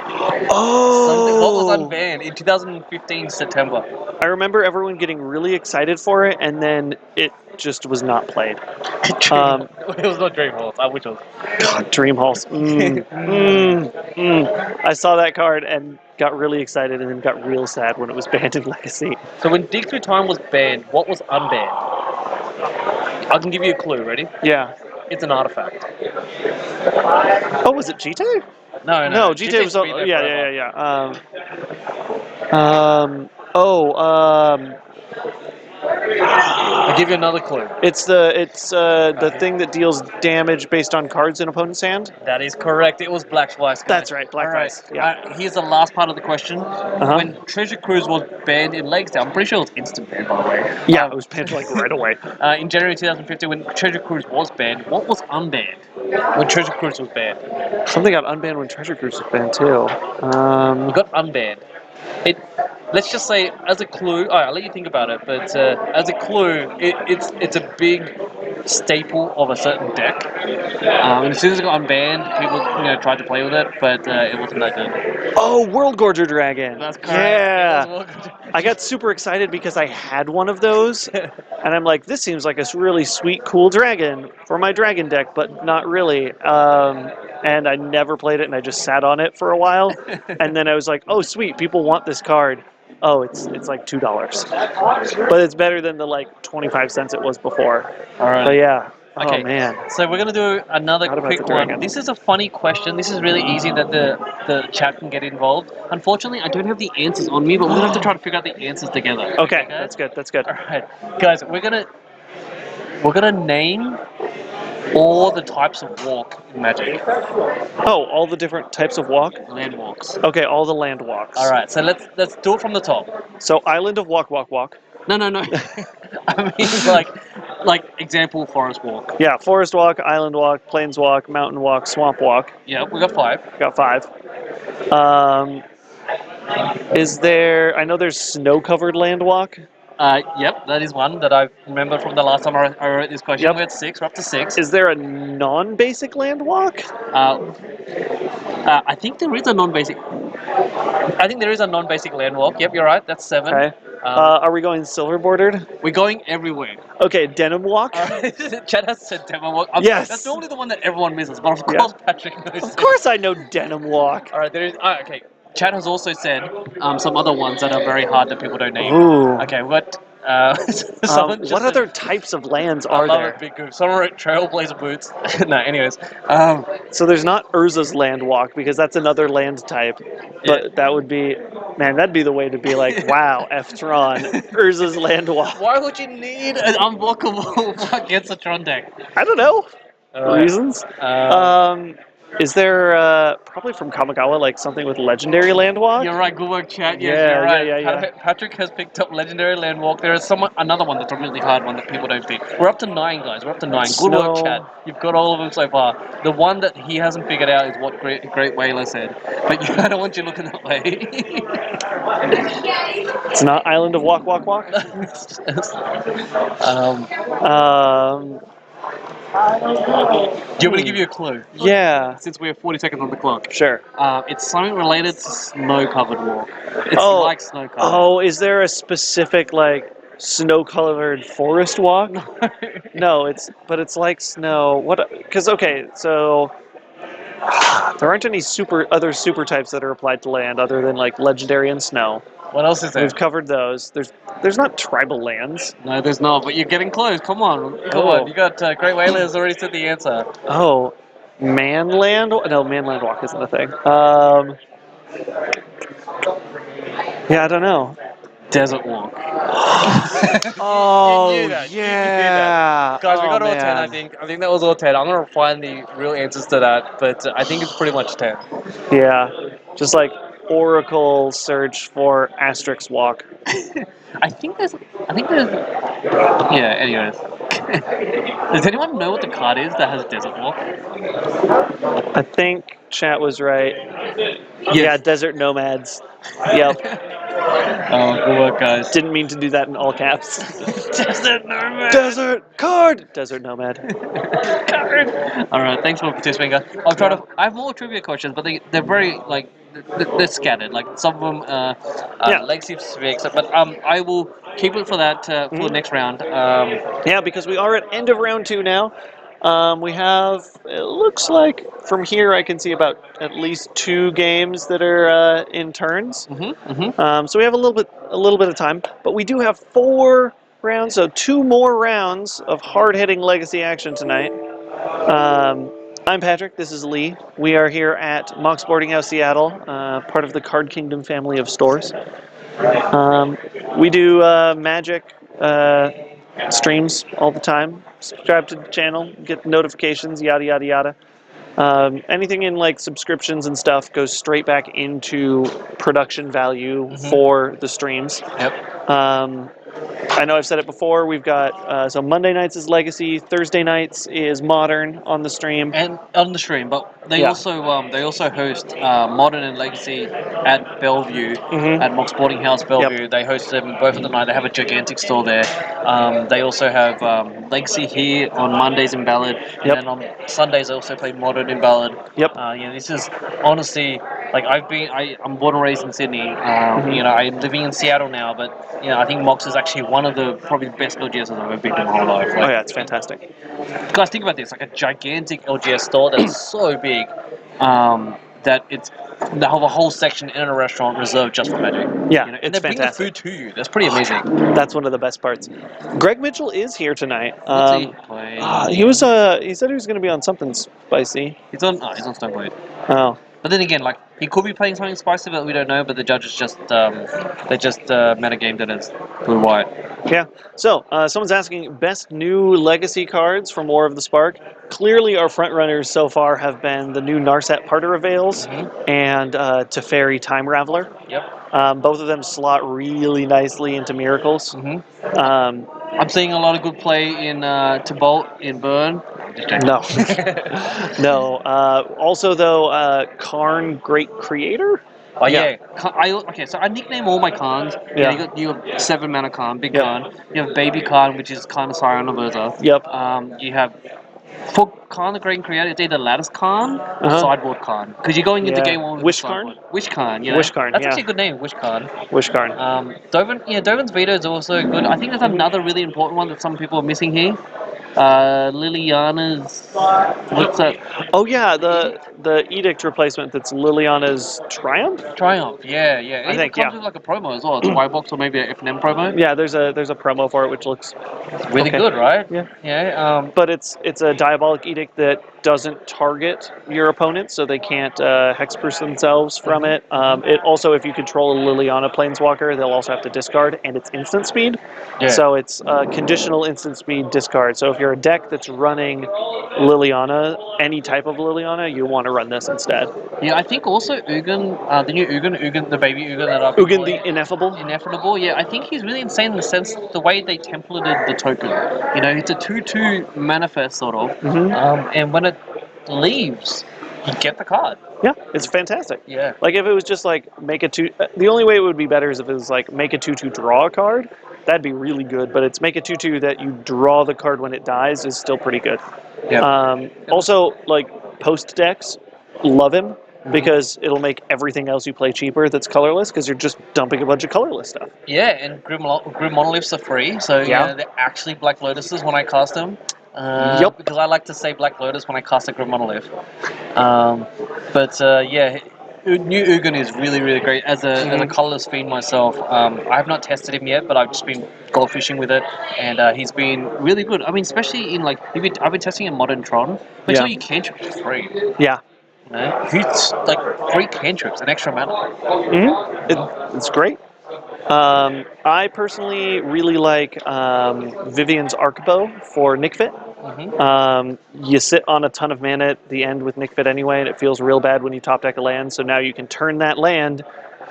Oh. What was unbanned in 2015, September? I remember everyone getting really excited for it, and then it just was not played. It was not Dream Horse. I wish it was. God, Dream Halls. I saw that card and got really excited, and then got real sad when it was banned in Legacy. So when Dig Through Time was banned, what was unbanned? I can give you a clue. Ready? Yeah. It's an artifact. Oh, was it Jite? No. Jite was. been there forever. Yeah. I'll give you another clue. It's the thing that deals damage based on cards in opponent's hand. That is correct. It was Black Vice, guys. That's right, Black All right. Vice, yeah. Here's the last part of the question. Uh-huh. When Treasure Cruise was banned in Legacy, I'm pretty sure it was instant ban, by the way. Yeah, it was banned like right away. In January 2015, when Treasure Cruise was banned, what was unbanned when Treasure Cruise was banned? Something got unbanned when Treasure Cruise was banned too. It got unbanned. Let's just say, as a clue, I'll let you think about it, but as a clue, it's a big staple of a certain deck. And as soon as it got unbanned, people tried to play with it, but it wasn't that good. Oh, World Gorger Dragon. That's correct. Yeah. I got super excited because I had one of those, and I'm like, this seems like a really sweet, cool dragon for my dragon deck, but not really. And I never played it, and I just sat on it for a while, and then I was like, oh, sweet, people want this card. Oh, it's like $2, but it's better than the like 25 cents it was before. All right. But yeah. Okay. Oh man. So we're gonna do another Forgot about quick the one. dragon. This is a funny question. This is really easy that the chat can get involved. Unfortunately, I don't have the answers on me, but we're gonna have to try to figure out the answers together. Okay, that's good. That's good. All right, guys, we're gonna name all the types of walk in Magic. Oh, all the different types of walk. Land walks. Okay, all the land walks. All right, so let's do it from the top. So Island of Walk, Walk, Walk. No. I mean, like example, forest walk. Yeah, Forest Walk, Island Walk, Plains Walk, Mountain Walk, Swamp Walk. Yeah, we got 5. Got 5. Is there? I know there's snow-covered land walk. Yep, that is one that I remember from the last time I wrote this question. Yep. We're at 6. We're up to 6. Is there a non-basic land walk? I think there is a non-basic. I think there is a non-basic land walk. Yep, you're right. That's 7. Okay. Are we going silver bordered? We're going everywhere. Okay, denim walk. All right. Chad has said demo walk. Yes. That's normally the one that everyone misses, but of Yeah. course Patrick knows. Of course, I know denim walk. All right, there is. Okay. Chad has also said some other ones that are very hard that people don't name. Ooh. Okay, what? Someone just What said- other types of lands I are love there? it, Big Goof. Someone wrote Trailblazer Boots. No, anyways. So there's not Urza's land walk because that's another land type. But Yeah. that would be, man, that'd be the way to be like, wow, F-Tron, Urza's land walk. Why would you need an unblockable against a Tron deck? I don't know. Alright. Reasons. Is there probably from Kamigawa like something with legendary land walk? You're right, good work, chat. Yes, Yeah, you're right. yeah. Patrick has picked up Legendary Landwalk. There is another one that's a really hard one that people don't pick. We're up to 9, guys. We're up to 9. Good work, Snow. chat. You've got all of them so far. The one that he hasn't figured out is what Great Whaler said. But I don't want you looking that way. It's not Island of Walk, Walk, Walk. Do you want me to give you a clue? Yeah, Since we have 40 seconds on the clock. sure. It's something related to snow-covered walk. It's Oh. like snow-covered. Oh, is there a specific like snow-colored forest walk? No, it's like snow. What? Because okay, so there aren't any other super types that are applied to land other than like legendary and snow. What else is there? We've covered those. There's not tribal lands. No, there's not, but you're getting close. Come on. Come Oh. on. You got Great Whaler has already said the answer. Oh, manland? No, manland walk isn't a thing. Yeah, I don't know. Desert Walk. Oh, You knew that. You knew yeah. Guys, we Oh, got all 10, I man. think. I think that was all 10. I'm going to find the real answers to that, but I think it's pretty much 10. Yeah, just like Oracle search for Asterix walk. I think there's... Yeah, anyways. Does anyone know what the card is that has Desert Walk? I think chat was right. Yeah, Desert Nomads. Yep. Oh, good work, guys. Didn't mean to do that in all caps. Desert Nomad! Desert card. Desert Nomad. Alright, thanks for participating, guys. I'll try to... I have more trivia questions, but they're very, like... They're scattered. Like, some of them Yeah. legacy specific, but I will keep it for that for the next round. Yeah, because we are at end of round 2 now. We have, it looks like from here I can see about at least 2 games that are in turns. So we have a little bit of time, but we do have 4 rounds, so 2 more rounds of hard-hitting legacy action tonight. I'm Patrick. This is Lee. We are here at Mox Boarding House Seattle, part of the Card Kingdom family of stores. We do Magic streams all the time. Subscribe to the channel, get notifications, yada yada yada. Anything in like subscriptions and stuff goes straight back into production value for the streams. Yep. I know I've said it before. We've got so Monday nights is Legacy, Thursday nights is Modern on the stream. And on the stream, but they Yeah. also host Modern and Legacy at Bellevue, at Mock Sporting House Bellevue. Yep. They host them both of the night. They have a gigantic store there. They also have Legacy here on Mondays in Ballard, and Yep. then on Sundays they also play Modern in Ballard. Yep. This is honestly like I'm born and raised in Sydney. I'm living in Seattle now, but I think Mox is actually one of the probably best LGSs I've ever been in my whole life. Oh yeah, it's fantastic. Guys, think about this: like a gigantic LGS store that's so big that it's the whole section in a restaurant reserved just for Magic. Yeah, and it's they bring the fantastic. food to you. That's pretty amazing. That's one of the best parts. Greg Mitchell is here tonight. What's he playing? He said he was going to be on something spicy. He's on Stoneblade. Oh. But then again, like he could be playing something spicy that we don't know. But the judges just metagamed it as blue white. Yeah. So, someone's asking best new Legacy cards from War of the Spark. Clearly, our front runners so far have been the new Narset Parter Avails and Teferi Time Raveler. Yep. Both of them slot really nicely into Miracles. I'm seeing a lot of good play in Tobolt in Burn. No. No. Also, though, Karn Great Creator? Oh yeah. So I nickname all my Khans. Yeah. You have 7 mana Khan, big Yep. Khan. You have Baby Khan, which is Khan Scion of Urza. Yep. You have for Khan the Great Creator, it's either Lattice Khan or Sideboard Khan. Because you're going into Yeah. game 1 with Wish Sideboard. Karn? Wish Khan, Wish Karn, That's yeah. actually a good name, Wish Khan. Wish Karn. Dovin's Veto is also good. I think there's another really important one that some people are missing here. Liliana's. What's that? Oh yeah, the Edict replacement that's Liliana's Triumph? Triumph, yeah. And I think, it comes yeah. with like a promo as well. It's a white box or maybe an F&M promo. Yeah, there's a promo for it which looks Really okay. good, right? Yeah. Yeah. But it's a Diabolic Edict that doesn't target your opponent, so they can't hexproof themselves from it. It also, if you control a Liliana Planeswalker, they'll also have to discard, and it's instant speed. Yeah. So it's conditional instant speed discard. So if you're a deck that's running Liliana, any type of Liliana, you want to run this instead. Yeah, I think also Ugin, the new Ugin, the baby Ugin that I've Ugin the Ineffable? Ineffable, yeah, I think he's really insane in the sense the way they templated the token. It's a 2/2 manifest sort of, and when it leaves, you get the card. Yeah, it's fantastic. Yeah. Like if it was just like make a 2, the only way it would be better is if it was like make a 2/2 draw a card. That'd be really good, but it's make a 2/2 that you draw the card when it dies is still pretty good. Yeah. Also, like post decks, love him because it'll make everything else you play cheaper that's colorless because you're just dumping a bunch of colorless stuff. Yeah, and Grim Monoliths are free, so they're actually Black Lotuses when I cast them. Yep. Because I like to say Black Lotus when I cast a Grim Monolith. New Ugin is really, really great. As a colorless fiend myself, I have not tested him yet, but I've just been goldfishing with it, and he's been really good. I mean, especially in like, I've been testing in Modern Tron, but so you cantrip for free. Yeah. It's like 3 cantrips, an extra mana. It's great. I personally really like Vivian's Arcbow for Nickfit. You sit on a ton of mana at the end with Nickfit anyway, and it feels real bad when you top deck a land, so now you can turn that land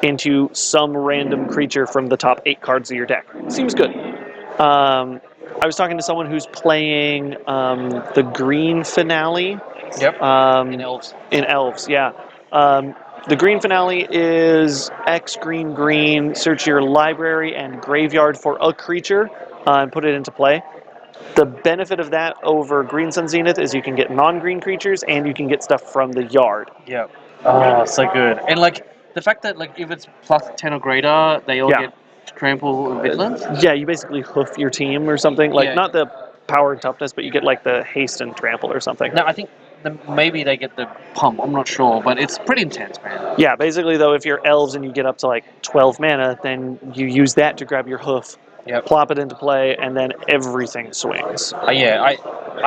into some random creature from the top 8 cards of your deck. Seems good. I was talking to someone who's playing the Green Finale. Yep. In Elves. In Elves, yeah. The Green Finale is X green, search your library and graveyard for a creature and put it into play. The benefit of that over Green Sun Zenith is you can get non-green creatures and you can get stuff from the yard. Yeah. Oh, so good. And like the fact that like if it's plus 10 or greater, they all get trample and vigilance. Yeah, you basically hoof your team or something. Like not the power and toughness, but you get like the haste and trample or something. No, I think maybe they get the pump. I'm not sure, but it's pretty intense, man. Yeah, basically though, if you're elves and you get up to like 12 mana, then you use that to grab your hoof. Plop it into play, and then everything swings. I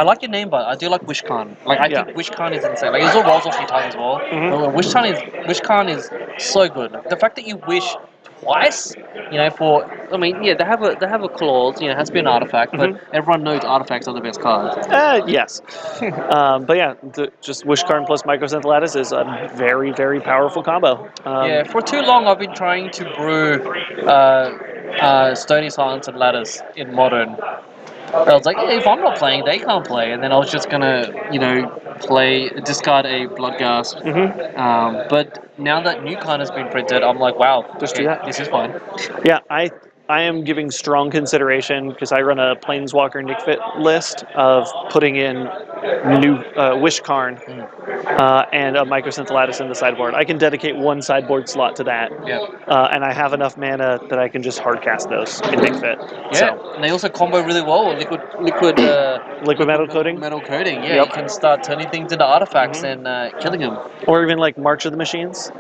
like your name, but I do like Wish Khan. Like I think Wish Khan is insane. Like it all rolls off your tongue as well. But Wish Khan is so good. The fact that you wish twice. You know, for I mean, yeah, they have a clause. You know, it has to be an artifact, but everyone knows artifacts are the best cards. Yes. But yeah, just Wish Karn plus Mycosynth Lattice is a very, very powerful combo. Yeah, for too long I've been trying to brew Stony Silence and Lattice in Modern. I was like, yeah, if I'm not playing, they can't play, and then I was just gonna, discard a Bloodghast. But now that new card has been printed, I'm like, wow, Just okay, do that. this is fine. Yeah, I am giving strong consideration because I run a Planeswalker Nick Fit list of putting in new Wish Karn and a Mycosynth Lattice in the sideboard. I can dedicate one sideboard slot to that. Yeah. And I have enough mana that I can just hard cast those in Nick Fit. Yeah, So, and they also combo really well. Liquid metal coating? Metal coating. Yeah, Yep. you can start turning things into artifacts and killing them. or even like March of the Machines.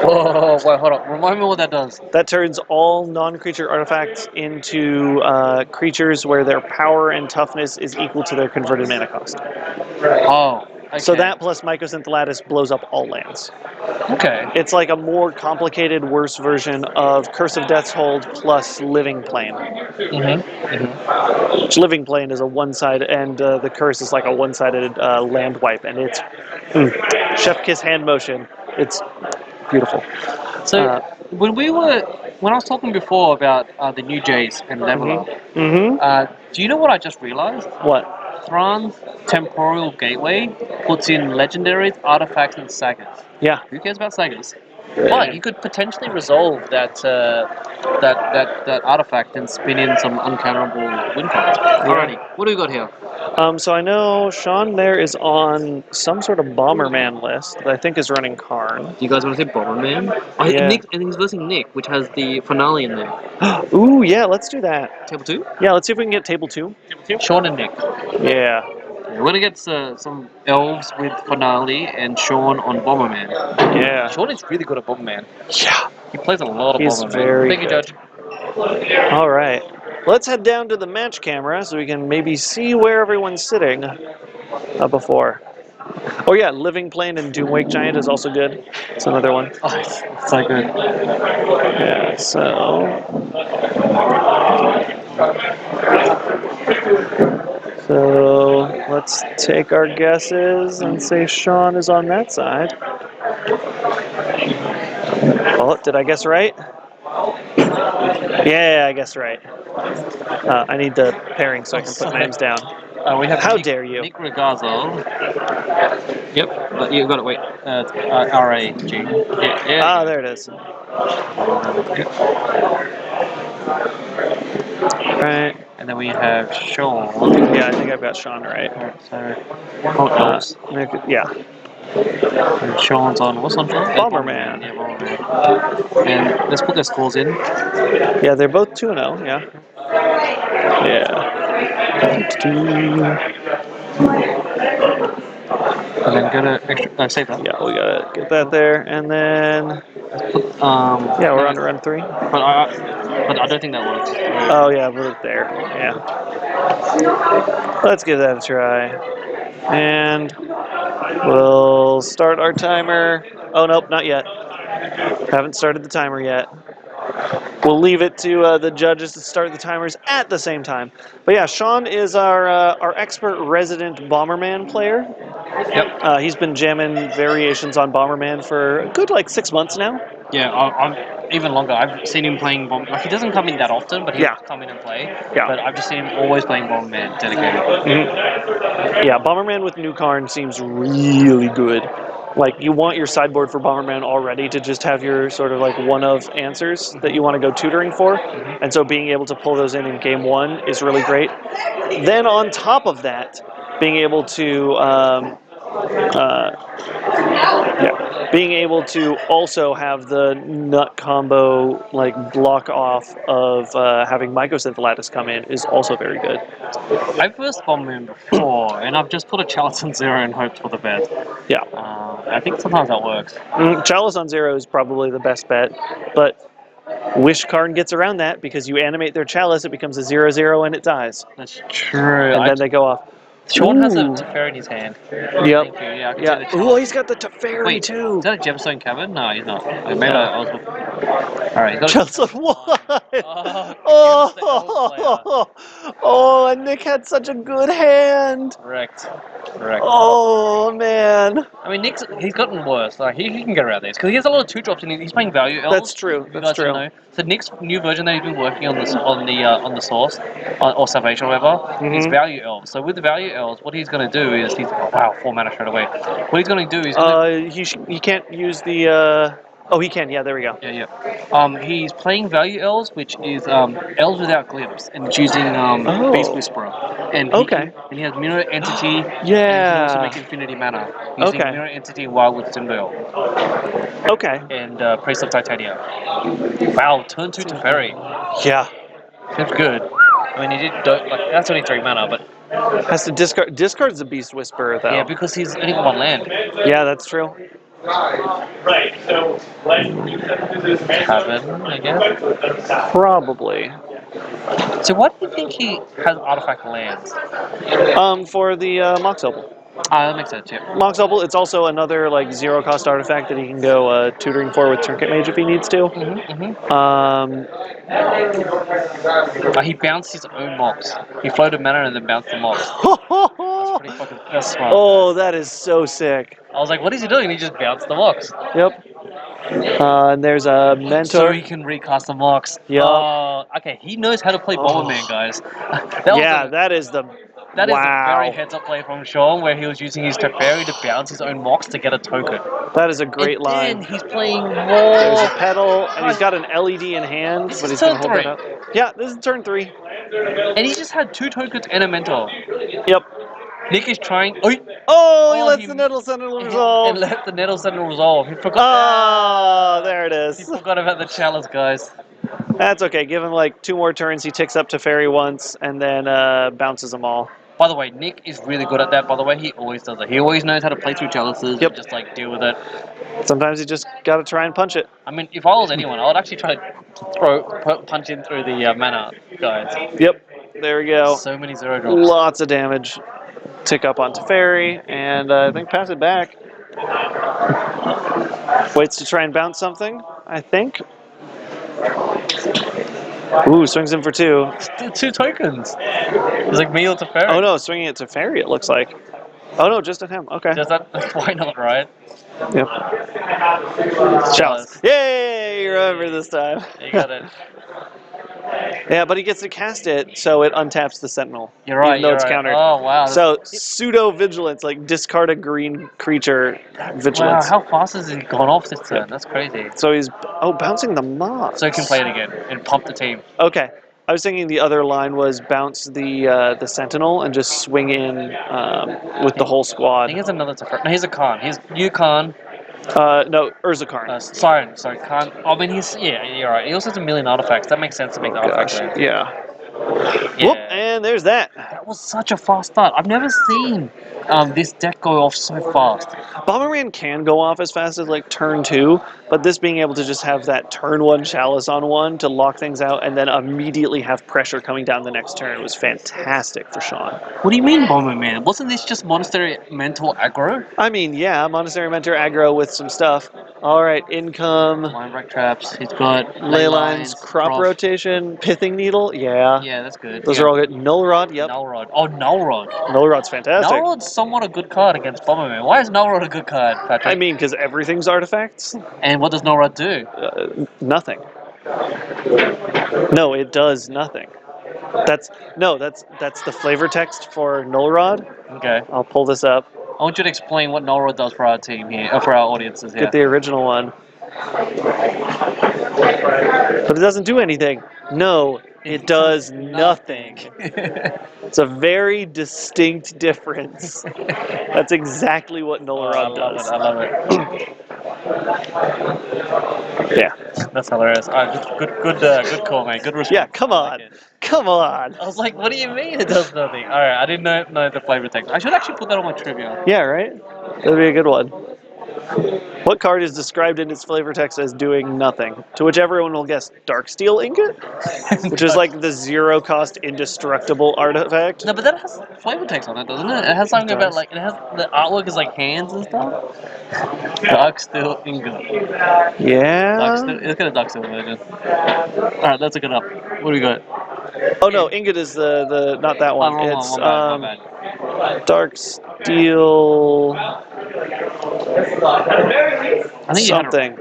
Oh, wait, hold on. Remind me what that does. That turns all non-creature artifacts into creatures where their power and toughness is equal to their converted mana cost. Oh, okay. So that plus Mycosynth Lattice blows up all lands. Okay. It's like a more complicated, worse version of Curse of Death's Hold plus Living Plane. Which Living Plane is a one-sided, and the Curse is like a one-sided land wipe, and it's Chef Kiss hand motion. It's beautiful. So when I was talking before about the new Jays and Leveler, do you know what I just realized? What? Thrawn's Temporal Gateway puts in legendaries, artifacts, and sagas. Yeah. Who cares about sagas? But you could potentially resolve that artifact and spin in some uncounterable win cards. Alrighty, what do we got here? So I know Sean there is on some sort of Bomberman list that I think is running Karn. Do you guys want to say Bomberman? Yeah. Nick, and he's versing Nick, which has the finale in there. Ooh, yeah, let's do that. Table 2? Yeah, let's see if we can get table 2. Sean and Nick. Yeah. We're gonna get some elves with finale and Sean on Bomberman. Yeah. Sean is really good at Bomberman. Yeah. He plays a lot of He's Bomberman. very Thank you, good. Judge. All right. Let's head down to the match camera so we can maybe see where everyone's sitting before. Oh yeah, Living Plane and Doomwake Giant is also good. It's another one. Oh, it's so good. Yeah, so let's take our guesses and say Sean is on that side. Oh, did I guess right? Yeah, I guessed right. I need the pairing so I can put names down. We have How Nick, dare you? Nick Regazzo. Yep, but you got it. Wait, it's R-A-G. Yeah. Ah, there it is. Right. And then we have Sean. Yeah, I think I've got Sean right. So, Yeah. and Sean's on. What's on Sean? Bomberman. Yeah, Bomberman. And let's put their scores in. Yeah, they're both 2-0, yeah. Yeah. And then go to extra. Save that. Yeah, we gotta get that there, and then yeah, we're on to run 3. But I don't think that works. Oh yeah, we're there. Yeah. Let's give that a try, and we'll start our timer. Oh nope, not yet. Haven't started the timer yet. We'll leave it to the judges to start the timers at the same time. But yeah, Sean is our expert resident Bomberman player. Yep. He's been jamming variations on Bomberman for a good 6 months now. Yeah, I'm even longer. I've seen him playing Bomb. Like, he doesn't come in that often, but he'll come in and play. Yeah. But I've just seen him always playing Bomberman dedicated. Yeah, Bomberman with new Karn seems really good. Like, you want your sideboard for Bomberman already to just have your sort of one-of answers that you want to go tutoring for. And so being able to pull those in game 1 is really great. Then on top of that, being able to being able to also have the nut combo block off of having Mycosynth Lattice come in is also very good. I've versed Bomberman before, and I've just put a Chalice on 0 and hoped for the best. Yeah. I think sometimes that works. Chalice on 0 is probably the best bet, but Wish Karn gets around that because you animate their Chalice, it becomes a 0/0 and it dies. That's true. And then they go off. Sean has a Ooh. Teferi in his hand. Yep. Thank you. Yeah, I can see Yeah. the Ooh, chalice. he's got the Teferi Wait, too. is that a gemstone cavern? No, he's not. Maybe No. I was looking. Alright, he's got a Chelsea, gemstone what? Oh, against the elf player. Oh, and Nick had such a good hand. Correct. Correct. Oh man, I mean, he's gotten worse. Like he can get around this because he has a lot of 2-drops and he's playing value elves. that's true. If you That's guys didn't true. know. So Nick's new version that he's been working on on the source or salvation or whatever is Mhm. value elves. So with the value elves, what he's going to do is wow 4 mana straight away. What he's going to do is He can't use the. Oh, he can. Yeah, there we go. yeah. He's playing value elves, which is elves without glimpse, and it's using Beast Oh. Whisperer. And Okay. he has Mirror Entity. And he can also make Yeah. Infinity Mana using Okay. Mirror Entity and Wildwood Symbol Okay. and Priest of Titania. Wow, turn 2 Teferi. Yeah. Seems good. I mean, he did that's only 3 mana, but Has to discard. Discards the Beast Whisperer though. yeah, because he's only got 1 land. Yeah, that's true. Right. So when you step into this Cavern, I guess. Probably. So why do you think he has artifact lands? For the Mox Opal. Ah, that makes sense. Yeah. Mox Opal, it's also another like 0-cost artifact that he can go tutoring for with Trinket Mage if he needs to. He bounced his own mocks. He floated mana and then bounced the mocks. That's smart. Oh, that is so sick. I was like, what is he doing? He just bounced the mocks. Yep. And there's a So mentor. he can recast the mocks. Yup. Oh, okay, he knows how to play Bomberman, guys. Yeah, that is the. That is a very Wow. heads-up play from Sean, where he was using his Teferi to bounce his own mocks to get a token. That is a great and line. then he's playing more. There's a pedal, and he's got an LED in hand, This but is he's gonna turn hold that 3. up. Yeah, this is turn 3. And he just had 2 tokens and a mentor. Yep. Nick is trying. Oh, Oh, he Oh, lets he- the Nettle Sentinel and resolve. let the Nettle Sentinel resolve. He forgot. Oh, there it He is. forgot about the chalice, guys. That's okay. Give him like 2 more turns. He ticks up to Fairy once, and then bounces them all. By the way, Nick is really good at that. By the way, he always does it. He always knows how to play through chalices Yep. and just like deal with it. Sometimes you just gotta try and punch it. I mean, if I was anyone, I would actually try to punch in through the mana, guys. Yep. There we go. So many 0-drops. Lots of damage. Tick up onto Fairy, and I think pass it back. Waits to try and bounce something, I think. Ooh, swings in for 2. 2 tokens. It's like meal to fairy. Oh no, swinging it to Fairy, it looks like. Oh no, just at him. Okay. Does that? Why not, right? Yep. Chalice. Yay! You remember this time. You got it. Yeah, but he gets to cast it, so it untaps the Sentinel. You're right. Even though You're it's right. countered. Oh wow. So pseudo vigilance, like discard a green creature Wow, vigilance. how fast has he gone off this turn? That's crazy. So he's bouncing the mob. So he can play it again and pump the team. Okay, I was thinking the other line was bounce the Sentinel and just swing in with the whole I squad. think it's another Teferi. No, he's a Khan. He's new Khan. No, Urzakarn. Sorry, Khan. I mean, you're right. He also has a million artifacts. That makes sense to make the artifact land. Yeah. Yeah. Whoop, and there's that. That was such a fast start. I've never seen this deck go off so fast. Bomberman can go off as fast as like turn 2, but this being able to just have that turn 1 Chalice on 1 to lock things out and then immediately have pressure coming down the next turn was fantastic for Sean. What do you mean, Bomberman? Wasn't this just Monastery Mental aggro? I mean, yeah, Monastery Mentor aggro with some stuff. All right, income, Mindbreak traps. He's got ley lines, crop Prof. rotation, pithing needle. Yeah, Yeah, that's good. those are all good. Null Rod. Yep, Null Rod. Oh, Null Rod. Null Rod's fantastic. Null Rod's somewhat a good card against Bomberman. Why is Null Rod a good card, Patrick? I mean, because everything's artifacts. and what does Null Rod do? Nothing. No, it does nothing. That's the flavor text for Null Rod. Okay. I'll pull this up. I want you to explain what Null Rod does for our team here, for our audiences here. Get the original one. But it doesn't do anything. No, it does nothing. It's a very distinct difference. That's exactly what Null Rod does. I love it. Yeah. That's hilarious. All right, good call, mate. Good response. Yeah, come I on. like it. Come on. I was like, what do you mean it does nothing? All right, I didn't know the flavor text. I should actually put that on my trivia. Yeah, right? That'd be a good one. What card is described in its flavor text as doing nothing? To which everyone will guess Darksteel Ingot, which is like the 0-cost indestructible artifact. No, but that has flavor text on it, doesn't it? It has something It about does. like it has the artwork is like hands and stuff. Dark Steel Ingot. Yeah. Look at a Dark Steel version. Alright, let's look it up. What do we got? Oh no, Ingot is the not that Oh, one. wrong It's one, my bad. Dark Steel I think something.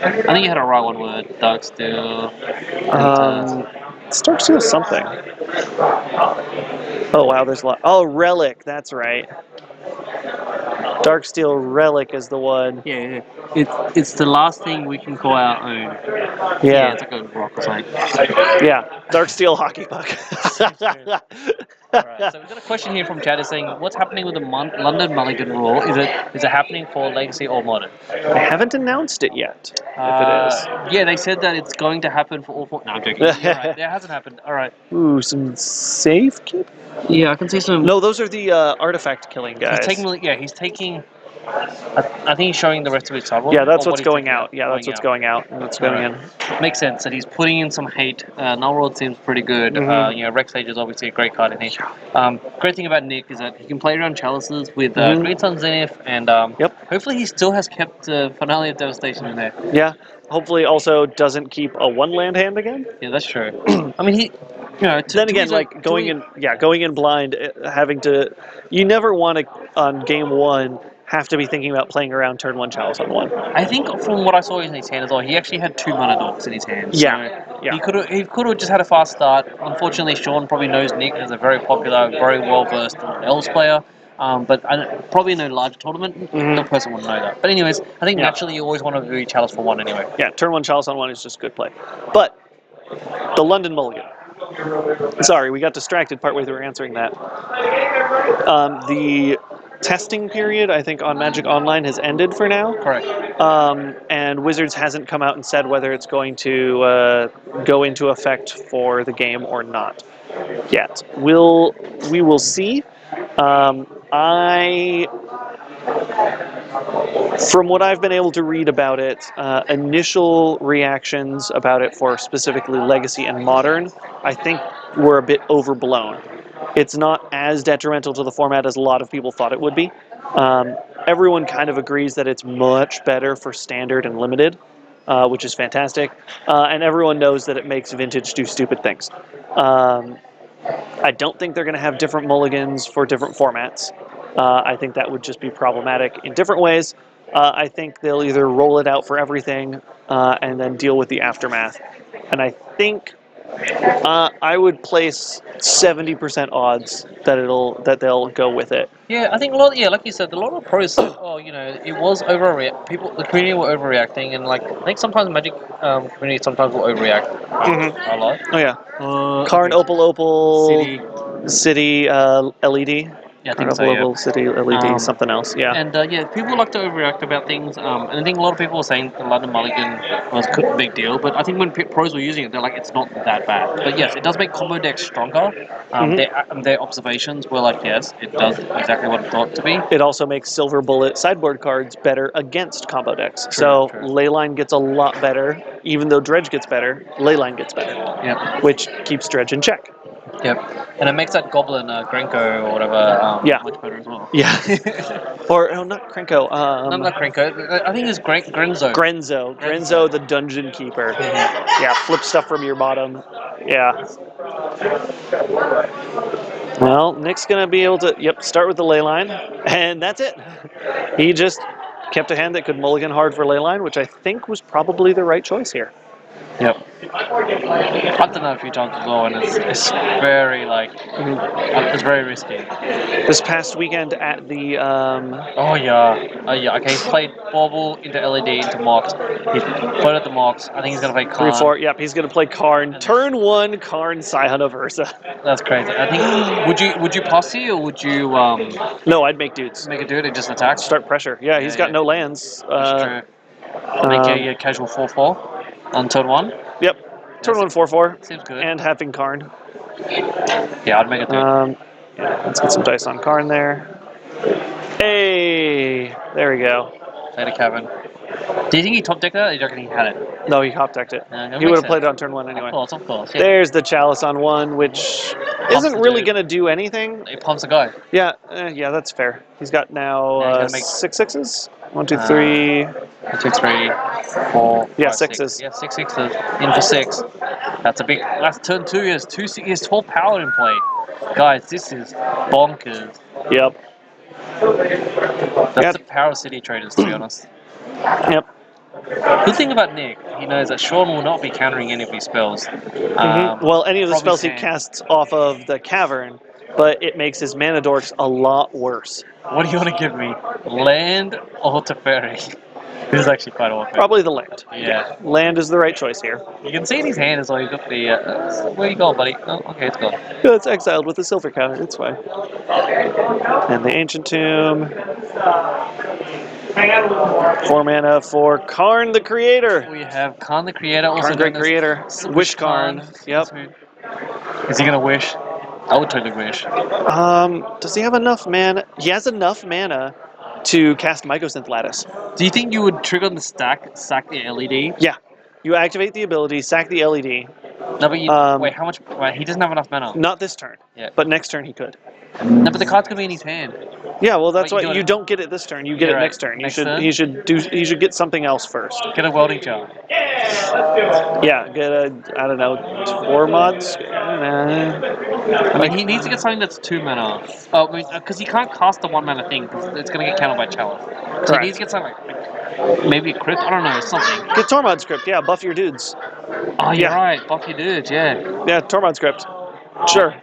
I think you had a right one word. Dark Steel. It's Dark Steel something. Oh wow, there's a lot. Oh, Relic. That's right. Darksteel Relic is the one. Yeah. It's the last thing we can call our own. Yeah. it's like a rock or something. Yeah. Darksteel Hockey Puck. Alright, so we've got a question here from Chad is saying, what's happening with the London Mulligan rule? Is it happening for Legacy or Modern? They haven't announced it yet. If it is. Yeah, they said that it's going to happen for all four. No, I'm joking. You're right. It hasn't happened. Alright. Ooh, some safekeep? Yeah, I can see some. No, those are the artifact killing guys. He's taking. I think he's showing the rest of his sideboard. Yeah, that's or what's what he's going taking out. Yeah, that's what's going out. And what's going in. Makes sense that he's putting in some hate. Nullworld seems pretty good. Mhm. Rex Age is obviously a great card in here. Great thing about Nick is that he can play around chalices with Mhm. Green Sun Zenith, and hopefully he still has kept Finale of Devastation in there. Yeah. Hopefully also doesn't keep a one land hand again. Yeah, that's true. I mean, he. Then again, like going in blind, having to, you never want to on game one have to be thinking about playing around turn one chalice on one. I think from what I saw in his hand as well, he actually had 2 mana dorks in his hand. Yeah, So yeah. He could have just had a fast start. Unfortunately, Sean probably knows Nick as a very popular, very well versed Elves player. But probably in a large tournament, no person would know that. But anyways, I think naturally you always want to do chalice for one anyway. Yeah, turn one chalice on one is just good play. But the London Mulligan. Sorry, we got distracted partway through answering that. The testing period, I think, on Magic Online has ended for now. Correct. And Wizards hasn't come out and said whether it's going to go into effect for the game or not yet. We will see. From what I've been able to read about it, initial reactions about it for specifically Legacy and Modern, I think were a bit overblown. It's not as detrimental to the format as a lot of people thought it would be. Everyone kind of agrees that it's much better for Standard and Limited, which is fantastic. And everyone knows that it makes Vintage do stupid things. I don't think they're going to have different mulligans for different formats. I think that would just be problematic in different ways. I think they'll either roll it out for everything and then deal with the aftermath. And I think I would place 70% odds that they'll go with it. Yeah, I think like you said, a lot of pros said, it was overreact. The community were overreacting, and I think sometimes Magic community sometimes will overreact a lot. Oh yeah, Karn Opal City LED. Yeah, I Karn think so. Opal Yeah. Opal City LED something else. Yeah. And people like to overreact about things. And I think a lot of people were saying the London Mulligan was a big deal, but I think when pros were using it, they're like, it's not that bad. But yes, it does make combo decks stronger. Their observations were like, yes, it does exactly what it thought to be. It also makes Silver Bullet sideboard cards better against combo decks. True. Leyline gets a lot better, even though Dredge gets better. Leyline gets better. Yep. Which keeps Dredge in check. Yep. And it makes that Goblin Grenko or whatever much better as well. Yeah. Or no, not Krenko. No, not Grenko. I think it's Grenzo. Grenzo, the Dungeon Keeper. Yeah, flip stuff from your bottom. Yeah. Well, Nick's going to be able to, start with the Leyline, and that's it. He just kept a hand that could mulligan hard for Leyline, which I think was probably the right choice here. Yep. I've done that a few times as well, and it's very it's very risky. This past weekend at the Okay, he's played Bauble into LED into Mox. He's played at the Mox. I think he's gonna play Karn. 3-4. Yep, he's gonna play Karn. Turn 1, Karn Sihana Versa. That's crazy. I think would you posse or would you No, I'd make dudes. make a dude and just attack? Start pressure. Yeah, he's got no lands. That's true. Make a casual 4/4 on turn 1. Yep. Turn 1 4/4. Seems good. And having Karn. Yeah, I'd make a dude. Let's get some dice on Karn there. Hey, there we go. Play the cavern. Do you think he top decked that? Or do you reckon he had it? No, he hop decked it. That He would makes have played it sense. on turn 1 anyway. Of course. Yeah. There's the Chalice on 1, which isn't the really dude. going to do anything. He pumps a guy. Yeah, yeah, that's fair. He's got now Yeah, he's gonna make- 6 sixes. 1, 2, 3. 1, 2, 3, 4. Yeah, 5, 6. sixes. Yeah, 6 sixes. In for 6. That's a big. That's turn 2. He has 12 power in play. Guys, this is bonkers. Yep. That's Yep. the power of City Traders, to be honest. Yep. Good thing about Nick, he knows that Sean will not be countering any of these spells. Well, any of the from spells his he hand. casts off of the cavern, but it makes his mana dorks a lot worse. What do you want to give me? Land or Teferi? This is actually quite awkward. Probably the land. Yeah. Land is the right choice here. You can see in his hand as well, he's got the. Where you going, buddy? Oh, okay, it's gone. Yeah, it's exiled with the silver counter. It's fine. And the Ancient Tomb. 4 mana for Karn the Creator. We have Khan the Creator, also Karn Great known as Creator. Wish Karn. Yep. Is he gonna wish? I would totally wish. Does he have enough mana? He has enough mana to cast Mycosynth Lattice. Do you think you would trigger on the sack the LED? Yeah. You activate the ability, sack the LED. No, but you, wait, how much? Wait, he doesn't have enough mana. Not this turn. Yeah. But next turn he could. No, but the card's gonna be in his hand. Yeah, well that's But why you you do it- don't get it this turn. You get You're it right. next turn. Next You turn? He should get something else first. Get a welding jar. Yeah, get a I don't know, Tormods. I mean, he needs to get something that's 2 mana. Oh, because he can't cast the 1 mana thing because it's gonna get countered by Chalice. So Correct. he needs to get something like maybe a crypt. I don't know, something. Get Tormod script. Yeah, buff your dudes. Oh, you're Yeah. right. Buff your dude. Yeah. Yeah, Tormod script. Sure.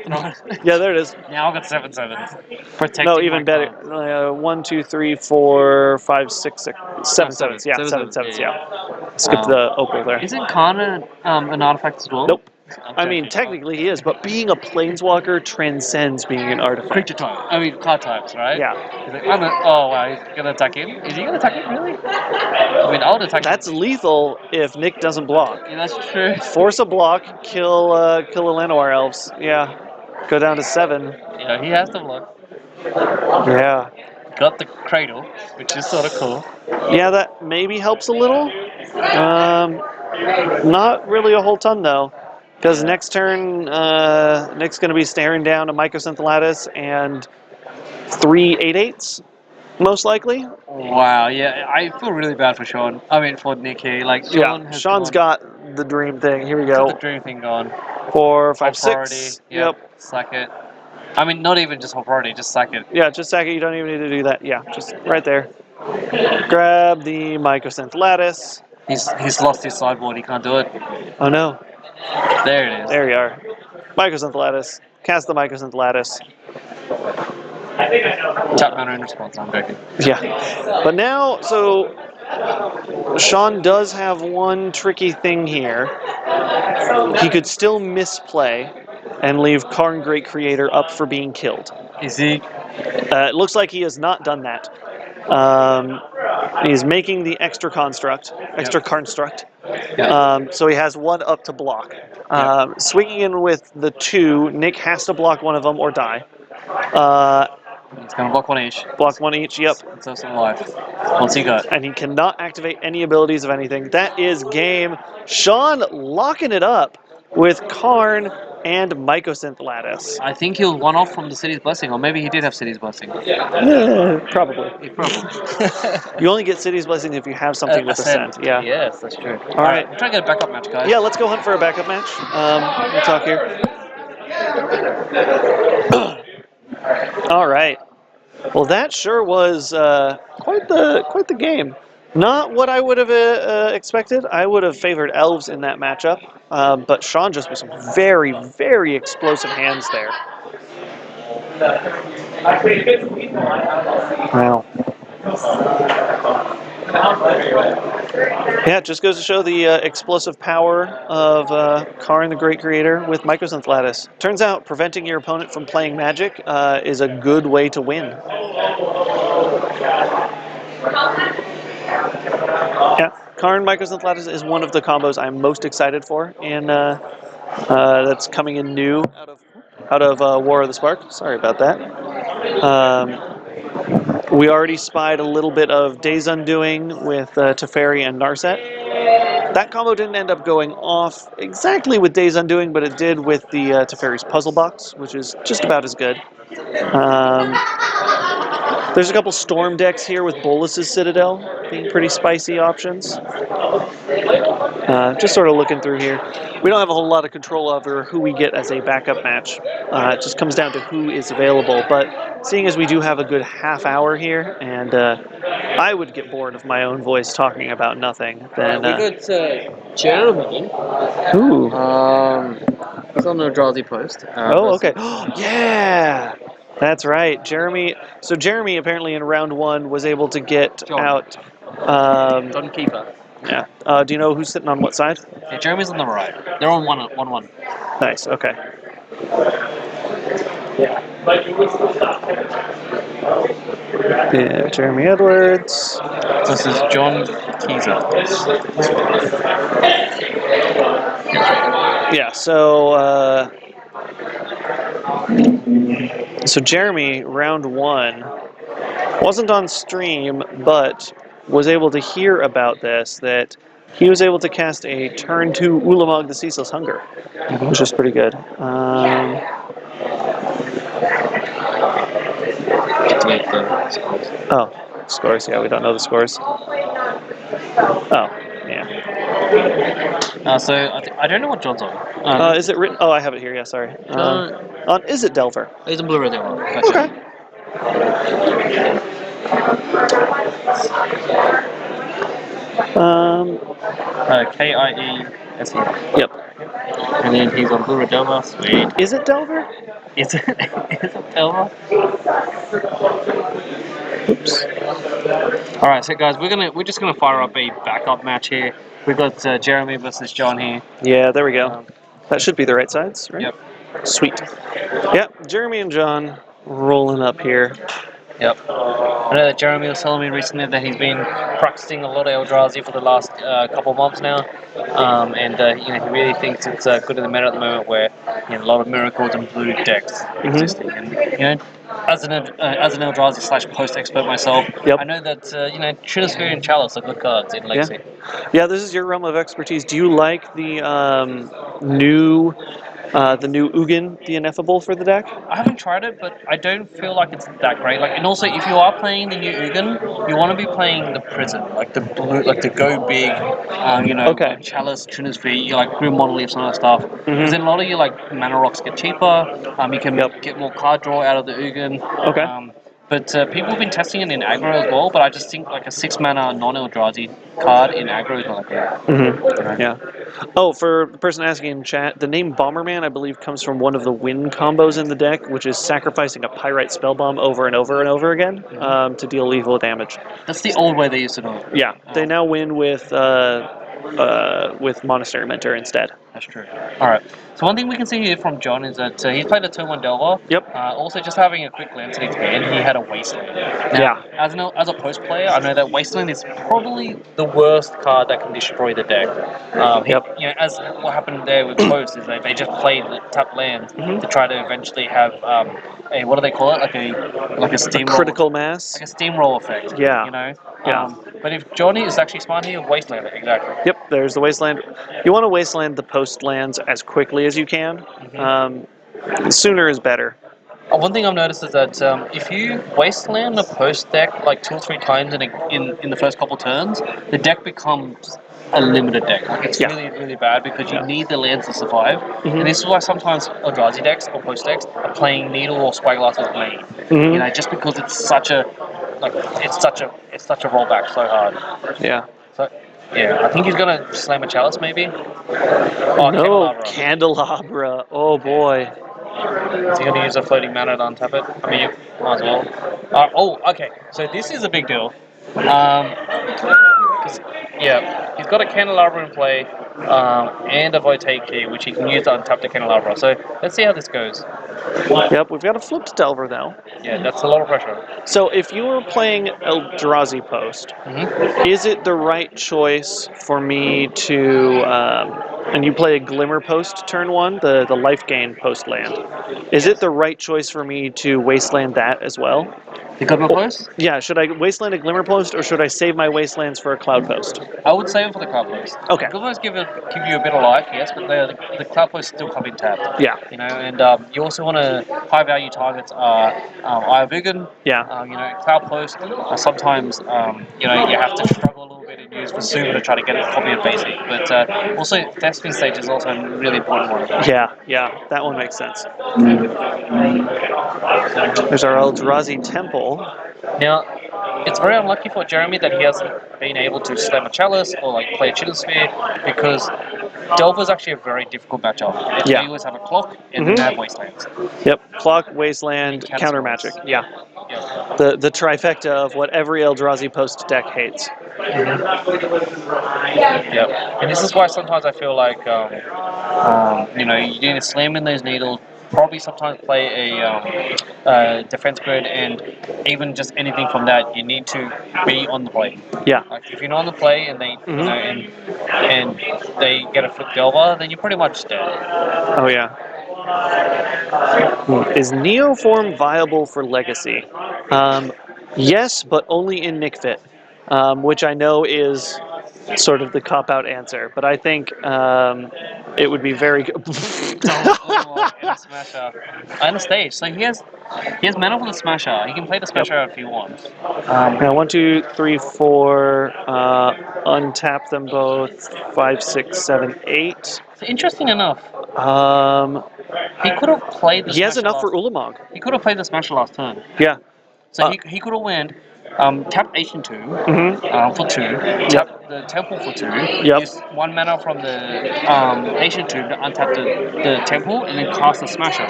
Yeah, there it is. Now I've got 7/7s. Protecting No, even my better. card. 1, 2, 3, 4, 5, 6, 7 7, sevens. Yeah, 7 7 sevens, sevens. yeah, Yeah. Skip the opal there. Isn't Kana an artifact as well? Nope. I'm I mean, joking. technically he is, but being a planeswalker transcends being an artifact. Creature type. I mean, card types, right? Yeah. He's like, oh wow, he's gonna attack him. Is he gonna attack him really? I mean, I would attack That's him. lethal if Nick doesn't block. Yeah, that's true. Force a block, kill the Llanowar elves. Yeah. Go down to 7. Yeah, he has to block. Yeah. Got the cradle, which is sort of cool. Yeah, that maybe helps a little. Not really a whole ton though, because next turn Nick's going to be staring down a Mycosynth Lattice and 3 8/8s, most likely. Wow, yeah, I feel really bad for Sean. I mean, for Nick here. Like, Sean Yeah, has Sean's got the dream thing. Here we got the go. dream thing going. 4, 5, Whole priority, 6. Yep. Yep. Sack it. I mean, not even just whole priority, just sack it. Yeah, just sack it. You don't even need to do that. Yeah, just right there. Grab the Mycosynth Lattice. He's lost his sideboard. He can't do it. Oh no. There it is. There we are. Mycosynth Lattice. Cast the Mycosynth Lattice. Tap mana in response. I'm joking. Yeah. But now, so Sean does have one tricky thing here. He could still misplay and leave Karn Great Creator up for being killed. Is he? It looks like he has not done that. He's making the extra construct, extra construct. So he has 1 up to block. Swinging in with the 2, Nick has to block one of them or die. He's gonna block 1 each. Block 1 each, yep. Let's have some life. What's he got? And he cannot activate any abilities of anything. That is game. Sean locking it up with Karn and Mycosynth Lattice. I think he'll one off from the City's Blessing, or maybe he did have City's Blessing. Probably. He probably. You only get City's Blessing if you have something with Ascent. Yeah. Yes, that's true. All right. I'm trying to get a backup match, guys. Yeah, let's go hunt for a backup match. We'll talk here. All right. Well, that sure was quite the game. Not what I would have expected. I would have favored elves in that matchup, but Sean just with some very, very explosive hands there. Wow. Yeah, it just goes to show the explosive power of Karn the Great Creator with Mycosynth Lattice. Turns out preventing your opponent from playing Magic is a good way to win. Yeah, Karn Mycosynth Lattice is one of the combos I'm most excited for, and that's coming in new out of War of the Spark. Sorry about that. We already spied a little bit of Days Undoing with Teferi and Narset. That combo didn't end up going off exactly with Days Undoing, but it did with the Teferi's Puzzle Box, which is just about as good. There's a couple Storm decks here with Bolus's Citadel being pretty spicy options. Just sort of looking through here. We don't have a whole lot of control over who we get as a backup match. It just comes down to who is available. But seeing as we do have a good half hour here, and I would get bored of my own voice talking about nothing, then... we got Jeremy. Ooh. He's on the Eldrazi post. Oh, okay. Yeah! That's right. Jeremy... So Jeremy, apparently in round 1, was able to get John. out... John Keeper. Yeah. Do you know who's sitting on what side? Yeah, Jeremy's on the right. They're on 1-1. Nice, okay. But you would still stop. Yeah, Jeremy Edwards. This is John Keezer. Yeah, so Jeremy, round 1, wasn't on stream, but was able to hear about this, that he was able to cast a turn 2 Ulamog the Ceaseless Hunger, which is pretty good. Oh, scores, yeah, we don't know the scores. Oh, yeah. So I don't know what John's on. Is it written? Oh, I have it here, yeah, sorry. On Is It Delver? He's on Blue-Red Devil. Gotcha. Okay. Kiese. Yep. And then he's on Blue-Red Devil. Sweet. Is it Delver? Is it Delver? Oops. All right, so guys, we're just gonna fire up a backup match here. We've got Jeremy versus John here. Yeah, there we go. That should be the right sides, right? Yep. Sweet. Yep, Jeremy and John rolling up here. Yep. I know that Jeremy was telling me recently that he's been practicing a lot of Eldrazi for the last couple of months now, and he really thinks it's good in the meta at the moment, where a lot of miracles and blue decks existing. And as an Eldrazi / post expert myself, Yep. I know that Trinisphere and Chalice are good cards in Legacy. Yeah, this is your realm of expertise. Do you like the new Ugin, the Ineffable, for the deck? I haven't tried it, but I don't feel like it's that great. And also, if you are playing the new Ugin, you want to be playing the Prison, like the blue, like the go big, Okay. like Chalice, Trinisphere, like Grim Monoliths and all that stuff. Because then a lot of your mana rocks get cheaper. You can get more card draw out of the Ugin. Okay. But people have been testing it in aggro as well. But I just think like a 6-mana non-Eldrazi card in aggro is not that great. Yeah. Oh, for the person asking in chat, the name Bomberman, I believe, comes from one of the win combos in the deck, which is sacrificing a Pyrite Spellbomb over and over and over again to deal lethal damage. That's the old way they used to do it. Yeah, they now win with Monastery Mentor instead. That's true. All right. So one thing we can see here from John is that he's played a turn 1 Delver. Yep. Also, just having a quick glance at his hand, he had a Wasteland. Now, as a post player, I know that Wasteland is probably the worst card that can destroy the deck. As what happened there with post is that they just played the tapped lands to try to eventually have a what do they call it? Like a steamroll. Critical mass. Like a steamroll effect. Yeah. Yeah. But if Johnny is actually smart, he'll Wasteland it exactly. Yep, there's the Wasteland. You want to Wasteland the post lands as quickly as you can. Sooner is better. One thing I've noticed is that if you Wasteland a post deck like 2 or 3 times in the first couple turns, the deck becomes a limited deck. It's really, really bad because you need the lands to survive. And this is why sometimes Eldrazi decks or post decks are playing Needle or Spyglass as main. Just because it's such a rollback so hard. Yeah. So I think he's gonna slam a Chalice maybe. Oh, no, Candelabra. Oh boy. Is he gonna use a floating mana to untap it? I mean, might as well. Okay. So this is a big deal. He's got a Candelabra in play and a Votake key, which he can use to untap the Candelabra. So let's see how this goes. Yep, we've got a flipped Delver though. Yeah, that's a lot of pressure. So if you were playing Eldrazi Post, is it the right choice for me to, and you play a Glimmer Post turn 1, the life gain post land, is it the right choice for me to Wasteland that as well? The Glimmer Post? Yeah, should I wasteland a Glimmer Post or should I save my wastelands for a Cloud Post? I would save it for the Cloud Post. Okay. The Glimmer Post give you a bit of life, yes, but the Cloud Post still come in tapped. Yeah. You know, and you also want to high value targets are Eye of Ugin. Yeah. You know, Cloud Post. Sometimes you know you have to struggle a little bit and use Vesuva to try to get a copy of basic, but also Thespian Stage is also a really important one. Yeah, that one makes sense. There's our Eldrazi Temple. Now, it's very unlucky for Jeremy that he hasn't been able to slam a Chalice or like play a Chitter Sphere because Delver's actually a very difficult matchup. Yeah. You always have a clock and then have Wastelands. Yep, Clock, Wasteland, And Counter Catastrophes. Magic. Yeah, Yeah. the trifecta of what every Eldrazi Post deck hates. Yep. And this is why sometimes I feel like, you know, you need to slam in those needles, probably sometimes play a defense grid, and even just anything from that, you need to be on the play. Yeah. Like if you're not on the play and they, you know, and they get a flip Delver, then you're pretty much dead. Oh yeah. Is Neoform viable for Legacy? Yes, but only in Nick Fit, which I know is sort of the cop-out answer, but I think it would be very good. And a Smasher. And a stage. So he has mana for the Smasher. He can play the Smasher if he wants. Now 1, 2, 3, 4. Untap them both. 5, 6, 7, 8. So interesting enough, He he could have played the has Smasher enough for last, Ulamog. He could have played the Smasher last turn. Yeah. So he could have went tap Ancient Tomb for 2, tap the Temple for 2, use 1 mana from the Ancient Tomb to untap the Temple, and then cast the Smasher.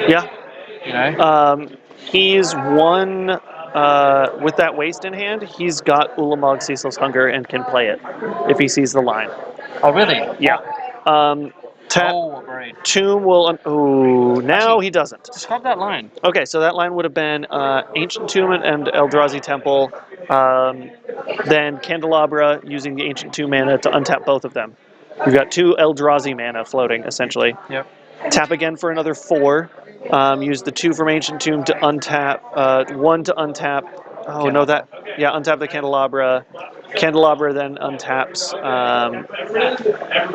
Yeah. You know? He's won with that waste in hand. He's got Ulamog Ceaseless Hunger and can play it if he sees the line. Oh, really? Yeah. Tap Oh, great. Tomb will. Ooh, now Actually, he doesn't. Describe that line. Okay, so that line would have been Ancient Tomb and Eldrazi Temple, then Candelabra using the Ancient Tomb mana to untap both of them. You've got 2 Eldrazi mana floating, essentially. Yep. Tap again for another 4. Use the 2 from Ancient Tomb to untap, 1 to untap. Oh, no, that. Yeah, untap the Candelabra. Candelabra then untaps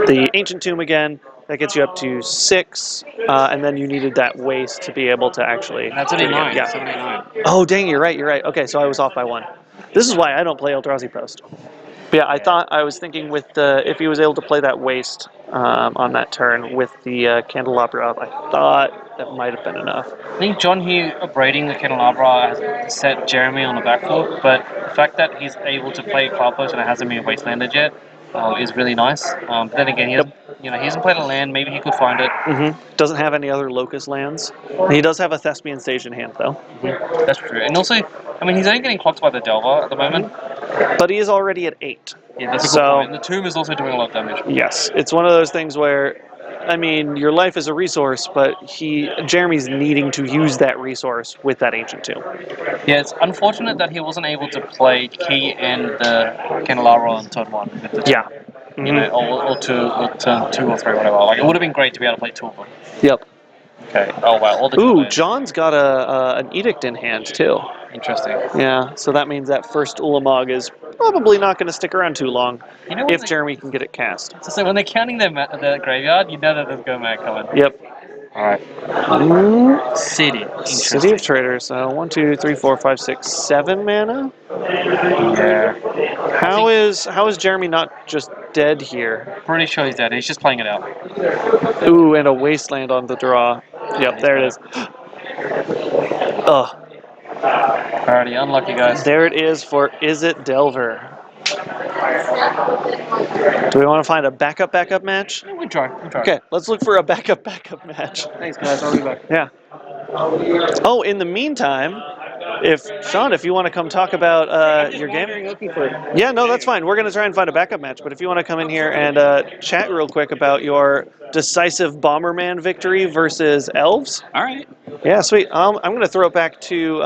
the Ancient Tomb again. That gets you up to 6, and then you needed that waste to be able to actually. That's do it 79. again. Yeah. 79. Oh, dang, you're right. Okay, so I was off by 1. This is why I don't play Eldrazi Post. But yeah, I was thinking with if he was able to play that waste on that turn with the Candelabra up, I thought that might have been enough. I think John here braiding the Candelabra has set Jeremy on the back foot, but the fact that he's able to play Cloud Post and it hasn't been wastelanded yet is really nice. But then again, he hasn't played a land. Maybe he could find it. Doesn't have any other Locust lands. He does have a Thespian Stage in hand, though. That's true. And also, I mean, he's only getting clocked by the Delver at the moment. But he is already at 8. Yeah, that's a good point. And the Tomb is also doing a lot of damage. Yes, it's one of those things where, I mean, your life is a resource, but Jeremy's needing to use that resource with that Ancient Tomb. Yeah, it's unfortunate that he wasn't able to play Key and the Candelabra on turn 1. With the Yeah. You know, or turn 2 or 3, whatever. Like, it would have been great to be able to play 2 of them. Yep. Okay. Oh, wow. All the Ooh, good lands. John's got an Edict in hand, too. Interesting. Yeah, so that means that first Ulamog is probably not going to stick around too long You know what if Jeremy can get it cast. So when they're counting their graveyard, you know that there's Go Mad coming. Yep. All right. City. City of Traders. So 1, 2, 3, 4, 5, 6, 7 mana. Yeah. How is Jeremy not just dead here? Pretty sure he's dead. He's just playing it out. Ooh, and a Wasteland on the draw. Yep, there it is. Ugh. Alrighty, unlucky guys. There it is for Is It Delver. Do we want to find a backup match? We'll try. Okay, let's look for a backup match. Thanks guys, I'll be back. Yeah. Oh, in the meantime, if you want to come talk about your game. Yeah, no, that's fine. We're going to try and find a backup match, but if you want to come in here and chat real quick about your decisive Bomberman victory versus Elves. All right. Yeah, sweet. I'm going to throw it back to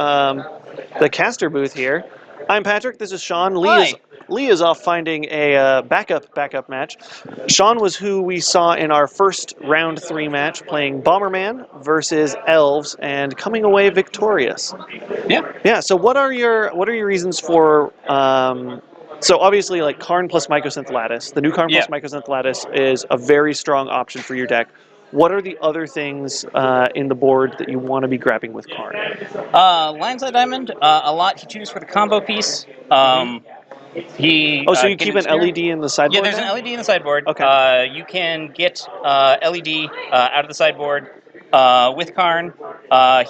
the caster booth here. I'm Patrick. This is Sean. Hi. Lee is off finding a backup match. Sean was who we saw in our first round 3 match, playing Bomberman versus Elves and coming away victorious. Yeah. Yeah. So what are your reasons for? So obviously, like Karn plus Mycosynth Lattice, the new Karn plus Yeah. Mycosynth Lattice is a very strong option for your deck. What are the other things in the board that you want to be grabbing with Karn? Lion's Eye Diamond, a lot. He chooses for the combo piece. He. Oh, so you can keep an ensnare- LED in the sideboard? Yeah, there's now? an LED in the sideboard. Okay. You can get LED out of the sideboard with Karn.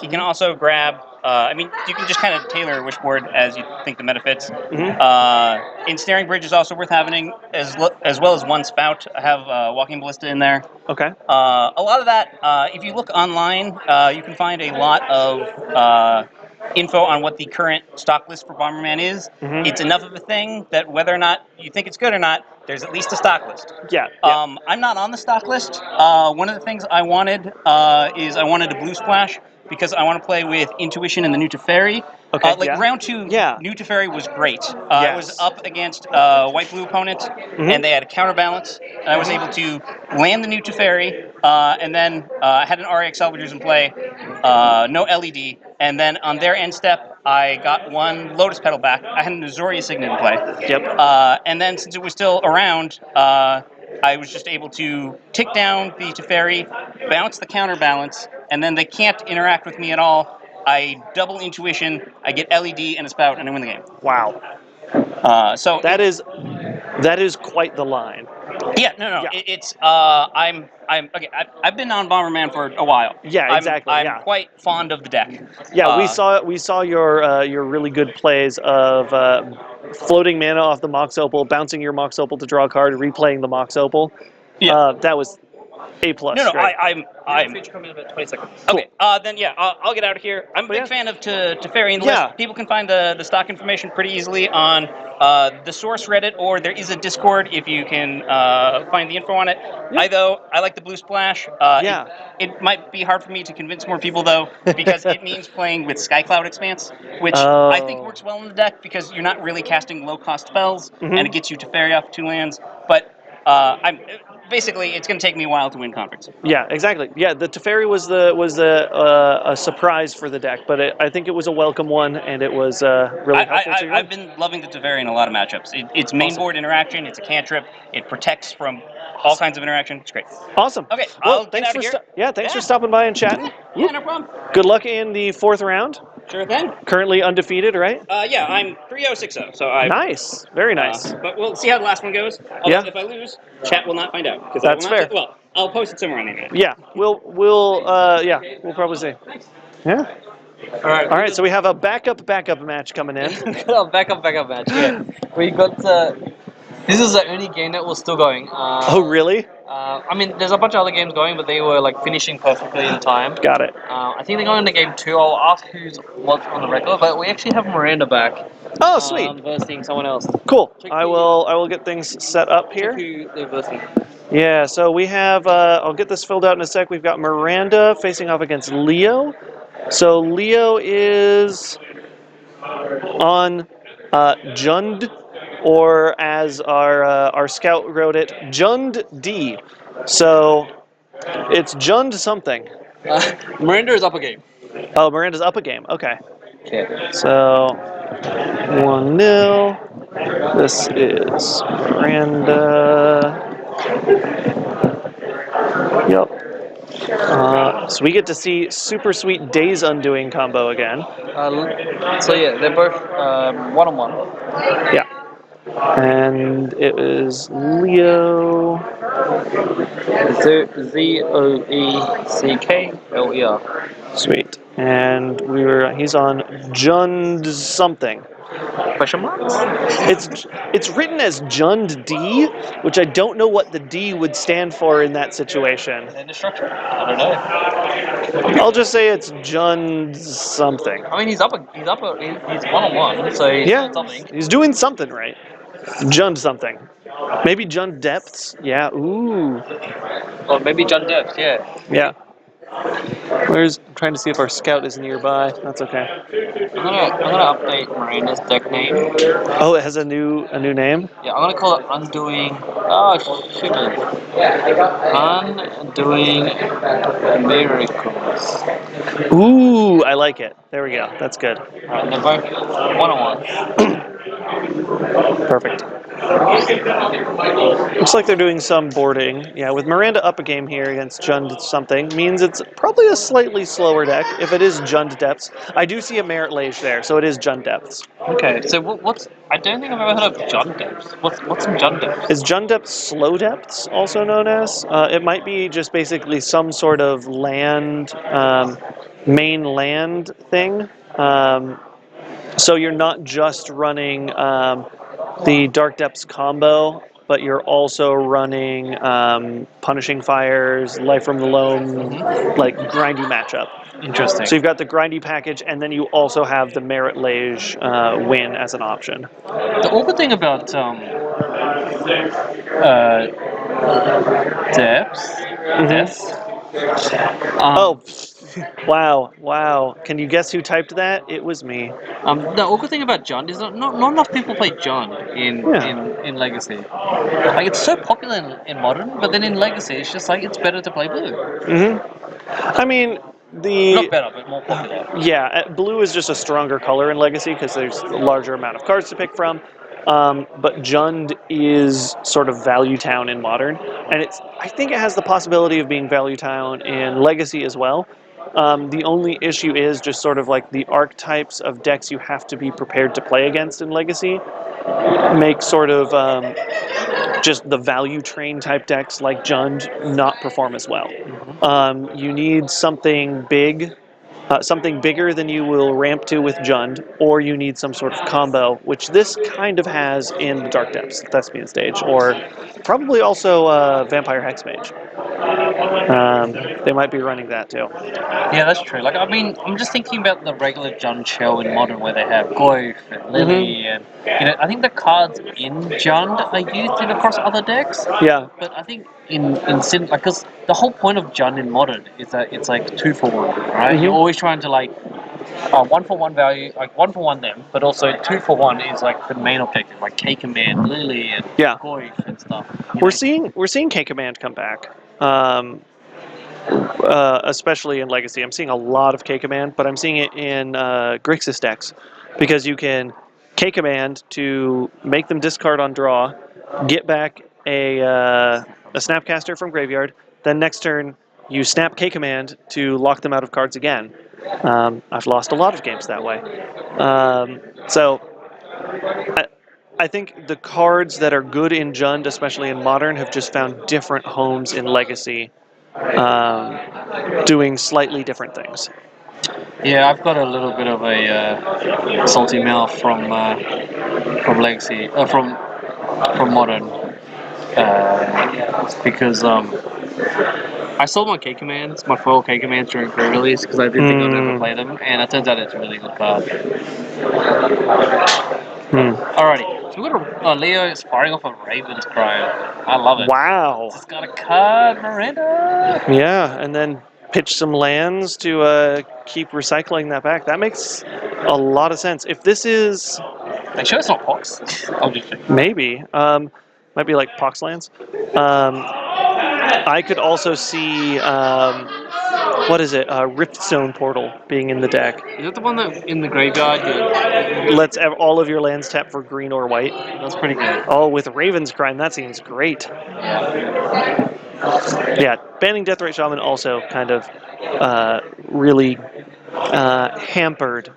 He can also grab. I mean, you can just kind of tailor which board as you think the meta fits. Ensnaring Bridge is also worth having, as well as one spout. I have Walking Ballista in there. Okay. A lot of that, if you look online, you can find a lot of info on what the current stock list for Bomberman is. It's enough of a thing that whether or not you think it's good or not, there's at least a stock list. Yeah. I'm not on the stock list. One of the things I wanted is I wanted a blue splash because I want to play with Intuition and the new Teferi. Okay, yeah. Round 2, Yeah. new Teferi was great. I was Yes. up against white-blue opponents, and they had a counterbalance, and I was able to land the new Teferi, and then I had an RX Salvagers in play, no LED, and then on their end step, I got one Lotus Petal back. I had an Azoria Signet in play. Yep. And then since it was still around, I was just able to tick down the Teferi, bounce the counterbalance, and then they can't interact with me at all. I double Intuition, I get LED and a spout, and I win the game. Wow. So That is quite the line. yeah, no, Yeah. it's I'm okay. I've been on Bomberman for a while. Yeah, exactly, I'm yeah. quite fond of the deck. Yeah, we saw your really good plays of floating mana off the Mox Opal, bouncing your Mox Opal to draw a card, replaying the Mox Opal. Yeah. That was A+. No, right? I'm. Feature coming in about 20 seconds. Okay, then yeah, I'll get out of here. I'm a big yeah. fan of Teferi in the Yeah. list. People can find the stock information pretty easily on the source Reddit, or there is a Discord if you can find the info on it. I like the blue splash. Yeah. It might be hard for me to convince more people though, because it means playing with Skycloud Expanse, which I think works well in the deck because you're not really casting low cost spells, and it gets you Teferi off 2 lands. But basically, it's going to take me a while to win conference. Yeah, exactly. Yeah, the Teferi was a surprise for the deck, but I think it was a welcome one, and it was really helpful to you. I've been loving the Teferi in a lot of matchups. It's main board interaction. It's a cantrip. It protects from all kinds of interaction. It's great. Awesome. Okay, Well, I'll get thanks out for of here. thanks for Yeah. stopping by and chatting. Yeah, no problem. Good luck in the 4th round. Sure thing. Currently undefeated, right? Yeah, I'm 3-0-6-0, so I. Nice. Very nice. But we'll see how the last one goes. Although Yeah. if I lose, chat will not find out. 'Cause That's I will not fair. well, I'll post it somewhere on the internet. Yeah, we'll probably see. Yeah. All right. All right, so we have a backup match coming in. backup match. Yeah. We got. This is the only game that was still going. Oh, really? I mean, there's a bunch of other games going, but they were like finishing perfectly in time. Got it. I think they're going into game 2. I'll ask what's on the record, but we actually have Miranda back. Oh, sweet. Versing someone else. Cool. check I the- will get things set up here. Who they're versing. Yeah, so we have, I'll get this filled out in a sec. We've got Miranda facing off against Leo. So Leo is on Jund, or as our scout wrote it, Jund D. So it's Jund something. Miranda is up a game. Oh, Miranda's up a game. Okay. Okay. So 1-0. This is Miranda. Yep. So we get to see super sweet Days Undoing combo again. So yeah, they're both 1-on-1. Yeah. And it is Leo. Zoeckler. Sweet. And he's on Jund something. Question marks? It's written as Jund D, which I don't know what the D would stand for in that situation. Indestructible? I don't know. I'll just say it's Jund something. I mean, he's 1-on-1, so he's Yeah, doing something. he's doing something right. Jund something. Maybe Jund Depths. Yeah. Ooh. Or maybe John Depth, yeah. Yeah. I'm trying to see if our scout is nearby. That's okay. I'm gonna update Miranda's deck name. Oh, it has a new name. Yeah, I'm gonna call it Undoing. Oh, shiver. Undoing Miracles. Ooh, I like it. There we go. That's good. And they're both one-on-ones. Perfect. Looks like they're doing some boarding. Yeah, with Miranda up a game here against Jund something means it's probably a slightly slower deck. If it is Jund depths, I do see a Merit Lage there, so it is Jund depths. Okay, so what's? I don't think I've ever heard of Jund Depths. What's some Jund Depths? Is Jund depths slow depths also known as? It might be just basically some sort of land, main land thing. So you're not just running the Dark Depths combo, but you're also running Punishing Fires, Life from the Loam, like grindy matchup. Interesting. So you've got the grindy package, and then you also have the Merit Lage win as an option. The awkward thing about depths. Oh, wow. Can you guess who typed that? It was me. The awkward thing about Jund is not enough people play Jund in Legacy. Like it's so popular in Modern, but then in Legacy it's just like it's better to play Blue. I mean, Not better, but more popular. Yeah, blue is just a stronger color in Legacy because there's a larger amount of cards to pick from. But Jund is sort of Value Town in Modern, and I think it has the possibility of being Value Town in Legacy as well. The only issue is just sort of like the archetypes of decks you have to be prepared to play against in Legacy make sort of just the value train type decks like Jund not perform as well. You need something big, something bigger than you will ramp to with Jund, or you need some sort of combo, which this kind of has in the Dark Depths, Thespian Stage, or probably also Vampire Hexmage. They might be running that too. Yeah, that's true. Like, I mean, I'm just thinking about the regular Jund shell in Modern where they have Goyf and Lily, and I think the cards in Jund are used in across other decks. Yeah. But I think in Sin, like, because the whole point of Jund in Modern is that it's like 2-for-1, right? You're always trying to like 1-for-1 value, like 1-for-1 them, but also 2-for-1 is like the main objective, like K Command, Lily, and Goyf and stuff. We're seeing K Command come back. Especially in Legacy. I'm seeing a lot of K Command, but I'm seeing it in Grixis decks because you can K Command to make them discard on draw, get back a Snapcaster from graveyard, then next turn you snap K Command to lock them out of cards again. I've lost a lot of games that way. So I think the cards that are good in Jund, especially in Modern, have just found different homes in Legacy, doing slightly different things. Yeah, I've got a little bit of a salty mouth from Legacy, from Modern, because I sold my K commands, my foil K commands during pre-release because I didn't think I'd ever play them, and it turns out it's a really good card. Alrighty, so we've got a Leo firing off a Raven's Cry. I love it. Wow. It's got a card, Miranda. Yeah, and then pitch some lands to keep recycling that back. That makes a lot of sense. If this is... They show it's not Pox. Maybe. Might be like Pox lands. I could also see... what is it? Riftstone Portal being in the deck. Is that the one that in the graveyard? Lets all of your lands tap for green or white. That's pretty good. Oh, with Raven's Crime, that seems great. Yeah, banning Deathrite Shaman also kind of really hampered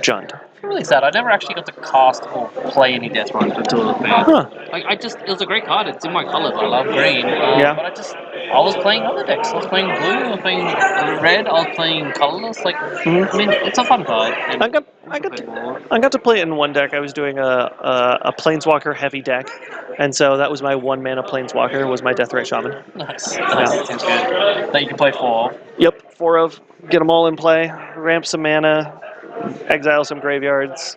Jund. I'm really sad. I never actually got to cast or play any Death Runs until it was banned. Like, it was a great card. It's in my colors. I love green. But I was playing other decks. I was playing blue. I was playing red. I was playing colorless. Like, I mean, it's a fun card. I got to play it in one deck. I was doing a Planeswalker heavy deck, and so that was my 1-mana Planeswalker. Was my Deathrite Shaman. Nice. Seems good. That you can play 4. Yep, 4 of. Get them all in play. Ramp some mana. Exile some graveyards,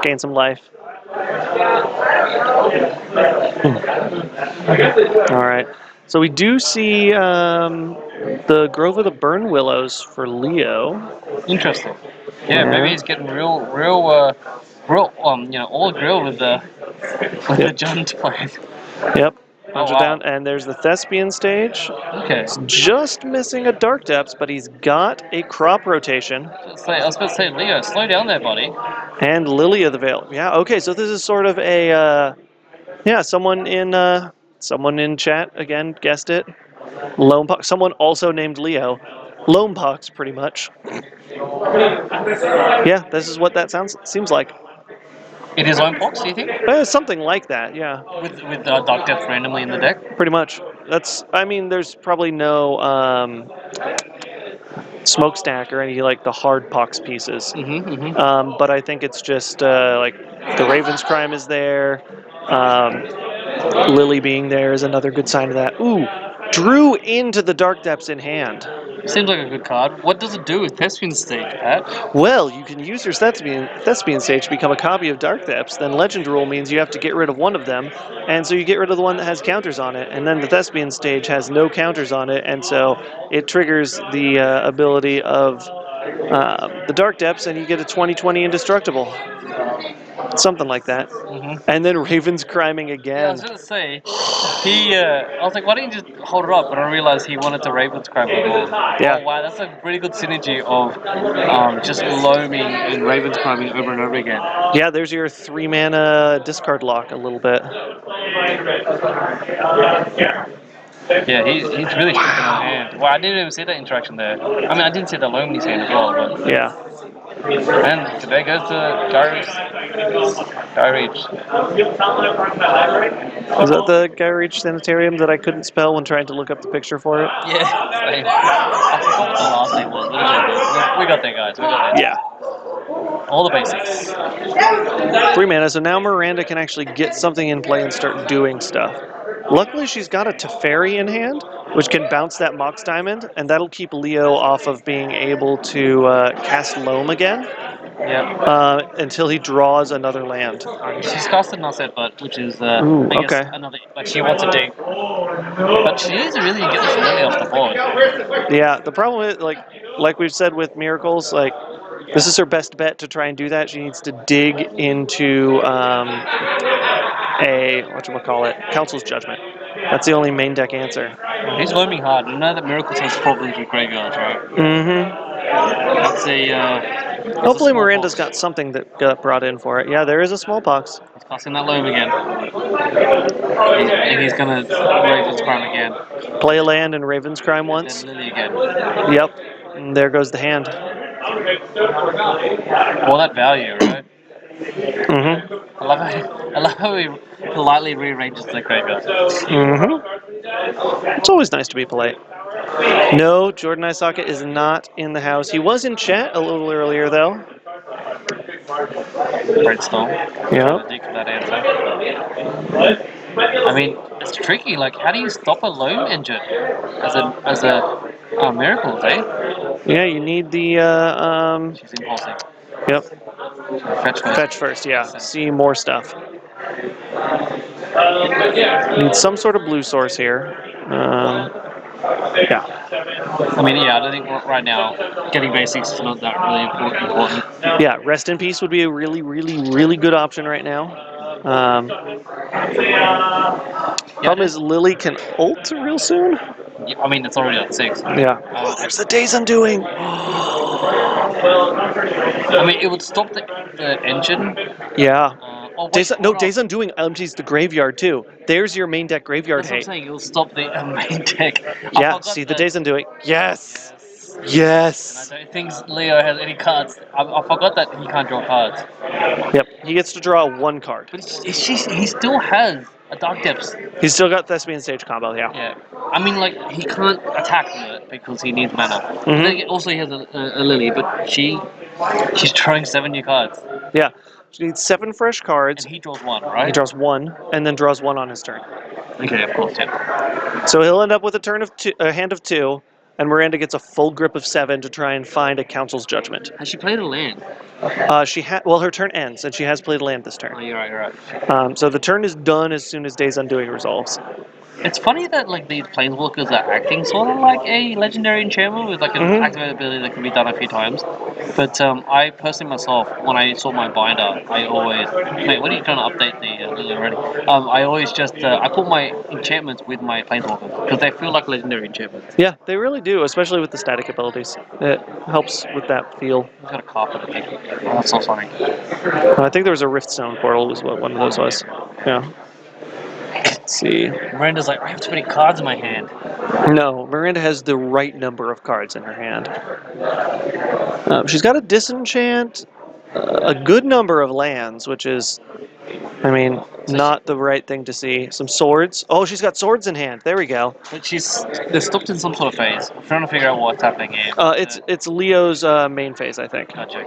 gain some life. All right. So we do see the Grove of the Burn Willows for Leo. Interesting. Yeah, maybe he's getting real, all grilled with the Yep. giant play. Yep. Oh, Punch it wow. down, and there's the Thespian stage. Okay. It's just missing a Dark Depths, but he's got a crop rotation. I was about to say, Leo, slow down there, buddy. And Lily of the Veil. Yeah, okay, so this is sort of a, someone in chat, again, guessed it. Lonepox, someone also named Leo. Lonepox, pretty much. Yeah, this is what that seems like. It is Lone Fox, do you think? Something like that, yeah. With Dark Depth randomly in the deck? Pretty much. There's probably no smokestack or any like the hard pox pieces. But I think it's just like the Raven's Crime is there. Lily being there is another good sign of that. Ooh, drew into the Dark Depths in hand. Seems like a good card. What does it do with Thespian Stage, Pat? Well, you can use your Thespian Stage to become a copy of Dark Depths. Then Legend Rule means you have to get rid of one of them, and so you get rid of the one that has counters on it. And then the Thespian Stage has no counters on it, and so it triggers the ability of the Dark Depths, and you get a 20/20 indestructible. Something like that. And then Raven's Criming Yeah, I again. was gonna say, I was like, why don't you just hold it up? But I realized he wanted to Raven's Crime again. Yeah. Oh, wow, that's a pretty good synergy of just loaming and Raven's Criming over and over again. Yeah, there's your 3-mana discard lock a little bit. Yeah, he's really stripping on hand. Wow, I didn't even see that interaction there. I mean, I didn't see the loam in his hand as well, but... Yeah. And there goes to Gyreach. Is that the Gyreach Sanitarium that I couldn't spell when trying to look up the picture for it? Yeah, same. I forgot what the last name was, but we got there, guys. We got there. Yeah. All the basics. 3 mana, so now Miranda can actually get something in play and start doing stuff. Luckily, she's got a Teferi in hand, which can bounce that Mox Diamond, and that'll keep Leo off of being able to cast Loam again. Yeah. Until he draws another land. She's casted Narset, but which is Ooh, I guess okay. another. Like she wants to dig, but she needs to really get this Lily off the board. Yeah, the problem is like we've said with Miracles, like this is her best bet to try and do that. She needs to dig into Council's Judgment. That's the only main deck answer. He's loaming hard. You know that Miracles has problems with graveyards, right? That's a. Hopefully Miranda's got something that got brought in for it. Yeah, there is a smallpox. He's casting that loam again. And he's gonna Raven's Crime again. Play a land and Raven's Crime once. And then Lily again. Yep. And there goes the hand. All that value, right? Mm-hmm. I love how he politely rearranges the graveyard. Mm-hmm. It's always nice to be polite. No, Jordan Isaka is not in the house. He was in chat a little earlier, though. Redstone. Yeah. Dig for that answer. I mean, it's tricky. Like, how do you stop a loam engine as a Miracles, eh? Yeah, you need the She's impulsing. Yep. Fetch first. Fetch first, yeah. See more stuff. Need some sort of blue source here. Yeah. I mean, yeah, I don't think right now getting basics is not that really important. Yeah, Rest in Peace would be a really, really, really good option right now. Problem is Lily can ult real soon. Yeah, I mean, it's already at 6. Yeah. Oh, there's the Days Undoing. I mean, it would stop the engine. Yeah. Days Undoing empties the graveyard too. There's your main deck graveyard That's what I'm hate. saying. It'll stop the main deck. Yeah, see the Days Undoing. Yes. Yes. And I don't think Leo has any cards. I forgot that he can't draw cards. Yep. He gets to draw 1 card. But he still has a Dark Depths. He's still got Thespian Stage combo, yeah. Yeah. I mean, like, he can't attack with it because he needs mana. Mhm. Then also, he has a Lily, but she's drawing 7 new cards. Yeah. She needs 7 fresh cards. And he draws 1, right? He draws 1 and then draws 1 on his turn. Okay, of course, yeah. So he'll end up with a hand of 2, and Miranda gets a full grip of 7 to try and find a Council's Judgment. Has she played a land? Her turn ends, and she has played land this Oh, turn. you're right. So the turn is done as soon as Days Undoing resolves. It's funny that like these planeswalkers are acting sort of like a legendary enchantment with like an Mhm. activated ability that can be done a few times. But I personally myself, when I saw my binder, I always mate, what are you trying to update the Lily already? I always just I put my enchantments with my planeswalkers because they feel like legendary enchantments. Yeah, they really do, especially with the static abilities. It helps with that feel. I've got a carpet, I think. Oh, that's so funny. I think there was a Riftstone portal was what one of those was. Yeah. Let's see. Miranda's like, I have too many cards in my hand. No, Miranda has the right number of cards in her hand. She's got a disenchant, a good number of lands, which is, I mean, not the right thing to see. Some swords. Oh, she's got swords in hand. There we go. But they're stopped in some sort of phase. I'm trying to figure out what's happening here. It's Leo's main phase, I think. Gotcha.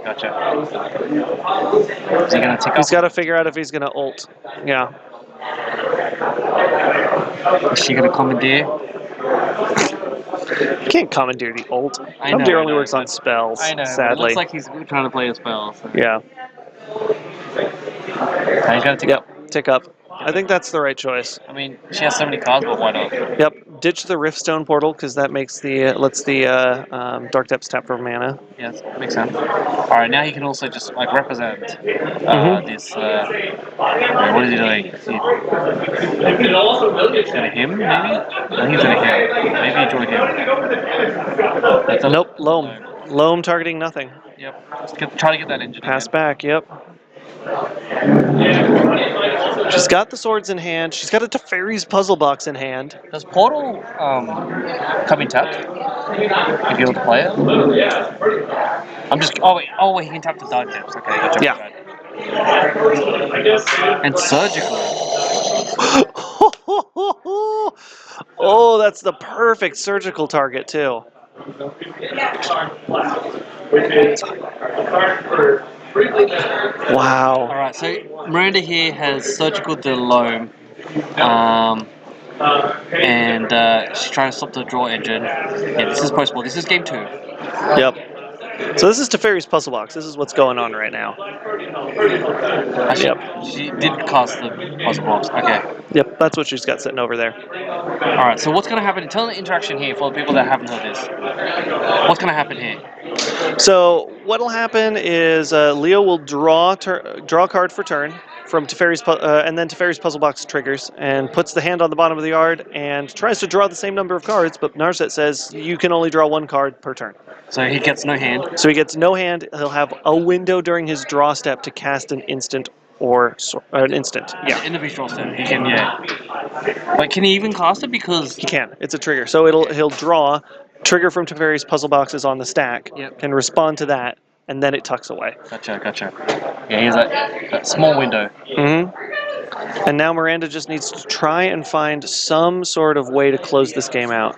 Is he gonna tick He's up? got to figure out if he's gonna ult. Yeah. Is she gonna commandeer? You can't commandeer the ult. I know, Commandeer I only know, works on but- spells. I know, but it Sadly. looks like he's trying to play a spell. So. Yeah. He's gonna tick up. Yep. Tick up. I think that's the right choice. I mean, she has so many cards, but why not? Yep. Ditch the Riftstone portal because that makes the lets the Dark Depths tap for mana. Yes, makes sense. All right, now he can also just like represent this. What is he doing? Is he gonna him? Maybe. I think he's gonna him. Maybe he joined him. That's a- Nope. Loam. Loam targeting nothing. Yep. Just try to get that engine. Pass again. back. Yep. She's got the swords in hand. She's got a Teferi's puzzle box in hand. Does Portal come in tapped? If you were to play it? I'm just. Oh wait, he can tap the Dark Depths. Okay, gotcha. Yeah. Right. And Surgical. Oh, that's the perfect surgical target too. Wow. Alright, so Miranda here has Surgical the Loam. And she's trying to stop the draw engine. Yeah, this is post-war. This is game 2. Yep. So this is Teferi's puzzle box. This is what's going on right now. Actually, she did cast the puzzle box. Okay. Yep, that's what she's got sitting over there. Alright, so what's going to happen? Tell the interaction here for the people that haven't heard this. What's going to happen here? So what'll happen is Leo will draw a card for turn from Teferi's and then Teferi's puzzle box triggers and puts the hand on the bottom of the yard and tries to draw the same number of cards, but Narset says you can only draw one card per turn. So he gets no hand. So he gets no hand. He'll have a window during his draw step to cast an instant or an instant. At Yeah, the end of his draw step, he can, But can he even cast it? Because he can. It's a trigger. So he'll draw. Trigger from Teferi's puzzle boxes on the stack. Yep. Can respond to that, and then it tucks away. Gotcha. Yeah, he has that small window. Mm-hmm. And now Miranda just needs to try and find some sort of way to close this game out.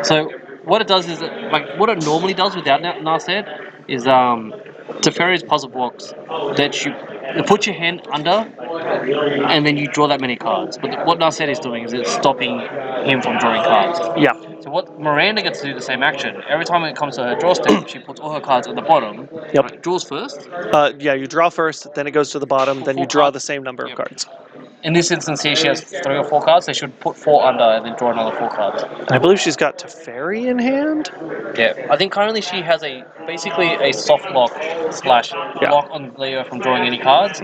So what it does is what it normally does without Narset is Teferi's puzzle box that you put your hand under and then you draw that many cards. But what Narset is doing is it's stopping him from drawing cards. Yeah. So what Miranda gets to do the same action. Every time it comes to her draw step, she puts all her cards at the bottom. Yep. Right, draws first. Yeah, you draw first, then it goes to the bottom, then you Four draw cards. the same number of Yep. cards. In this instance here, she has 3 or 4 cards. They should put 4 under and then draw another 4 cards. I believe she's got Teferi in hand. Yeah, I think currently she has basically a soft lock / block on Leo from drawing any cards,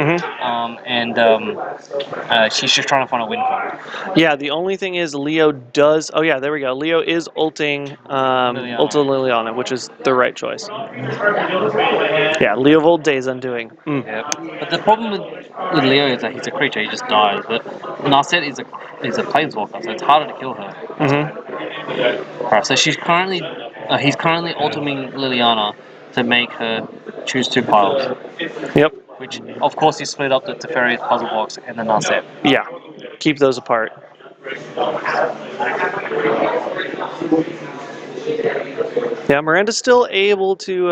she's just trying to find a win for him. Yeah, the only thing is Leo does. Oh yeah, there we go. Leo is ulting Ulta Liliana, which is the right choice. Yeah, Leo of Old Days Undoing. Yeah. But the problem with Leo is that he's a creature; he just dies. But Narset is a planeswalker, so it's harder to kill her. Mm-hmm. Right, so he's currently ultiming Liliana to make her choose 2 piles. Yep. Which, of course, you split up the Teferi's puzzle box and the Narset. Yeah. Keep those apart. Yeah, Miranda's still able to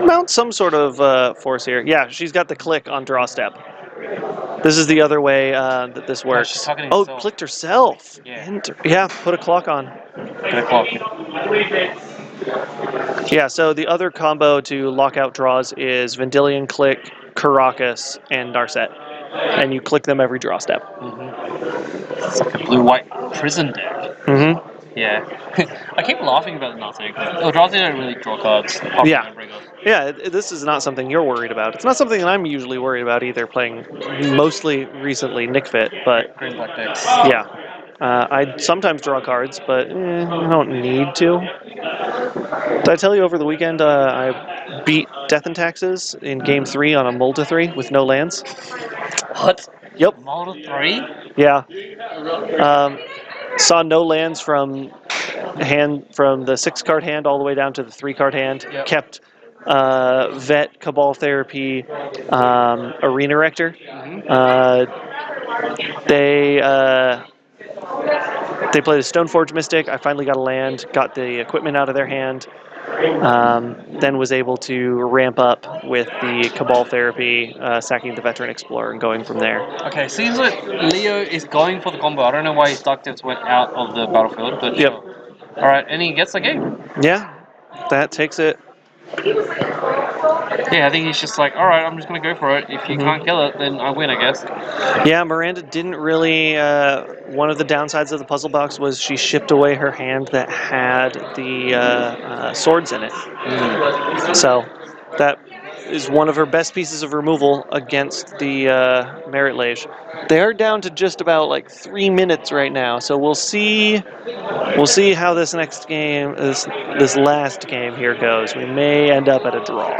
mount some sort of force here. Yeah, she's got the click on draw step. This is the other way that this works. she's talking to Oh, herself. clicked herself. Yeah. Yeah, put a clock on. Get a clock. Yeah, so the other combo to lock out draws is Vendilion Click, Karakas, and Narset. and you click them every draw step. It's like a blue-white prison deck. Mm-hmm. Yeah. I keep laughing about Eldrazi because Eldrazi don't really draw cards. apart from Yeah. Endbreaker. Yeah, this is not something you're worried about. It's not something that I'm usually worried about either, playing mostly recently Nick Fit, but Green black decks. yeah. I sometimes draw cards, but I don't need to. Did I tell you over the weekend I beat Death and Taxes in Game 3 on a Molta 3 with no lands? What? Yep. Model 3? Yeah. Saw no lands from the 6-card hand all the way down to the 3-card hand. Yep. Kept Vet, Cabal Therapy, Arena Rector. They played a Stoneforge Mystic. I finally got a land, got the equipment out of their hand, then was able to ramp up with the Cabal Therapy, sacking the Veteran Explorer and going from there. Okay, seems like Leo is going for the combo. I don't know why his Dark Depths went out of the battlefield, but Yep. sure. Alright, and he gets the game. Yeah, that takes it. Yeah, I think he's just like, alright, I'm just gonna go for it. If you can't kill it, then I win, I guess. Yeah, Miranda didn't really. One of the downsides of the puzzle box was she shipped away her hand that had the swords in it. So that is one of her best pieces of removal against the Merit Lage. They're down to just about like 3 minutes right now, so we'll see. We'll see how this next game, this last game here goes. We may end up at a draw.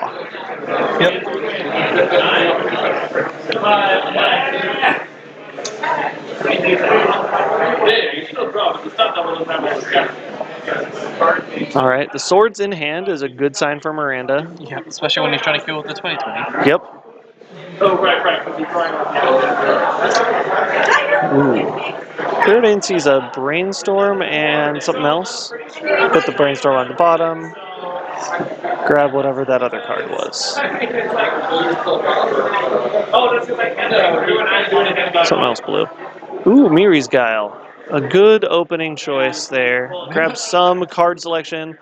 All right, the swords in hand is a good sign for Miranda. Yeah, especially when he's trying to kill with the 2020. Yep. Oh, right. Preordain sees a brainstorm and something else. Put the brainstorm on the bottom. Grab whatever that other card was. Something else blue. Ooh, Miri's Guile. A good opening choice there. Grab some card selection.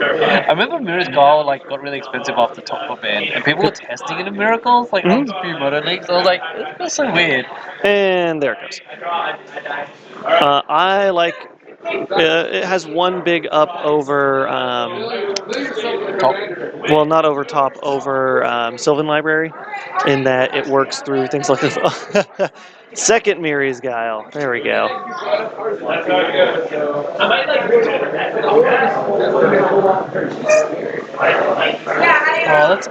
I remember Mirror's Guile like got really expensive off the top of band, and people were testing it in Miracles, like on a few Moto Leagues. I was like, that's so weird. And there it goes. I like. It has one big up over. Top. Well, not over top, over Sylvan Library, in that it works through things like the second Miri's Guile. There we go.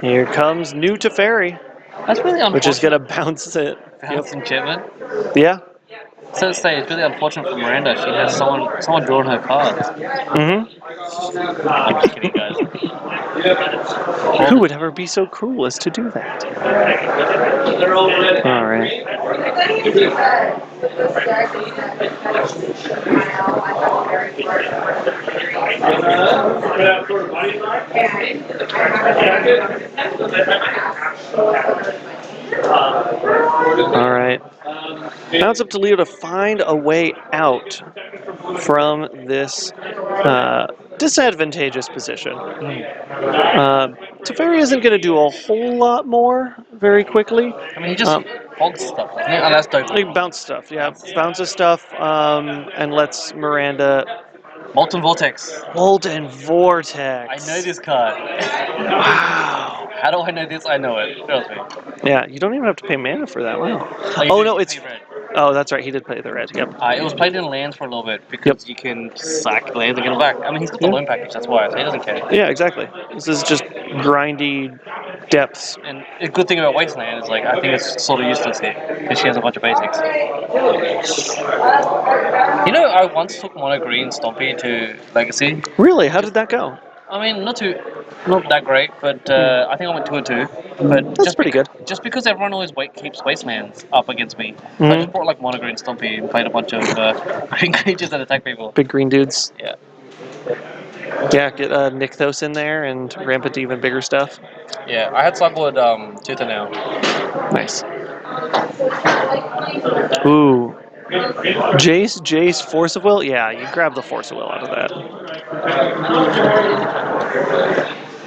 Here comes new Teferi, That's really unfortunate. which is going to bounce it. Bounce enchantment. Yeah. So to say, it's really unfortunate for Miranda. She has someone drawing her cards. I'm just kidding, guys. Who would ever be so cruel as to do that? All right. All right. Now it's up to Leo to find a way out from this disadvantageous position. Teferi isn't going to do a whole lot more very quickly. I mean, he just hogs stuff, doesn't he? Unless don't. Like bounce stuff, yeah. Bounces stuff and lets Miranda... Molten Vortex. Molten Vortex. I know this card. Wow. How do I know this? I know it. Trust me. Yeah, you don't even have to pay mana for that. Wow. You Oh, do no, pay it's... red. Oh, that's right. He did play the red. Yep. It was played in lands for a little bit because you can sack lands and get them back. I mean, he's got the loan package, that's why, so he doesn't care. Yeah, exactly. This is just grindy depths. And the good thing about Wasteland is, like, I think it's sort of useless here because she has a bunch of basics. You know, I once took mono green Stompy to Legacy. Really? How did that go? I mean, not that great, but I think I went 2-2. But That's pretty good. Just because everyone always keeps Wastelands up against me, I just brought like mono green Stompy and played a bunch of green creatures that attack people. Big green dudes. Yeah. Yeah, get Nykthos in there and ramp it to even bigger stuff. Yeah, I had Slugwood Tooth and Nail. Nice. Ooh. Jace, Force of Will? Yeah, you grab the Force of Will out of that.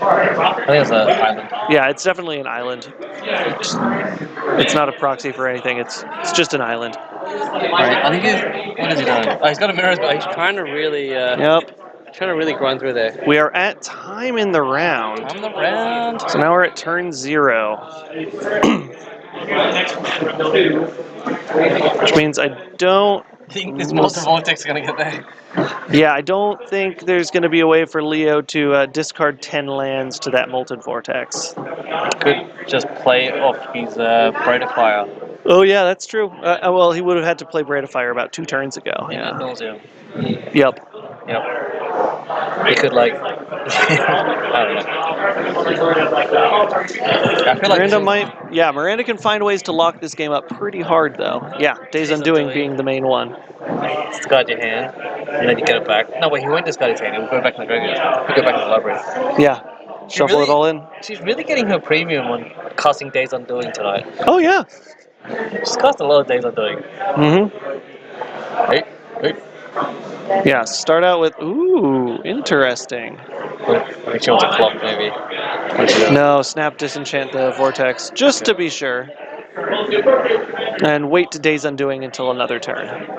I think it's an island. Yeah, it's definitely an island. It's not a proxy for anything. It's just an island. Right. I think he's. What is he doing? Oh, he's got a mirror, but he's trying to really. Yep. Trying to really grind through there. We are at time in the round. I'm the round. So now we're at turn 0. Which means I don't. I think this Molten Vortex is gonna get there. Yeah, I don't think there's going to be a way for Leo to discard 10 lands to that Molten Vortex. Could just play off his Braid of Fire. Oh, yeah, that's true. Well, he would have had to play Braid of Fire about 2 turns ago. Yeah. Yeah. Yep. Yep. He could like. I don't know. I feel like Miranda this might. Yeah, Miranda can find ways to lock this game up pretty hard, though. Yeah, Days Undoing being the main one. discard your hand, and then you get it back. No, wait, he won't discard his hand. He'll go back to the graveyard. He'll go back to the library. Yeah. Shuffle really- it all in. She's really getting her premium on casting Days Undoing tonight. Oh, yeah. She's cast a lot of Days Undoing. Mm-hmm. Hey. Yeah, start out with, ooh, interesting. I think she wants a clock, maybe. No, snap disenchant the vortex, just to be sure. And wait to Days Undoing until another turn. Do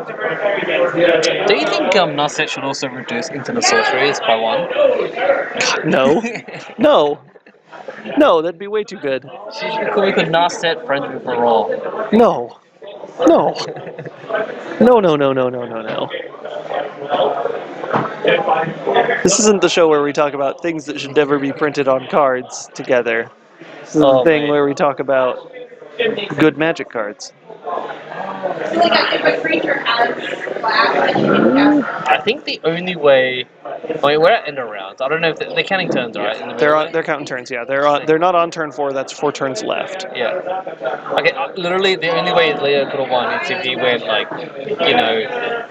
you think Nusset should also reduce into the sorceries by 1? No. No. No, that'd be way too good. We could Nusset Friends with a roll. No. No. No, no, no, no, no, no, no. This isn't the show where we talk about things that should never be printed on cards together. This is the Oh, thing man. where we talk about good Magic cards. I think the only way. I mean, we're at end of rounds. I don't know if they're counting turns, right? In the middle? They're counting turns, yeah. They're not on turn 4, that's 4 turns left. Yeah. Okay, literally the only way Leo could have won is if he went like,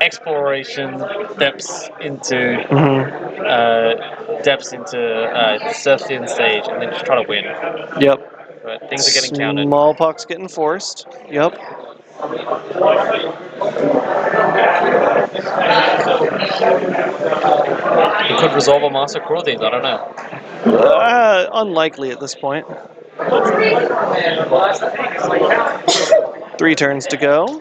exploration, depths into Surfing stage, and then just try to win. Yep. But things are getting counted. Smallpox getting forced. Yep. He could resolve a Master Cruelties, I don't know. Unlikely at this point. 3 turns to go.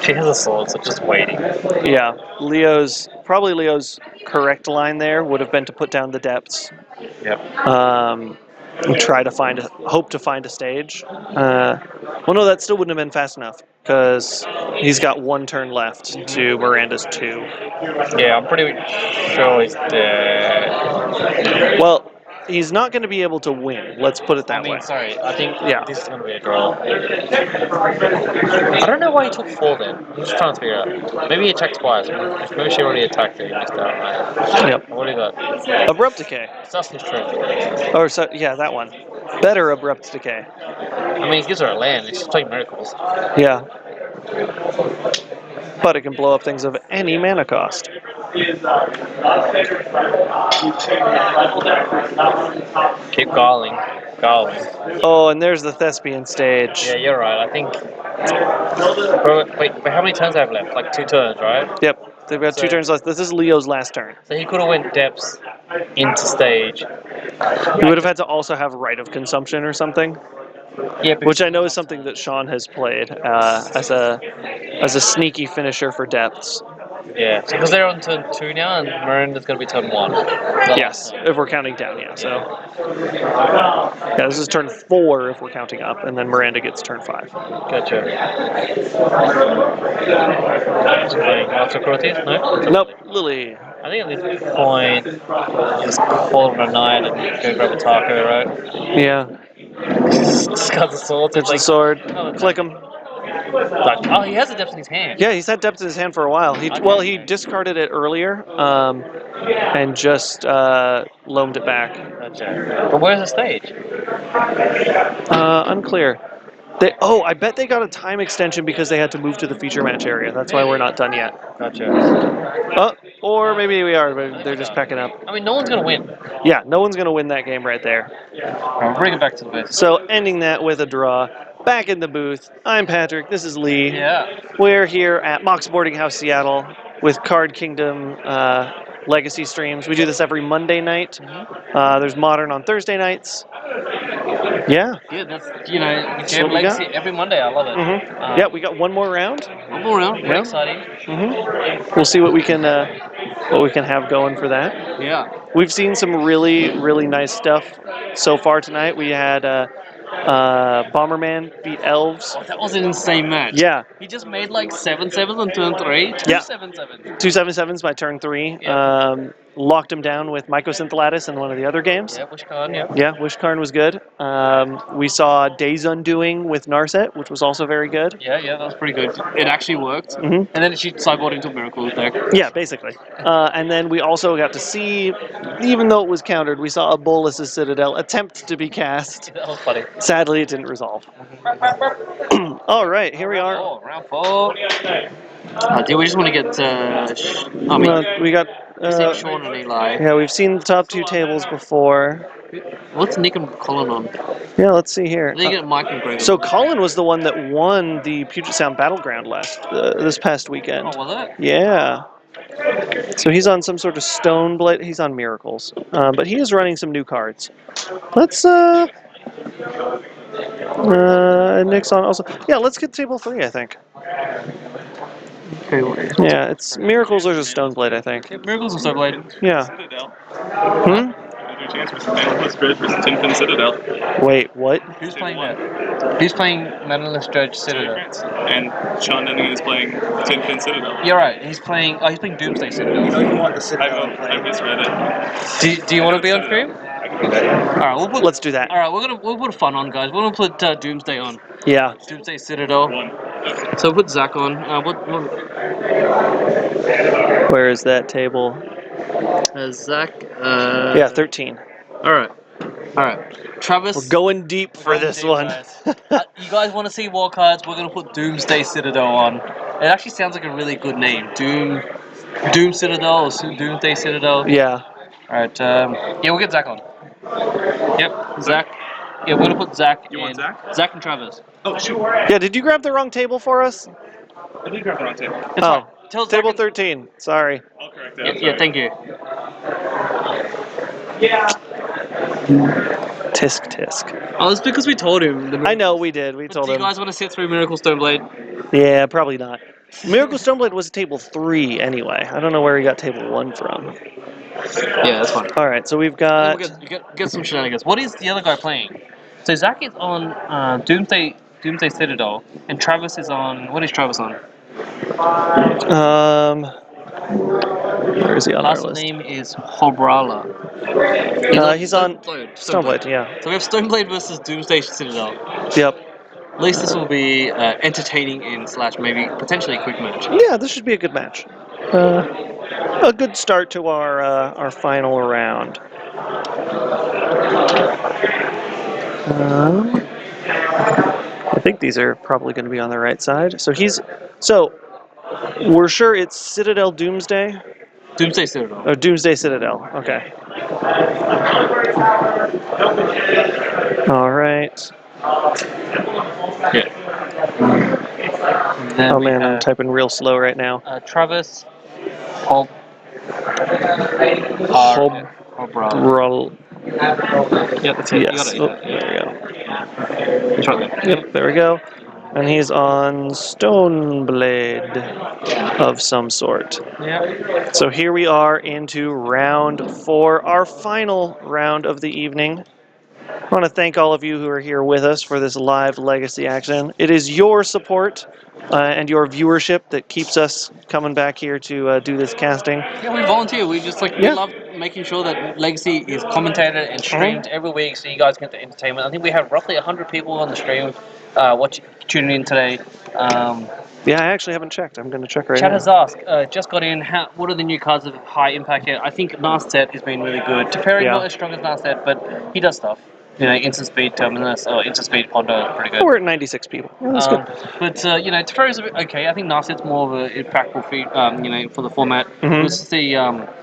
She has a sword, so just waiting. Yeah, Leo's correct line there would have been to put down the depths. Yep. And try to hope to find a stage. Well, no, that still wouldn't have been fast enough because he's got 1 turn left to Miranda's 2. Yeah, I'm pretty sure he's dead. Well, he's not going to be able to win. Let's put it that way. Sorry, I think Yeah. this is going to be a draw. I don't know why he took 4 then. I'm just trying to figure out. Maybe he attacked twice. Maybe she already attacked and he missed out. Right? Yep. What do you got? Abrupt Decay. Assassin's Trophy. Or so, yeah, that one. Better Abrupt Decay. I mean, he gives her a land. She's playing Miracles. Yeah. But it can blow up things of any mana cost. Keep galling. Oh, and there's the Thespian stage. Yeah, you're right. I think. Wait, how many turns do I have left? Like 2 turns, right? Yep. They've got 2 turns left. This is Leo's last turn. So he could have went depths into stage. He would have had to also have Right of Consumption or something. Yeah, Which I know is something that Sean has played as a sneaky finisher for depths. Yeah, because they're on turn 2 now, and Miranda's going to be turn 1. Yes, if we're counting down, yeah. So, yeah, this is turn 4 if we're counting up, and then Miranda gets turn 5. Gotcha. Playing Master Cruelties? No? Nope, Lily. I think at this point, just call it a night and go grab a taco, right? Yeah, Discard the sword. touch the sword, flick him. Like, oh, he has a depth in his hand. Yeah, he's had depth in his hand for a while. He discarded it earlier, and just loamed it back. Gotcha. But where's the stage? Unclear. I bet they got a time extension because they had to move to the feature match area. That's why we're not done yet. Gotcha. Or maybe we are, but they're just packing up. I mean, no one's going to win. Yeah, no one's going to win that game right there. I'll bring it back to the base. So ending that with a draw. Back in the booth, I'm Patrick, this is Lee. Yeah. We're here at Mox Boarding House Seattle with Card Kingdom Legacy streams. We do this every Monday night. There's Modern on Thursday nights. Yeah. Yeah, that's we That's jam what we got. Legacy every Monday. I love it. Yeah, we got one more round. One more round. Very Yeah. exciting. We'll see what we can have going for that. Yeah. We've seen some really, really nice stuff so far tonight. We had Bomberman beat Elves. Oh, that was an insane match. Yeah. He just made like 7-7s on turn 3. Two Yeah. 7-7s. 2 7/7s by turn 3. Yeah. Locked him down with Mycosynth Lattice in one of the other games. Yeah, Wishcon, yeah. Yeah, Wishkarn was good. We saw Days Undoing with Narset, which was also very good. Yeah, that was pretty good. It actually worked. Mhm. And then she sideboarded into a Miracle deck. Yeah, basically. And then we also got to see, even though it was countered, we saw a Bolus's Citadel attempt to be cast. That was funny. Sadly, it didn't resolve. All right, here we are. Round 4. Do we just want to get... We got. we've seen Sean and Eli. Yeah, we've seen the top 2 tables before. What's Nick and Colin on? Yeah, let's see here. They get Mike and Greg. So Colin was the one that won the Puget Sound Battleground this past weekend. Oh, was it? Yeah. So he's on some sort of Stone Blade. He's on Miracles, but he is running some new cards. Let's Nick's on also. Yeah, let's get table 3. I think. Okay, wait. Yeah, it's Miracles or just Stone Blade. I think. Miracles and Stone Yeah. Citadel. Hmm. Your chance versus Manaless Dredge versus Tinfin Citadel. Wait, what? Who's playing that? Who's playing Manaless Dredge Citadel? And Sean Denning is playing Tinfin Citadel. You're right. He's playing Doomsday Citadel. You want the Citadel to play. I misread it. Do you want to be on stream? Alright, we'll put. Let's do that. Alright, we'll put fun on, guys. We're gonna put Doomsday on. Yeah. Doomsday Citadel. One. So we'll put Zach on. Where is that table? Zach. Yeah, 13. Alright. Travis. We're going deep for this one. You guys want to see war cards? We're gonna put Doomsday Citadel on. It actually sounds like a really good name. Doom Citadel or Doomsday Citadel. Yeah. Alright. Yeah, we'll get Zach on. Yep, Zach. Yeah, we're gonna put Zach. You want Zach? Zach and Travis. Oh, shoot. Yeah, did you grab the wrong table for us? I did grab the wrong table. Oh, Tell Zach table and- 13. Sorry. I'll correct that. Yeah, thank you. Tisk. Oh, it's because we told him. I know we did. We But told do you him. guys want to sit through Miracle Stoneblade? Yeah, probably not. Miracle Stoneblade was table 3 anyway. I don't know where he got table 1 from. Yeah, that's fine. All right, so we've got. We'll get some shenanigans. What is the other guy playing? So Zach is on Doomsday Citadel, and Travis is on. What is Travis on? Where is he on our Last list? name is Hobrala. He's on Stoneblade. Yeah. So we have Stoneblade versus Doomsday Citadel. Yep. At least this will be entertaining and / maybe potentially a quick match. Yeah, this should be a good match. A good start to our final round. I think these are probably going to be on the right side. So we're sure it's Citadel Doomsday Doomsday Citadel. or Doomsday Citadel. Okay. All right. Yeah. Then Oh we man, I'm have, typing real slow right now. Travis. Hob. Hobrala. Roll. Yeah, that's it. Yes. You Oh, got it. there we go. It's right there. Yep, there we go. And he's on Stoneblade of some sort. Yeah. So here we are into round 4, our final round of the evening. I want to thank all of you who are here with us for this live Legacy action. It is your support and your viewership that keeps us coming back here to do this casting. Yeah, we volunteer. We just we Yeah. love making sure that Legacy is commentated and streamed every week, so you guys get the entertainment. I think we have roughly 100 people on the stream tuning in today. Yeah, I actually haven't checked. I'm going to check right Chat now. has asked, just got in. What are the new cards of high impact here? I think Narset has been really good. Teferi Yeah. not as strong as Narset, but he does stuff. Instant speed Terminus or instant speed Ponder, pretty good. We're at 96 people. Yeah, that's good. But Teferi's a bit okay. I think Narset's more of an impactful feat, for the format. Mhm. This is the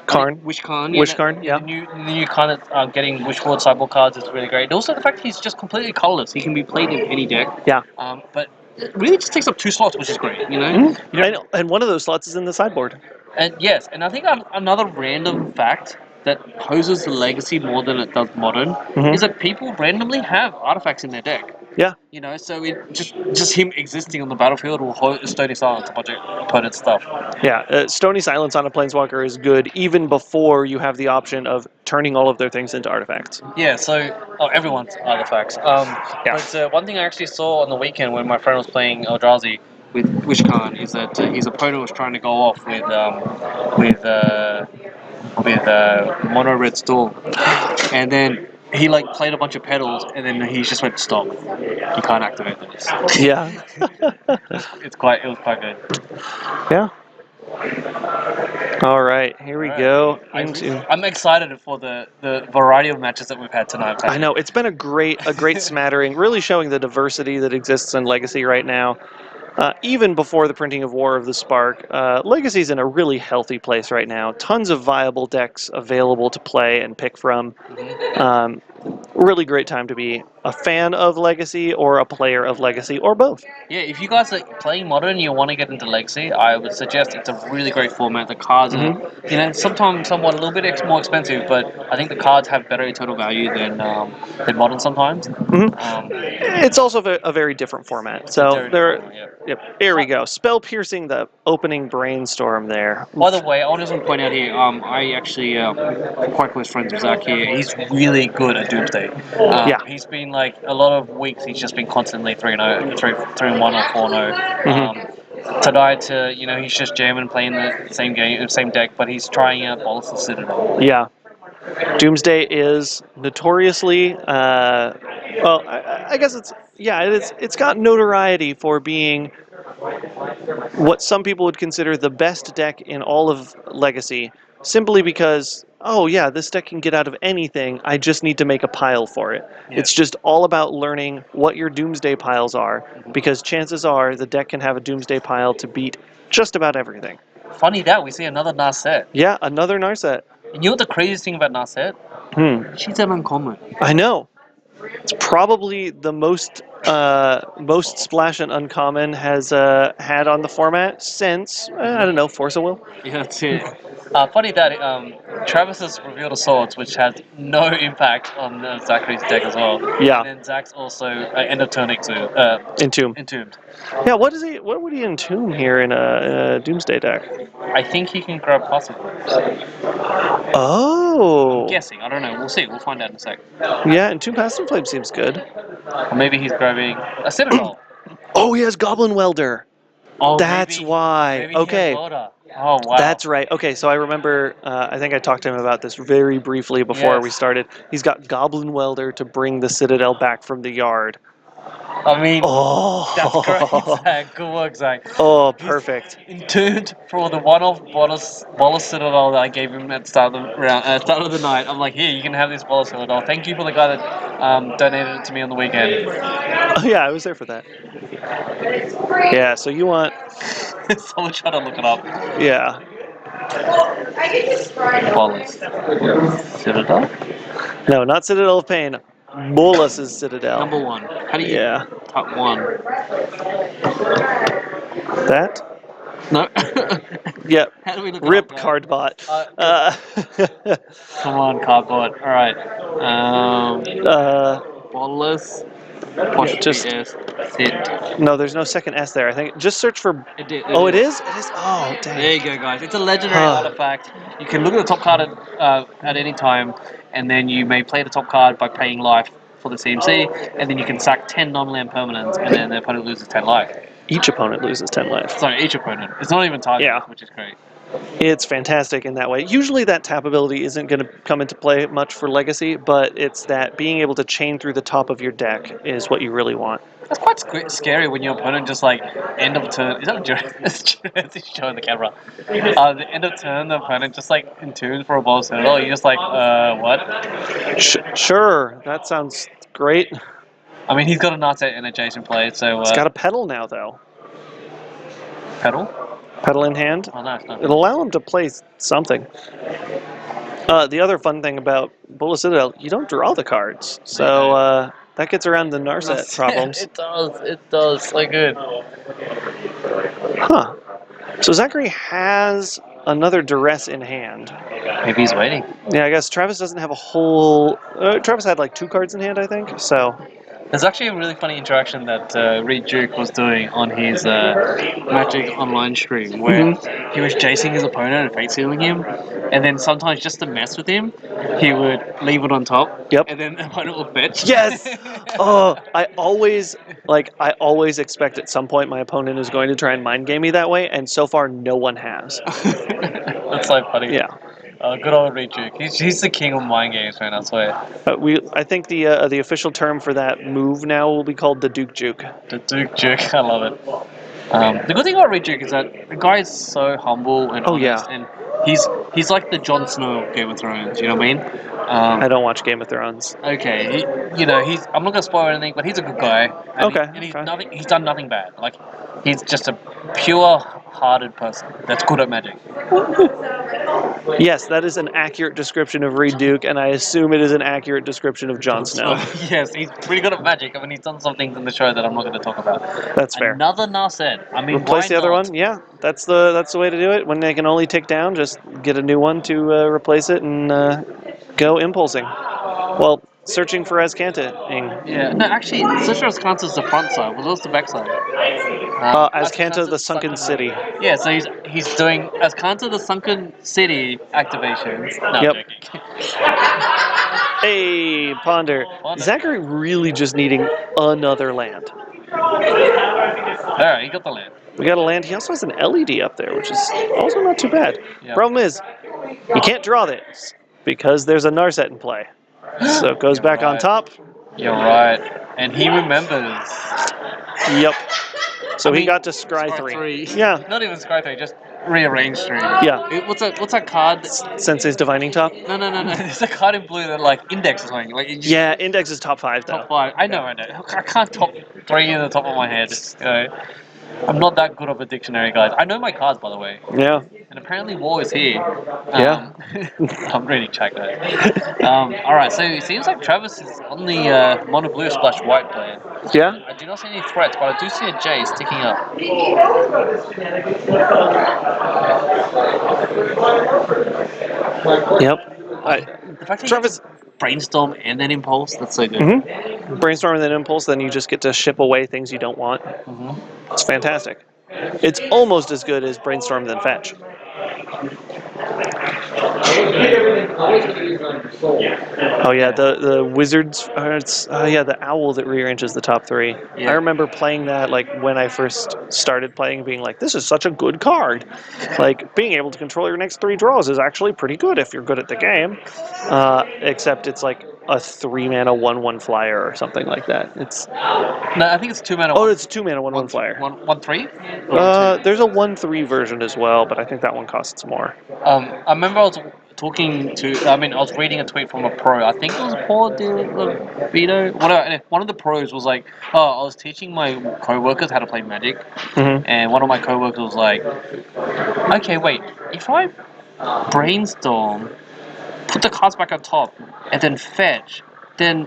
Karn. Wishkarn. Wishkarn, yeah. The new kind of getting Wishward sideboard cards is really great. And also the fact he's just completely colorless. He can be played in any deck. Yeah. But it really just takes up 2 slots, which is great. Mhm. And one of those slots is in the sideboard. And yes, and I think another random fact that poses the legacy more than it does modern is that people randomly have artifacts in their deck. Yeah. You know, so it just him existing on the battlefield will hold Stony Silence a bunch of opponent stuff. Yeah, Stony Silence on a Planeswalker is good even before you have the option of turning all of their things into artifacts. Yeah, so everyone's artifacts. But one thing I actually saw on the weekend when my friend was playing Eldrazi with Wishkhan is that his opponent was trying to go off with mono red storm, and then he like played a bunch of petals, and then he just went stop. You can't activate this. Yeah. It was quite good. Yeah. All right, here we go I'm into. excited for the variety of matches that we've had tonight. I know it's been a great smattering, really showing the diversity that exists in Legacy right now. Even before the printing of War of the Spark, Legacy's in a really healthy place right now. Tons of viable decks available to play and pick from. Really great time to be a fan of Legacy or a player of Legacy or both. Yeah, if you guys are playing Modern and you want to get into Legacy, I would suggest it's a really great format. The cards are, sometimes somewhat a little bit more expensive, but I think the cards have better eternal value than Modern sometimes. It's also a very different format. So there, here we go. Spell piercing the opening brainstorm there. By the way, I just want to point out here, I actually quite close friends with Zach here. He's really good at Doomsday. He's been like a lot of weeks. He's just been constantly 3-1 or 4-0. Tonight, he's just jamming, playing the same game, same deck, but he's trying out Bolas the Citadel. Yeah, Doomsday is notoriously, well, I guess it's got notoriety for being what some people would consider the best deck in all of Legacy, simply because, oh yeah, this deck can get out of anything, I just need to make a pile for it. Yeah. It's just all about learning what your Doomsday piles are, because chances are the deck can have a Doomsday pile to beat just about everything. Funny that, we see another Narset. Yeah, another Narset. And you know what the craziest thing about Narset? She's an uncommon. I know. It's probably the most splash and uncommon has had on the format since, I don't know, Force of Will. Yeah, that's it. Funny that Travis has revealed a Swords, which has no impact on Zachary's deck as well. Yeah. And then Zach's also end of turn Entomb. Entombed. Yeah, what would he entomb here in a Doomsday deck? I think he can grab Passive. Oh. I'm guessing. I don't know. We'll see. We'll find out in a sec. Yeah, Entomb Passive Flame seems good. Or maybe he's grabbing a Citadel. Oh, he has Goblin Welder. Oh, that's why. Maybe okay. Oh, wow. That's right. Okay, so I remember, I think I talked to him about this very briefly before we started. He's got Goblin Welder to bring the Citadel back from the yard. I mean, that's great, Zach. Good work, Zach. Oh, perfect. Entombed for the one-off Bolas Citadel that I gave him at the start of the night. I'm like, here, you can have this Bolas Citadel. Thank you for the guy that donated it to me on the weekend. Oh, yeah, I was there for that. Yeah, so you want... Someone trying to look it up. Yeah. Bolas Citadel? No, not Citadel of Pain. Bolas is Citadel. Number 1. How do you type 1? That? No. Yep. How do we look Rip it up, Cardbot. Come on, Cardbot. All right. Bolas. Just sit. No, there's no second S there. I think just search for. It is. It is. Oh, dang. There you go, guys. It's a legendary artifact. You can look at the top card at any time, and then you may play the top card by paying life for the CMC, and then you can sack 10 non-land permanents, and then the opponent loses 10 life. Each opponent loses 10 life. Sorry, each opponent. It's not even target, which is great. It's fantastic in that way. Usually that tap ability isn't going to come into play much for Legacy, but it's that being able to chain through the top of your deck is what you really want. That's quite scary when your opponent just like end of turn. Is that It's showing the camera. The end of turn, the opponent just like entombs for a Bolas Citadel. You're just like, what? Sure, that sounds great. I mean, he's got a Narset in adjacent play, so... He's got a pedal now, though. Pedal? Pedal in hand. Oh, nice. It'll allow him to play something. The other fun thing about Bolas Citadel, you don't draw the cards, so that gets around the Narset problems. It does. So good. Huh. So Zachary has another duress in hand. Maybe he's waiting. Yeah, I guess Travis doesn't have a whole. Travis had like 2 cards in hand, I think. So There's actually a really funny interaction that Reed Duke was doing on his Magic Online stream where he was chasing his opponent and fate sealing him, and then sometimes just to mess with him, he would leave it on top. Yep. And then the opponent would fetch. yes. Oh, I always expect at some point my opponent is going to try and mind game me that way, and so far no one has. That's so funny. Yeah. Good old Reed Duke. He's the king of mind games, man. I swear. I think the official term for that move now will be called the Duke Juke. The Duke Duke. I love it. The good thing about Reed Duke is that the guy is so humble and Oh, honest, yeah. and he's like the Jon Snow of Game of Thrones. You know what I mean? I don't watch Game of Thrones. Okay, he's. I'm not gonna spoil anything, but he's a good guy. And Okay, and he's okay. nothing. He's done nothing bad. Like he's just a pure-hearted person that's good at magic. Yes, that is an accurate description of Reed Duke, and I assume it is an accurate description of Jon Snow. Yes, he's pretty good at magic. I mean, he's done some things in the show that I'm not going to talk about. That's fair. Another Narset. I mean, Replace why the other not? one? Yeah, that's the way to do it. When they can only tick down, just get a new one to replace it and go impulsing. Well, searching for Azcanta. Yeah, no, actually, Sister Ascanta's the front side. Well, what's the back side? Azcanta, the Sunken City. Yeah, so he's doing Ascanta the Sunken City activations. No, Yep. I'm joking. Hey, Ponder. Zachary really just needing another land. Alright, he got the land. We got a land. He also has an LED up there, which is also not too bad. Yeah. Problem is, you can't draw this because there's a Narset in play. So it goes back on right. top. You're right. And he remembers. Yep. So I he mean, got to scry Scry 3. 3. Yeah. Not even Scry 3, just rearrange 3. Yeah. What's that card? Sensei's Divining Top. No. There's a card in blue that like index or something. Like, it just, Yeah, Index is top 5 though. top 5. I know. I can't top 3 in the top of my head. I'm not that good of a dictionary, guys. I know my cards, by the way. Yeah. And apparently War is here. Yeah. I'm ready to check that. Alright, so it seems like Travis is on the mono blue splash white player. Yeah. I do not see any threats, but I do see a J sticking up. Yep. The fact that Travis. you can brainstorm and then impulse, that's so good. Brainstorm and then impulse, then you just get to ship away things you don't want. It's fantastic. It's almost as good as brainstorm then fetch. Oh yeah, the wizards. Yeah, the owl that rearranges the top 3. Yeah. I remember playing that like when I first started playing, being like, "This is such a good card." Like being able to control your next 3 draws is actually pretty good if you're good at the game. Except it's like a 3-mana 1/1 flyer or something like that. It's No, I think it's 2 mana. oh, it's 2-mana 1/1 flyer. 1/3? There's a 1/3 version as well, but I think that one costs more. I remember I was I was reading a tweet from a pro. I think it was Paul DeVito. Whatever. One of the pros was like, "Oh, I was teaching my co-workers how to play Magic, and one of my co-workers was like, okay, wait, if I brainstorm, put the cards back on top, and then fetch, then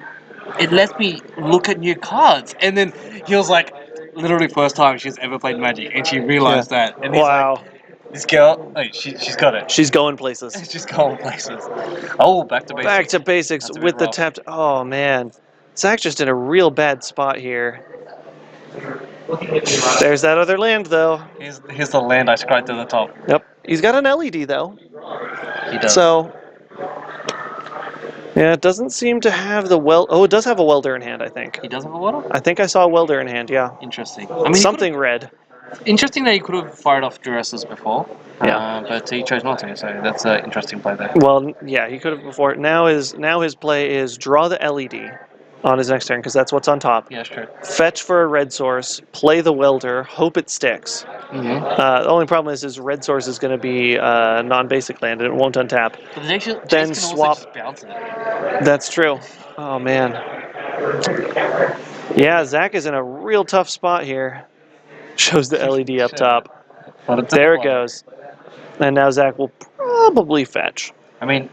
it lets me look at new cards." And then he was like, literally first time she's ever played Magic, and she realized that. And he's Wow. like, this girl, she's got it. She's going places. She's going places. Oh, back to basics. Back to basics That's a bit with the rough. tapped. Oh man, Zach just in a real bad spot here. There's that other land though. Here's the land I scried to the top. Yep, he's got an LED though. He does. So yeah, it doesn't seem to have the Oh, it does have a welder in hand. I think. He does have a water? I think I saw a welder in hand. Yeah. Interesting. I mean, Something red. interesting that he could have fired off Duresses before. Yeah. But he chose not to, so that's an interesting play there. Well, yeah, he could have before. Now his play is draw the LED on his next turn because that's what's on top. Yeah, sure. Fetch for a red source, play the welder, hope it sticks. The only problem is his red source is going to be non-basic land and it won't untap. But the Jace Then can swap. also just bounce it. That's true. Oh man. Yeah, Zach is in a real tough spot here. Shows the LED up top. But it's There a it one. goes. And now Zach will probably fetch. I mean,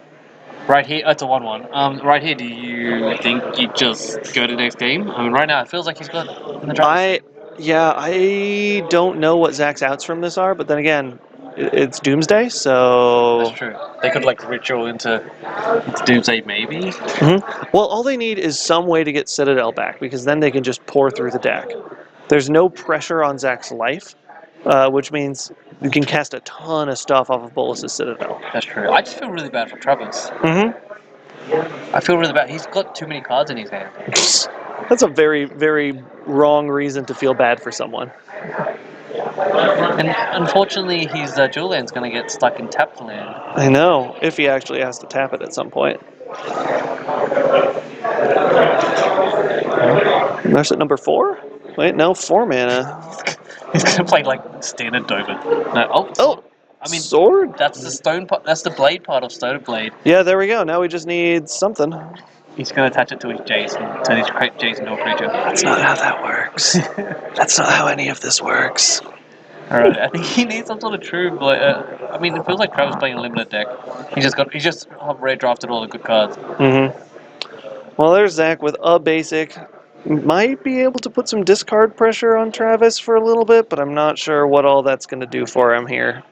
right here, it's a 1/1. Right here, do you think you just go to the next game? I mean, right now, it feels like he's good in the draft. I don't know what Zach's outs from this are, but then again, it's Doomsday, so That's true. They could like ritual into Doomsday maybe. well, all they need is some way to get Citadel back, because then they can just pour through the deck. There's no pressure on Zach's life, which means you can cast a ton of stuff off of Bolus's Citadel. That's true. I just feel really bad for Travis. Mm-hmm. I feel really bad. He's got too many cards in his hand. That's a very, very wrong reason to feel bad for someone. And unfortunately, his dual land's going to get stuck in tapped land. I know, if he actually has to tap it at some point. There's at number 4? Wait, no, 4 mana. He's going to play like standard Dovid. No, Oh, I mean, sword? that's the stone part. That's the blade part of Stone Blade. Yeah, there we go. Now we just need something. He's going to attach it to his Jason, turn his Jason into a creature. That's not how that works. That's not how any of this works. Alright, I think he needs some sort of true blade. I mean, it feels like Travis playing a limited deck. He just rare drafted all the good cards. Mm-hmm. Well, there's Zach with a basic. Might be able to put some discard pressure on Travis for a little bit, but I'm not sure what all that's going to do for him here.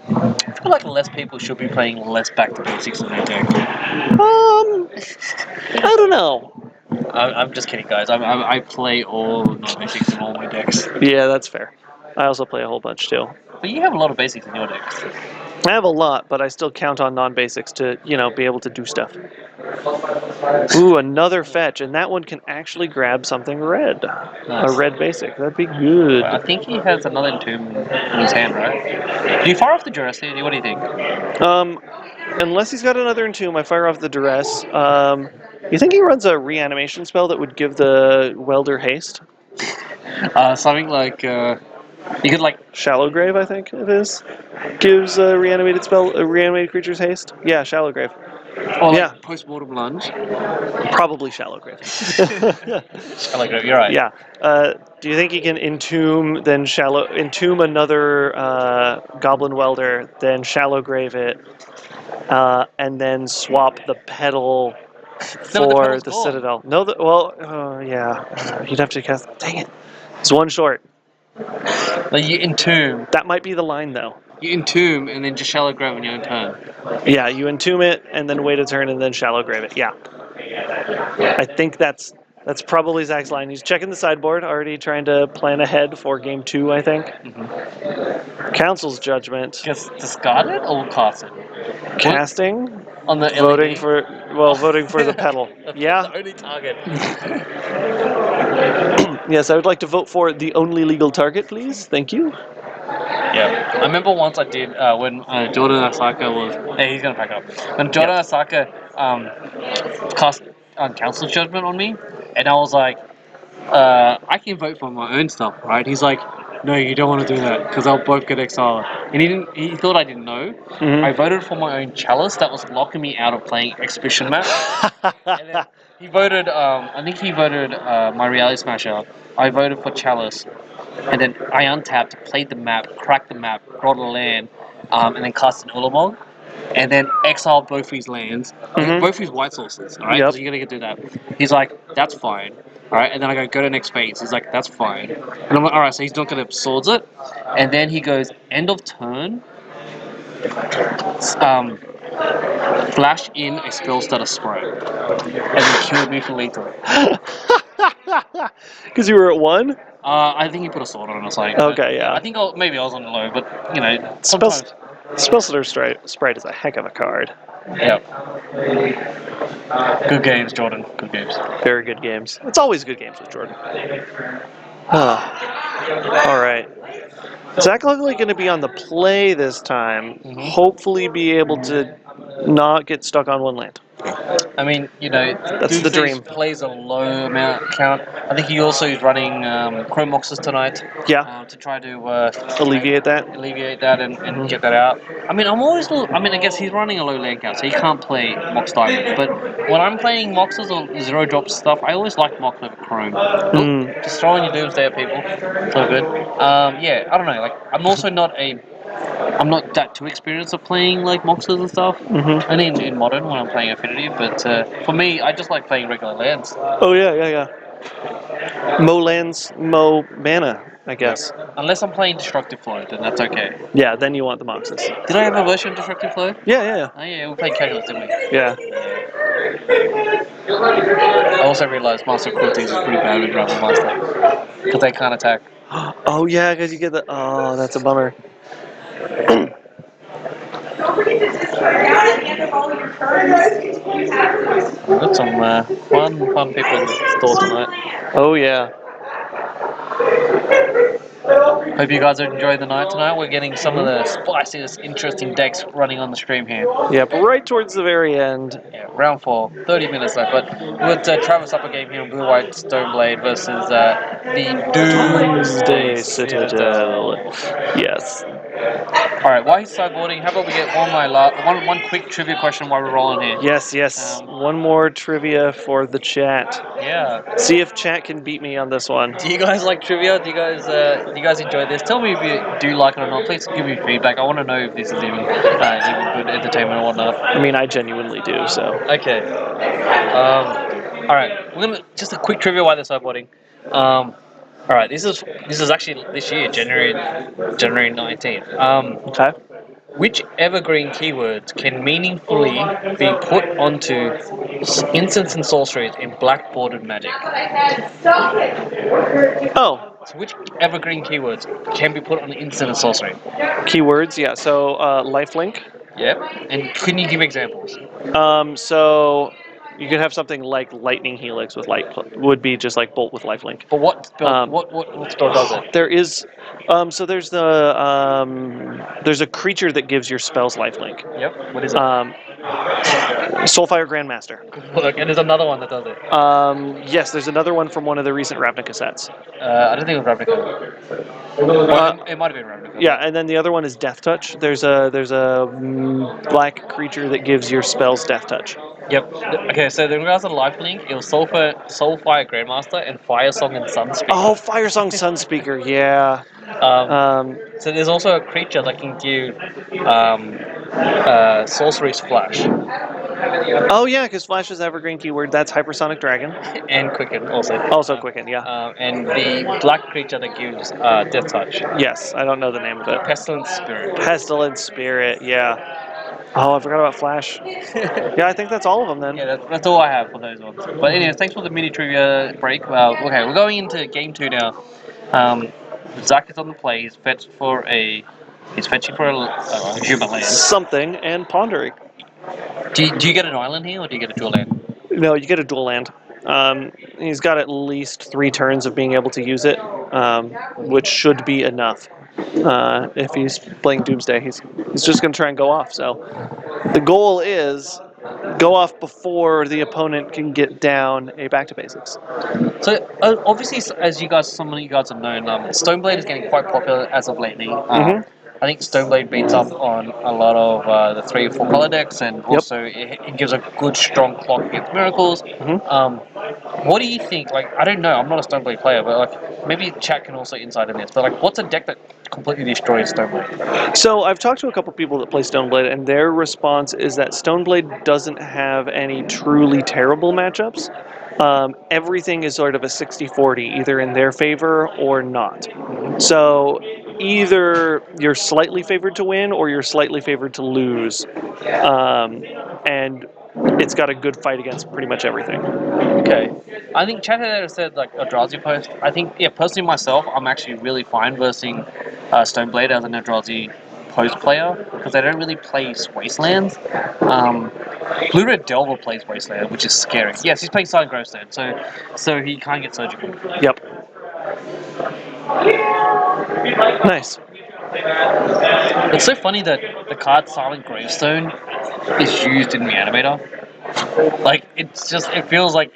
I feel like less people should be playing less back to basics in their deck. I don't know. I'm just kidding, guys. I play all non-basics in all my decks. Yeah, that's fair. I also play a whole bunch too. But you have a lot of basics in your decks. I have a lot, but I still count on non-basics to, be able to do stuff. Ooh, another fetch, and that one can actually grab something red. Nice. A red basic. That'd be good. I think he has another Entomb in his hand, right? Do you fire off the Jurassic? What do you think? Unless he's got another Entomb, I fire off the Duress. You think he runs a reanimation spell that would give the Welder haste? Something like you could like Shallow Grave, I think it is. Gives a reanimated creature's haste. Yeah, Shallow Grave. like post-mortem lunge. Probably Shallow Grave. You're right. Yeah. Do you think he can entomb another Goblin Welder, then Shallow Grave it, and then swap the pedal for the Citadel? No, yeah. You'd have to cast. Dang it. It's one short. Like you entomb. That might be the line, though. You entomb and then just Shallow Grave on your own turn. Yeah, you entomb it and then wait a turn and then Shallow Grave it. Yeah. I think that's probably Zach's line. He's checking the sideboard, already trying to plan ahead for game 2, I think. Mm-hmm. Council's Judgment. Gets discarded or cast it? Casting. On the voting LED? voting for the pedal. Yeah. The only target. Yes, I would like to vote for the only legal target, please. Thank you. Yeah, I remember once I did when Jordan Asaka was. Hey, he's gonna pack up. When Jordan Asaka cast Council's Judgment on me, and I was like, I can vote for my own stuff, right? He's like, no, you don't want to do that because I'll both get exiled. And he thought I didn't know. Mm-hmm. I voted for my own Chalice that was locking me out of playing Exhibition map. And then he voted. I think he voted my Reality Smasher. I voted for Chalice. And then I untapped, played the map, cracked the map, brought a land, and then cast an Ulamog. And then exiled both his lands, both his white sources, alright? Yep. So you're gonna do that. He's like, that's fine. Alright, and then I go to next phase. He's like, that's fine. And I'm like, alright, so he's not gonna swords it. And then he goes, end of turn, flash in a spell stutter spray. And then killed me for lethal. Because you were at 1? I think he put a sword on us. Like, Okay, yeah. I think maybe I was on low, but sometimes. Spellstutter Sprite is a heck of a card. Yeah. Good games, Jordan. Good games. Very good games. It's always good games with Jordan. All right. Zach likely going to be on the play this time. Mm-hmm. Hopefully be able to not get stuck on one land. I mean, That's the dream. Plays a low amount count. I think he also is running Chrome Moxes tonight. Yeah. To try to Alleviate that. And get that out. I mean, I guess he's running a low land count, so he can't play Mox Diamonds. But when I'm playing Moxes or zero drop stuff, I always like Mox over Chrome. Just throwing your Doomsday at people. So good. Yeah, I don't know. Like, I'm not that too experienced of playing like Moxes and stuff. Only in Modern when I'm playing Affinity, but for me, I just like playing regular lands. Oh yeah. Mo lands, Mo mana, I guess. Unless I'm playing Destructive Flow, then that's okay. Yeah, then you want the Moxus. Did I have a version of Destructive Flow? Yeah. Oh yeah, we played casuals, didn't we? Yeah. I also realized Master of Cruelties is pretty bad with Rebel Master. Because they can't attack. Oh yeah, because you get the. Oh, that's a bummer. We've got some fun people in the store tonight. Oh yeah. Hope you guys are enjoying the night tonight. We're getting some of the spiciest, interesting decks running on the stream here. Yep, right towards the very end. Yeah, round 4, 30 minutes left. But we got Travis up a game here on Blue White Stoneblade versus the Doomsday Citadel. Yes. Alright, while he's sideboarding, how about we get one quick trivia question while we're rolling here? Yes. One more trivia for the chat. Yeah. See if chat can beat me on this one. Do you guys like trivia? Do you guys enjoy this? Tell me if you do like it or not. Please give me feedback. I want to know if this is even good entertainment or whatnot. I mean, I genuinely do, so. Okay. All right. We're gonna just a quick trivia while they're sideboarding. All right. This is actually this year, January 19th. Okay. Which evergreen keywords can meaningfully be put onto instants and sorceries in black bordered magic? Oh, So which evergreen keywords can be put on an instant and sorcery? keywords, yeah. So, lifelink. Yep. And can you give examples? So you could have something like Lightning Helix with would be just like Bolt with lifelink. But what spell? What spell does it? There is, so there's there's a creature that gives your spells lifelink. Yep. What is it? Soulfire Grandmaster. Look, and there's another one that does it. Yes, there's another one from one of the recent Ravnica sets. I don't think it was Ravnica. It might have been Ravnica. Yeah, and then the other one is Death Touch. There's a black creature that gives your spells Death Touch. Yep. Okay, so in regards to lifelink, it was Soulfire Grandmaster and Fire Song and Sunspeaker. Oh, Firesong Sunspeaker, yeah. So there's also a creature that can give Sorcery's Flash Oh yeah, because Flash is evergreen keyword. That's Hypersonic Dragon. and Quicken also. Also Quicken, yeah. And the black creature that gives Death Touch. Yes, I don't know the name of it. Pestilence Spirit. Pestilence Spirit, yeah. Oh, I forgot about Flash. Yeah, I think that's all of them then. Yeah, that's all I have for those ones. But anyways, thanks for the mini trivia break. Okay, we're going into game 2 now. Zach is on the play. He's fetching for a human land. Something and pondering. Do you get an island here, or do you get a dual land? No, you get a dual land. He's got at least 3 turns of being able to use it, which should be enough. If he's playing Doomsday, he's just going to try and go off. So the goal is go off before the opponent can get down a back to basics. So obviously, as some of you guys have known, Stoneblade is getting quite popular as of lately. I think Stoneblade beats up on a lot of the 3 or 4 color decks, and also it gives a good strong clock against miracles. What do you think? Like, I don't know. I'm not a Stoneblade player, but like maybe chat can also insight in this. But like, what's a deck that completely destroys Stoneblade? So I've talked to a couple people that play Stoneblade, and their response is that Stoneblade doesn't have any truly terrible matchups. Everything is sort of a 60-40, either in their favor or not. So either you're slightly favored to win or you're slightly favored to lose. And it's got a good fight against pretty much everything. Okay. I think chat had said like Eldrazi post. I think, personally myself, I'm actually really fine versing Stoneblade as an Eldrazi post player because they don't really play Wastelands. Blue Red Delver plays Wasteland, which is scary. Yes, he's playing Silent Gravestone, so he can't get surgical. Yep. Nice. It's so funny that the card Silent Gravestone is used in Reanimator. Like it feels like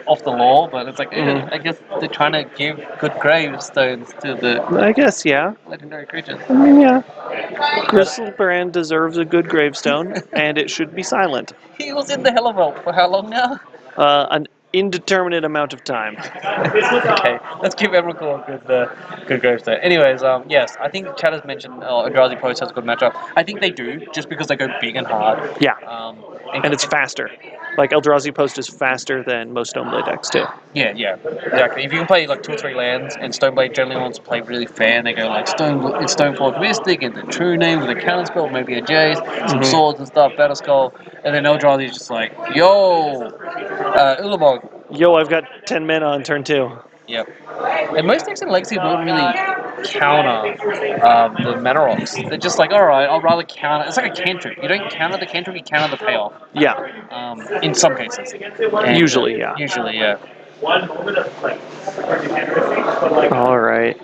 off the law, but it's like I guess they're trying to give good gravestones to the I guess, yeah. legendary creatures. I mean, yeah. Griselbrand deserves a good gravestone, and it should be silent. He was in the Helleveldt for how long now? An indeterminate amount of time. Okay, let's give Emrakul a good gravestone. Anyways, yes, I think Chad has mentioned Eldrazi Post has a good matchup. I think they do, just because they go big and hard. Yeah. And it's faster. Like Eldrazi Post is faster than most Stoneblade decks too. Yeah, exactly. If you can play like 2 or 3 lands, and Stoneblade generally wants to play really fair, and they go like it's Stoneforge Mystic, and the True Name with a counterspell, maybe a Jace, some swords and stuff, Battle Skull, and then Eldrazi is just like, yo, Ulamog. Yo, I've got 10 mana on turn 2. Yep. And most decks in Legacy don't really counter the mana rocks. They're just like, alright, I'll rather counter. It's like a cantrip. You don't counter the cantrip, you counter the payoff. Yeah, In some cases. And, usually, yeah. Usually, yeah. One moment of like but like All right.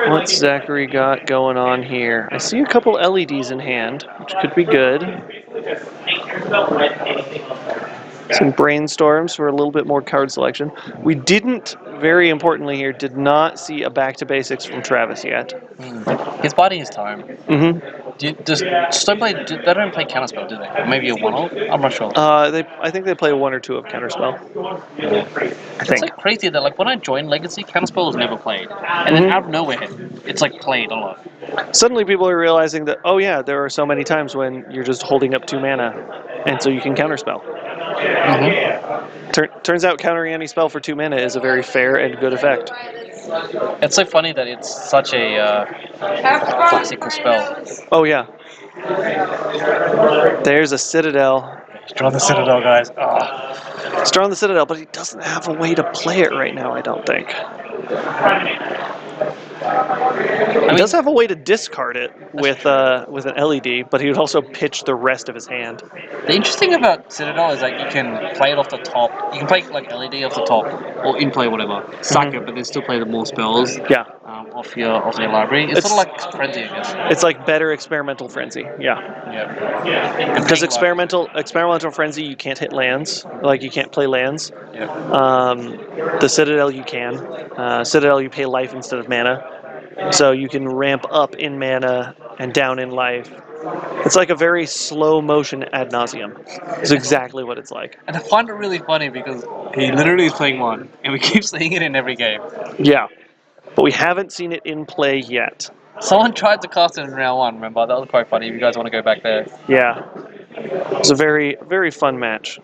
What's Zachary got going on here? I see a couple LEDs in hand, which could be good. basically just ain't cares about when anything else matters. Some brainstorms for a little bit more card selection. We didn't, very importantly here, did not see a back to basics from Travis yet. He's biding his time. Mm-hmm. Does Stoneblade, they don't play counterspell, do they? Or maybe a one-off? I'm not sure. I think they play 1 or 2 of Counterspell. I It's think. like crazy that like when I joined Legacy, counterspell was never played. And then out of nowhere, it's like played a lot. Suddenly people are realizing that, oh yeah, there are so many times when you're just holding up 2 mana, and so you can Counterspell. Turns out countering any spell for 2 mana is a very fair and good effect. It's so funny that it's such a classical spell. Oh yeah. There's a Citadel. Draw the Citadel, guys. He's drawing the Citadel, but he doesn't have a way to play it right now, I don't think. He does have a way to discard it with an LED, but he would also pitch the rest of his hand. The interesting about Citadel is that you can play it off the top. You can play like LED off the top, or in play whatever. Suck it, but then still play the more spells. Yeah. Off your library. It's sort of like Frenzy, I guess. It's like better Experimental Frenzy, yeah. Yeah. Because experimental Frenzy, you can't hit lands, like you can't play lands. Yeah. The Citadel you can. Citadel you pay life instead of mana, so you can ramp up in mana and down in life. It's like a very slow motion ad nauseum. It's exactly what it's like. And I find it really funny because he literally is playing one, and we keep seeing it in every game. Yeah, but we haven't seen it in play yet. Someone tried to cast it in round 1, remember? That was quite funny if you guys want to go back there. Yeah. It's a very, very fun match.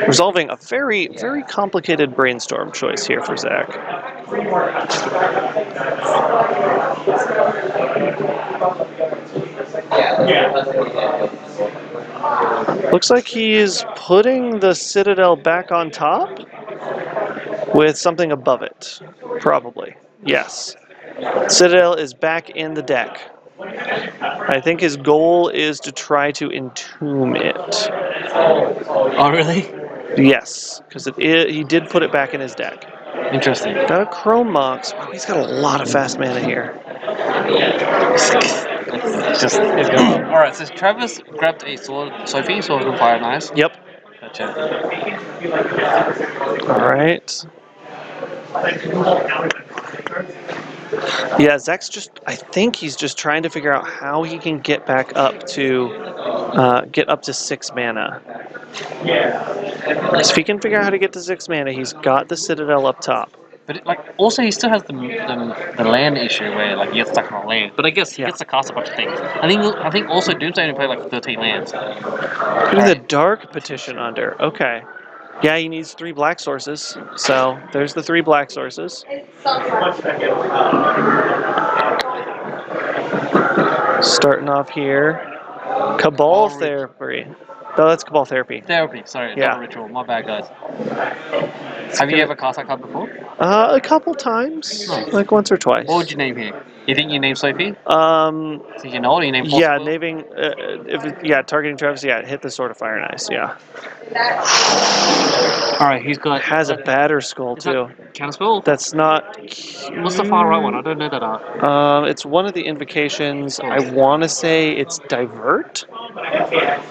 Resolving a very, very complicated brainstorm choice here for Zach. Looks like he is putting the Citadel back on top with something above it. Probably. Yes. Citadel is back in the deck. I think his goal is to try to entomb it. Oh, really? Yes, because he did put it back in his deck. Interesting. Got a Chrome Mox. Wow, he's got a lot of fast mana here. It's going. Alright, so Travis grabbed a sword, Sophie, Sword of Fire, nice. Yep. Gotcha. All right. Yeah, Zach's I think he's just trying to figure out how he can get back up to 6 mana. So if he can figure out how to get to 6 mana, he's got the Citadel up top. But also he still has the land issue where like you get stuck on a land. But I guess he gets to cast a bunch of things. I think also Doomsday only played like 13 lands. Putting the Dark Petition under. Okay. Yeah, he needs 3 black sources. So there's the 3 black sources. Starting off here. Cabal Therapy. Oh, that's Cabal Therapy. Sorry, Yeah. Double Ritual. My bad, guys. Have you ever cast that card before? A couple times. Like once or twice. What would you name here? You think you name Sophie? So you know, or you name Yeah, Force naming, targeting Travis, hit the Sword of Fire and Ice, yeah. Alright, he's got... Has a Batter Skull, too. Counterspell? That's not... What's the far right one? I don't know that art. It's one of the invocations. I want to say it's Divert?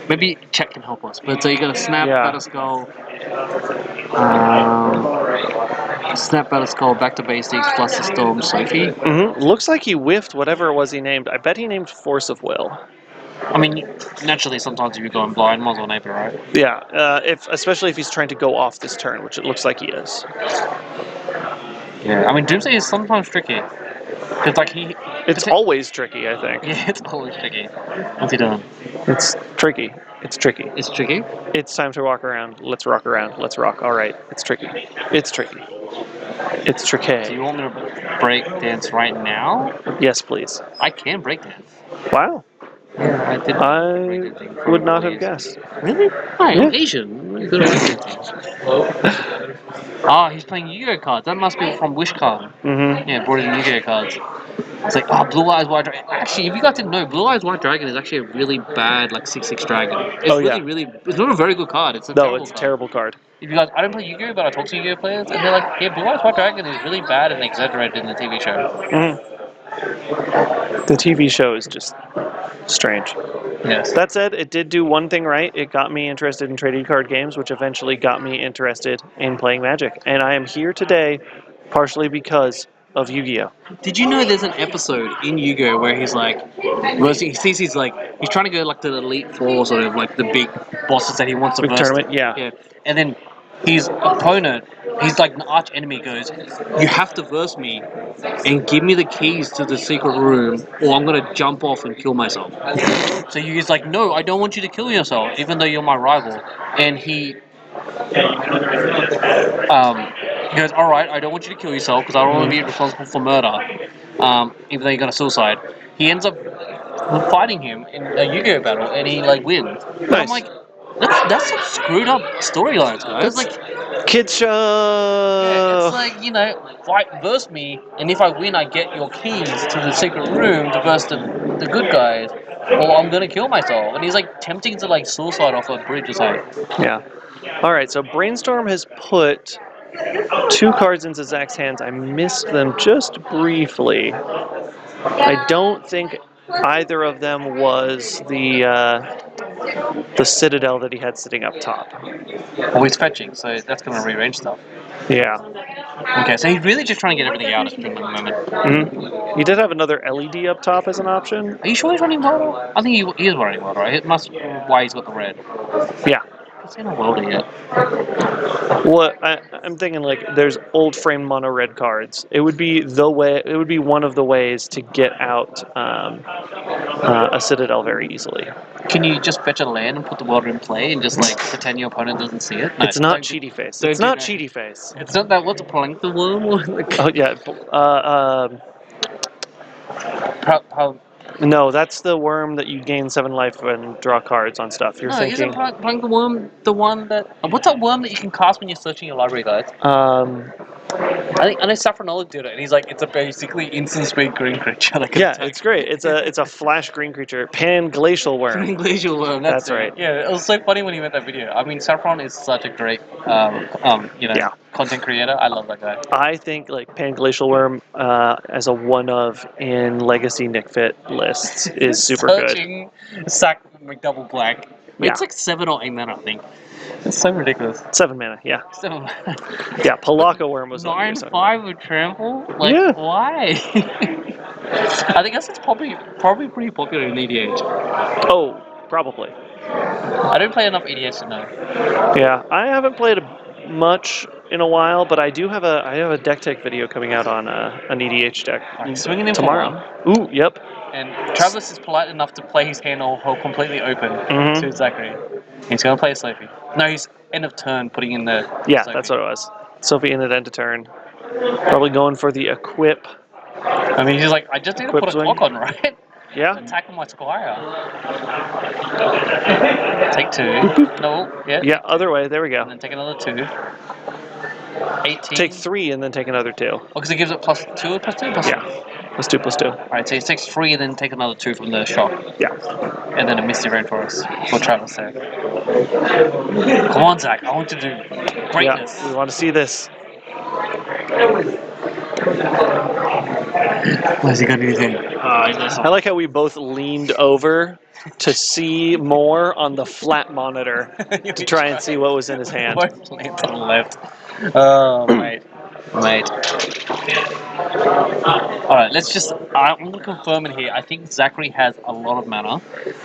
Maybe Chet can help us. But so you got a Snap, Yeah. Batter Skull... Snap, Batter Skull, Back to Basics, Fluster Storm, Sophie. Looks like he whiffed whatever it was he named. I bet he named Force of Will. I mean, naturally, sometimes if you're going blind, might as well name it, right? Yeah, especially if he's trying to go off this turn, which it looks like he is. Yeah, I mean, Doomsday is sometimes tricky. It's like he. It's always tricky, I think. Yeah, it's always tricky. What's he doing? It's tricky. It's tricky. It's tricky. It's time to walk around. Let's rock around. Let's rock. All right. It's tricky. It's tricky. It's Do tricky. you want me to break dance right now? Yes, please. I can break dance. Wow. Yeah, I did. I would not have guessed. Really? Hi, I'm Yeah. Asian. I'm really good at breakdancing. Oh, he's playing Yu-Gi-Oh cards. That must be from WishCon. Mm-hmm. Yeah, brought in Yu-Gi-Oh cards. It's like, oh, Blue Eyes White Dragon. Actually, if you guys didn't know, Blue Eyes White Dragon is actually a really bad, like, 6/6 dragon. It's Oh, yeah. it's not a very good card. It's a No, terrible it's a card. terrible card. If you guys, I don't play Yu-Gi-Oh, but I talk to Yu-Gi-Oh players, and they're like, yeah, Blue Eyes White Dragon is really bad and exaggerated in the TV show. Mm-hmm. The TV show is just strange. Yes. That said, it did do one thing right. It got me interested in trading card games, which eventually got me interested in playing Magic. And I am here today partially because of Yu-Gi-Oh! Did you know there's an episode in Yu-Gi-Oh where he's like, he sees he's trying to go like to the Elite Four, sort of like the big bosses that he wants to Big verse. tournament, yeah. Yeah. And then his opponent, he's like an arch enemy, goes, "You have to verse me and give me the keys to the secret room, or I'm gonna jump off and kill myself." So he's like, "No, I don't want you to kill yourself, even though you're my rival." And he goes, "All right, I don't want you to kill yourself because I don't want to be responsible for murder, even though you're gonna suicide." He ends up fighting him in a Yu-Gi-Oh battle, and he like wins. And I'm Nice. like, that's some screwed up storylines, guys. That's Like, Kid Show! yeah, it's like, you know, fight verse me, and if I win, I get your keys to the secret room to verse the good guys, or I'm gonna kill myself. And he's like tempting to like suicide off a bridge or something. Yeah. All right, so Brainstorm has put 2 cards into Zach's hands. I missed them just briefly. I don't think either of them was the Citadel that he had sitting up top. Well, he's fetching, so that's gonna rearrange stuff. Yeah. Okay, so he's really just trying to get everything out at the moment. Mm-hmm. He did have another LED up top as an option. Are you sure he's running water? I think he is running water, right? It must be why he's got the red. Yeah. He's in a welder yet. What I'm thinking, like, there's old frame mono red cards. It would be the way. It would be one of the ways to get out a Citadel very easily. Can you just fetch a land and put the welder in play and just like pretend your opponent doesn't see it? No, It's not don't do- cheaty face. don't It's do not that. cheaty face. It's not that. What's a plankton worm? Or like, Oh yeah. No, that's the worm that you gain 7 life and draw cards on stuff. You're no, thinking. isn't plankton worm the one that? What's that worm that you can cast when you're searching your library, guys? I know Saffronology did it, and he's like, it's a basically instant speed green creature. That can Yeah, attack. it's great. It's a flash green creature, pan glacial worm. Glacial worm. That's it. right. Yeah, it was so funny when he made that video. I mean, Saffron is such a great, Yeah. content creator. I love that guy. I think like pan glacial worm as a one of in legacy Nick Fit lists is super good. Searching sack McDouble black. Yeah. It's like 7 or 8 mana, I think. It's so ridiculous. 7 mana, yeah. 7 mana. Yeah, Palaka worm was on 9/5 with trample? Like, Yeah. why? I think that's probably pretty popular in EDH. Oh, probably. I don't play enough EDH to know. Yeah, I haven't played much in a while, but I do have a deck tech video coming out on an EDH deck Alright, swinging in for tomorrow. Ooh, yep. And Travis is polite enough to play his hand all completely open Mhm. to Zachary. He's going to play a Sophie. No, he's end of turn putting in the Yeah, Sophie. that's what it was. Sophie in at end of turn. Probably going for the equip. I mean, he's like, I just need to Equip put a swing. clock on, right? Yeah. Attack on my squire. Take 2. No, yeah. Yeah, other way. There we And go. then take another 2. 18. Take 3 and then take another 2. Oh, because it gives it +2 or +2? +2. Yeah. Let's do +2. Alright, so he takes 3 and then take another 2 from the shock. Yeah. And then a Misty Rainforest for Travis there. Come on, Zach. I want you to do greatness. Yeah. We want to see this. Where's he got anything? I like how we both leaned over to see more on the flat monitor to try and see what was in his hand. Both lean to the left. Oh, mate. Alright, let's just... I'm going to confirm it here. I think Zachary has a lot of mana.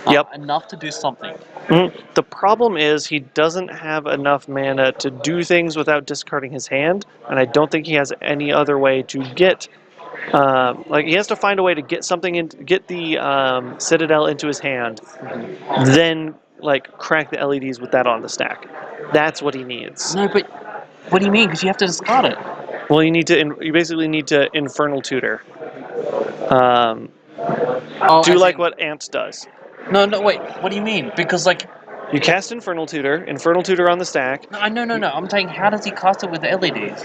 Yep. Enough to do something. The problem is he doesn't have enough mana to do things without discarding his hand, and I don't think he has any other way to get Like he has to find a way to get something in, get the Citadel into his hand, then like crack the LEDs with that on the stack. That's what he needs. No, but what do you mean? Because you have to discard it. Well, you basically need to Infernal Tutor. Oh, Do as like in- what Ant does. No, wait. What do you mean? Because like, You cast Infernal Tutor on the stack. no. I'm saying, how does he cast it with the LEDs?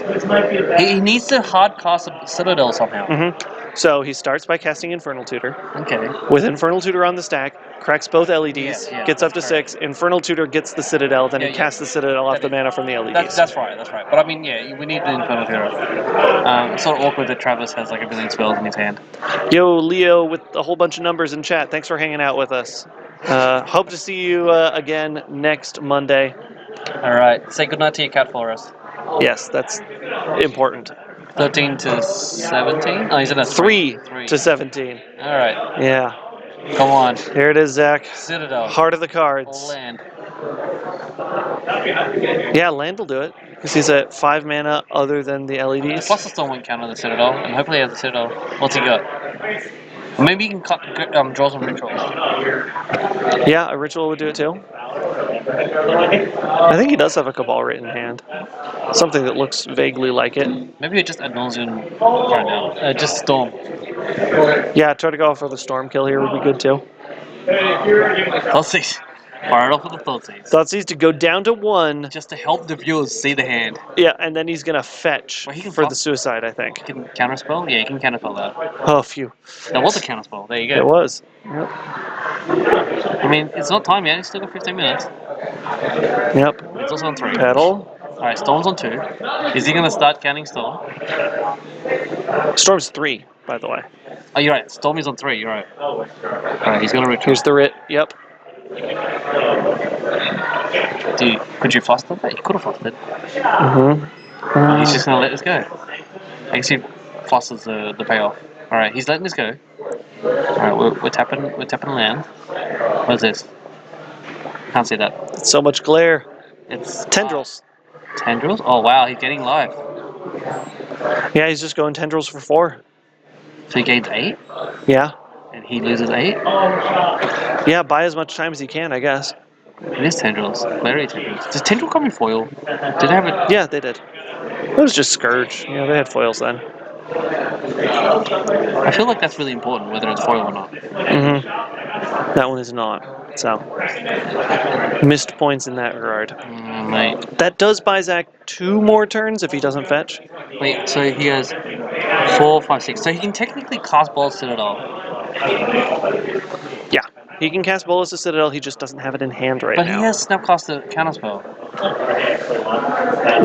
He needs to hard cast a Citadel somehow. So he starts by casting Infernal Tutor. Okay. With Infernal Tutor on the stack, cracks both LEDs, Yeah, gets up to that's 6. Infernal Tutor gets the Citadel, then he Yeah, yeah. casts the Citadel off the mana from the LEDs. That's right. But I mean, yeah, we need the Infernal Hero. It's sort of awkward that Travis has like a billion spells in his hand. Yo, Leo, with a whole bunch of numbers in chat. Thanks for hanging out with us. Hope to see you again next Monday. All right. Say goodnight to your cat for us. Yes, that's important. 13 to 17. Oh, he's in a 3 to 17. All right. Yeah. Come on. Here it is, Zach. Citadel. Heart of the All cards. land. Yeah, land will do it. Because he's at 5 mana other than the LEDs. Plus the storm won't count on the Citadel, and hopefully he has the Citadel. What's he got? Maybe he can draw some rituals. Yeah, a ritual would do it too. I think he does have a Cabal written in hand. Something that looks vaguely like it. Maybe it just ad nauseam right now. Just storm. Yeah, try to go for the storm kill here would be good too. Thoughtseize. Fire it off with the Thoughtseize. Thoughtseize to go down to 1. Just to help the viewers see the hand. Yeah, and then he's gonna fetch Well, he can for pop- the suicide, I think. Can counterspell? Yeah, you can counterspell that. Oh, phew. That was a counterspell. There you go. It was. I mean, it's not time yet. It's still got 15 minutes. Yep. It's also on 3. Pedal. Alright, Storm's on 2. Is he going to start counting Storm? Storm's 3, by the way. Oh, you're right. Storm is on 3. You're right. Alright, he's going to retreat. Here's the writ. Yep. Could you foster that? You could have fostered. He's just going to let this go. I guess he fosters the payoff. Alright, he's letting this go. Alright, we're tapping land. What is this? Can't see that. It's so much glare. It's Tendrils. Tendrils? Oh wow, he's getting life. Yeah, he's just going tendrils for 4. So he gains 8? Yeah. And he loses 8? Yeah, buy as much time as he can, I guess. It is Tendrils. Glary Tendrils. Does Tendril come in foil? Do they have a... Yeah, they did. It was just Scourge. Yeah, they had foils then. I feel like that's really important, whether it's foil or not. That one is not. So, missed points in that regard. Mate. That does buy Zach 2 more turns if he doesn't fetch. Wait, so he has 4, 5, 6. So he can technically cast Ball Citadel. Yeah, he can cast Bolus of Citadel, he just doesn't have it in hand right But now. he has Snapcaster Counterspell.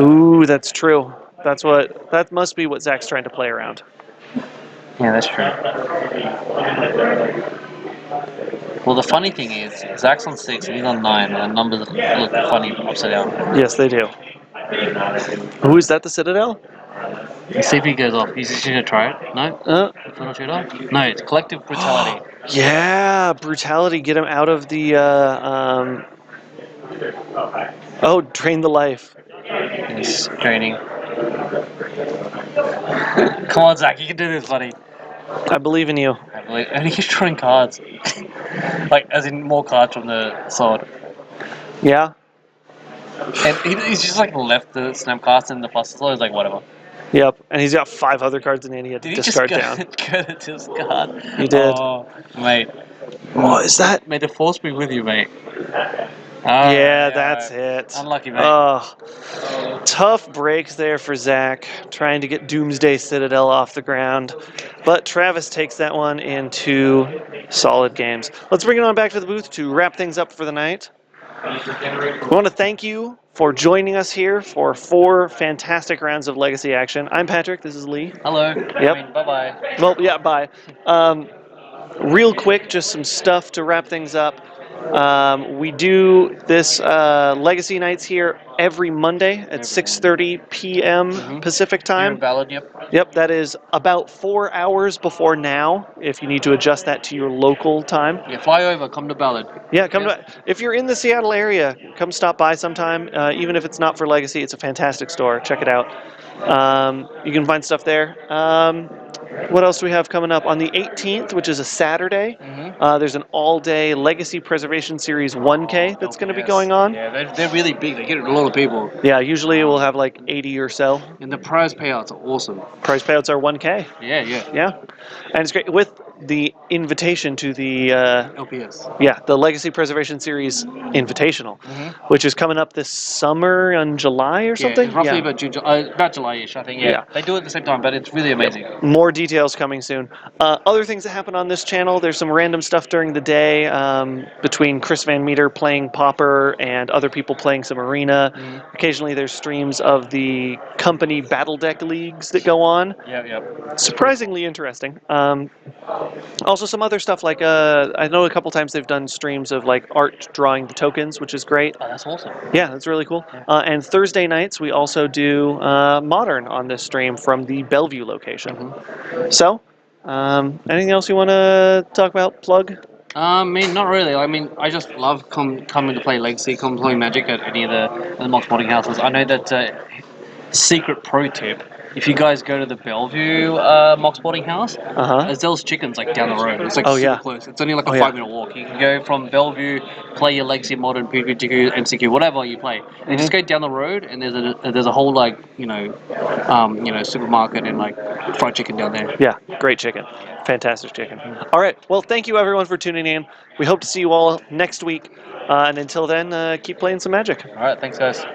Ooh, that's true. That must be what Zach's trying to play around. Yeah, that's true. Well, the funny thing is, Zach's on 6 and he's on 9, and the numbers look funny upside down. Yes, they do. Ooh, is that the Citadel? Let's see if he goes off. He's just going to try it. No? Infernal Tutor? No, it's Collective Brutality. Yeah, Brutality, get him out of the, oh, drain the life. He's draining. Come on, Zach, you can do this, buddy. I believe in you. And he's drawing cards. Like, as in more cards from the sword. Yeah? And he's just like left the Snapcast and the Foster Slow. He's like, whatever. Yep, and he's got 5 other cards in hand he had to Did he discard just down. go to discard? He did. Oh, mate. What is that? May the force be with you, mate. Yeah, that's it. Unlucky, mate. Tough breaks there for Zach, trying to get Doomsday Citadel off the ground. But Travis takes that one in 2 solid games. Let's bring it on back to the booth to wrap things up for the night. I want to thank you for joining us here for 4 fantastic rounds of Legacy action. I'm Patrick, this is Lee. Hello. Yep. I mean, bye-bye. Well, yeah, bye. Real quick, just some stuff to wrap things up. We do this Legacy Nights here every Monday at 6:30 p.m. Pacific You're time. valid, yep. Yep, that is about 4 hours before now, if you need to adjust that to your local time. Yeah, fly over, come to Ballard. Yeah, if you're in the Seattle area, come stop by sometime. Even if it's not for Legacy, it's a fantastic store. Check it out. You can find stuff there. What else do we have coming up? On the 18th, which is a Saturday, there's an all-day Legacy Preservation Series 1K that's going to be LPS. going on. Yeah, they're really big. They get a lot of people. Yeah, usually we'll have like 80 or so. And the prize payouts are awesome. Prize payouts are 1K. Yeah, yeah. Yeah, and it's great with the invitation to the LPS. the Legacy Preservation Series Invitational, which is coming up this summer in July or something. Yeah, roughly about about July-ish, I think. Yeah. Yeah. They do it at the same time, but it's really amazing. More details coming soon. Other things that happen on this channel, there's some random stuff during the day between Chris Van Meter playing Pauper and other people playing some Arena. Occasionally there's streams of the company Battle Deck leagues that go on. Yeah. Surprisingly interesting. Also some other stuff like, I know a couple times they've done streams of like art drawing the tokens, which is great. Oh, that's awesome. Yeah, that's really cool. And Thursday nights we also do Modern on this stream from the Bellevue location. So, anything else you want to talk about, plug? I mean, not really. I mean, I just love coming to play Legacy, come play Magic at any of the Mox Modding houses. I know that secret pro tip. If you guys go to the Bellevue Mox Boarding House, Azell's Chicken's like down the road. It's like super close. It's only like a 5-minute walk. You can go from Bellevue, play your Legacy Modern, PPTQ, MCQ, whatever you play, and just go down the road. And there's a whole like supermarket and like fried chicken down there. Yeah, great chicken, fantastic chicken. All right, well, thank you everyone for tuning in. We hope to see you all next week, and until then, keep playing some Magic. All right, thanks guys.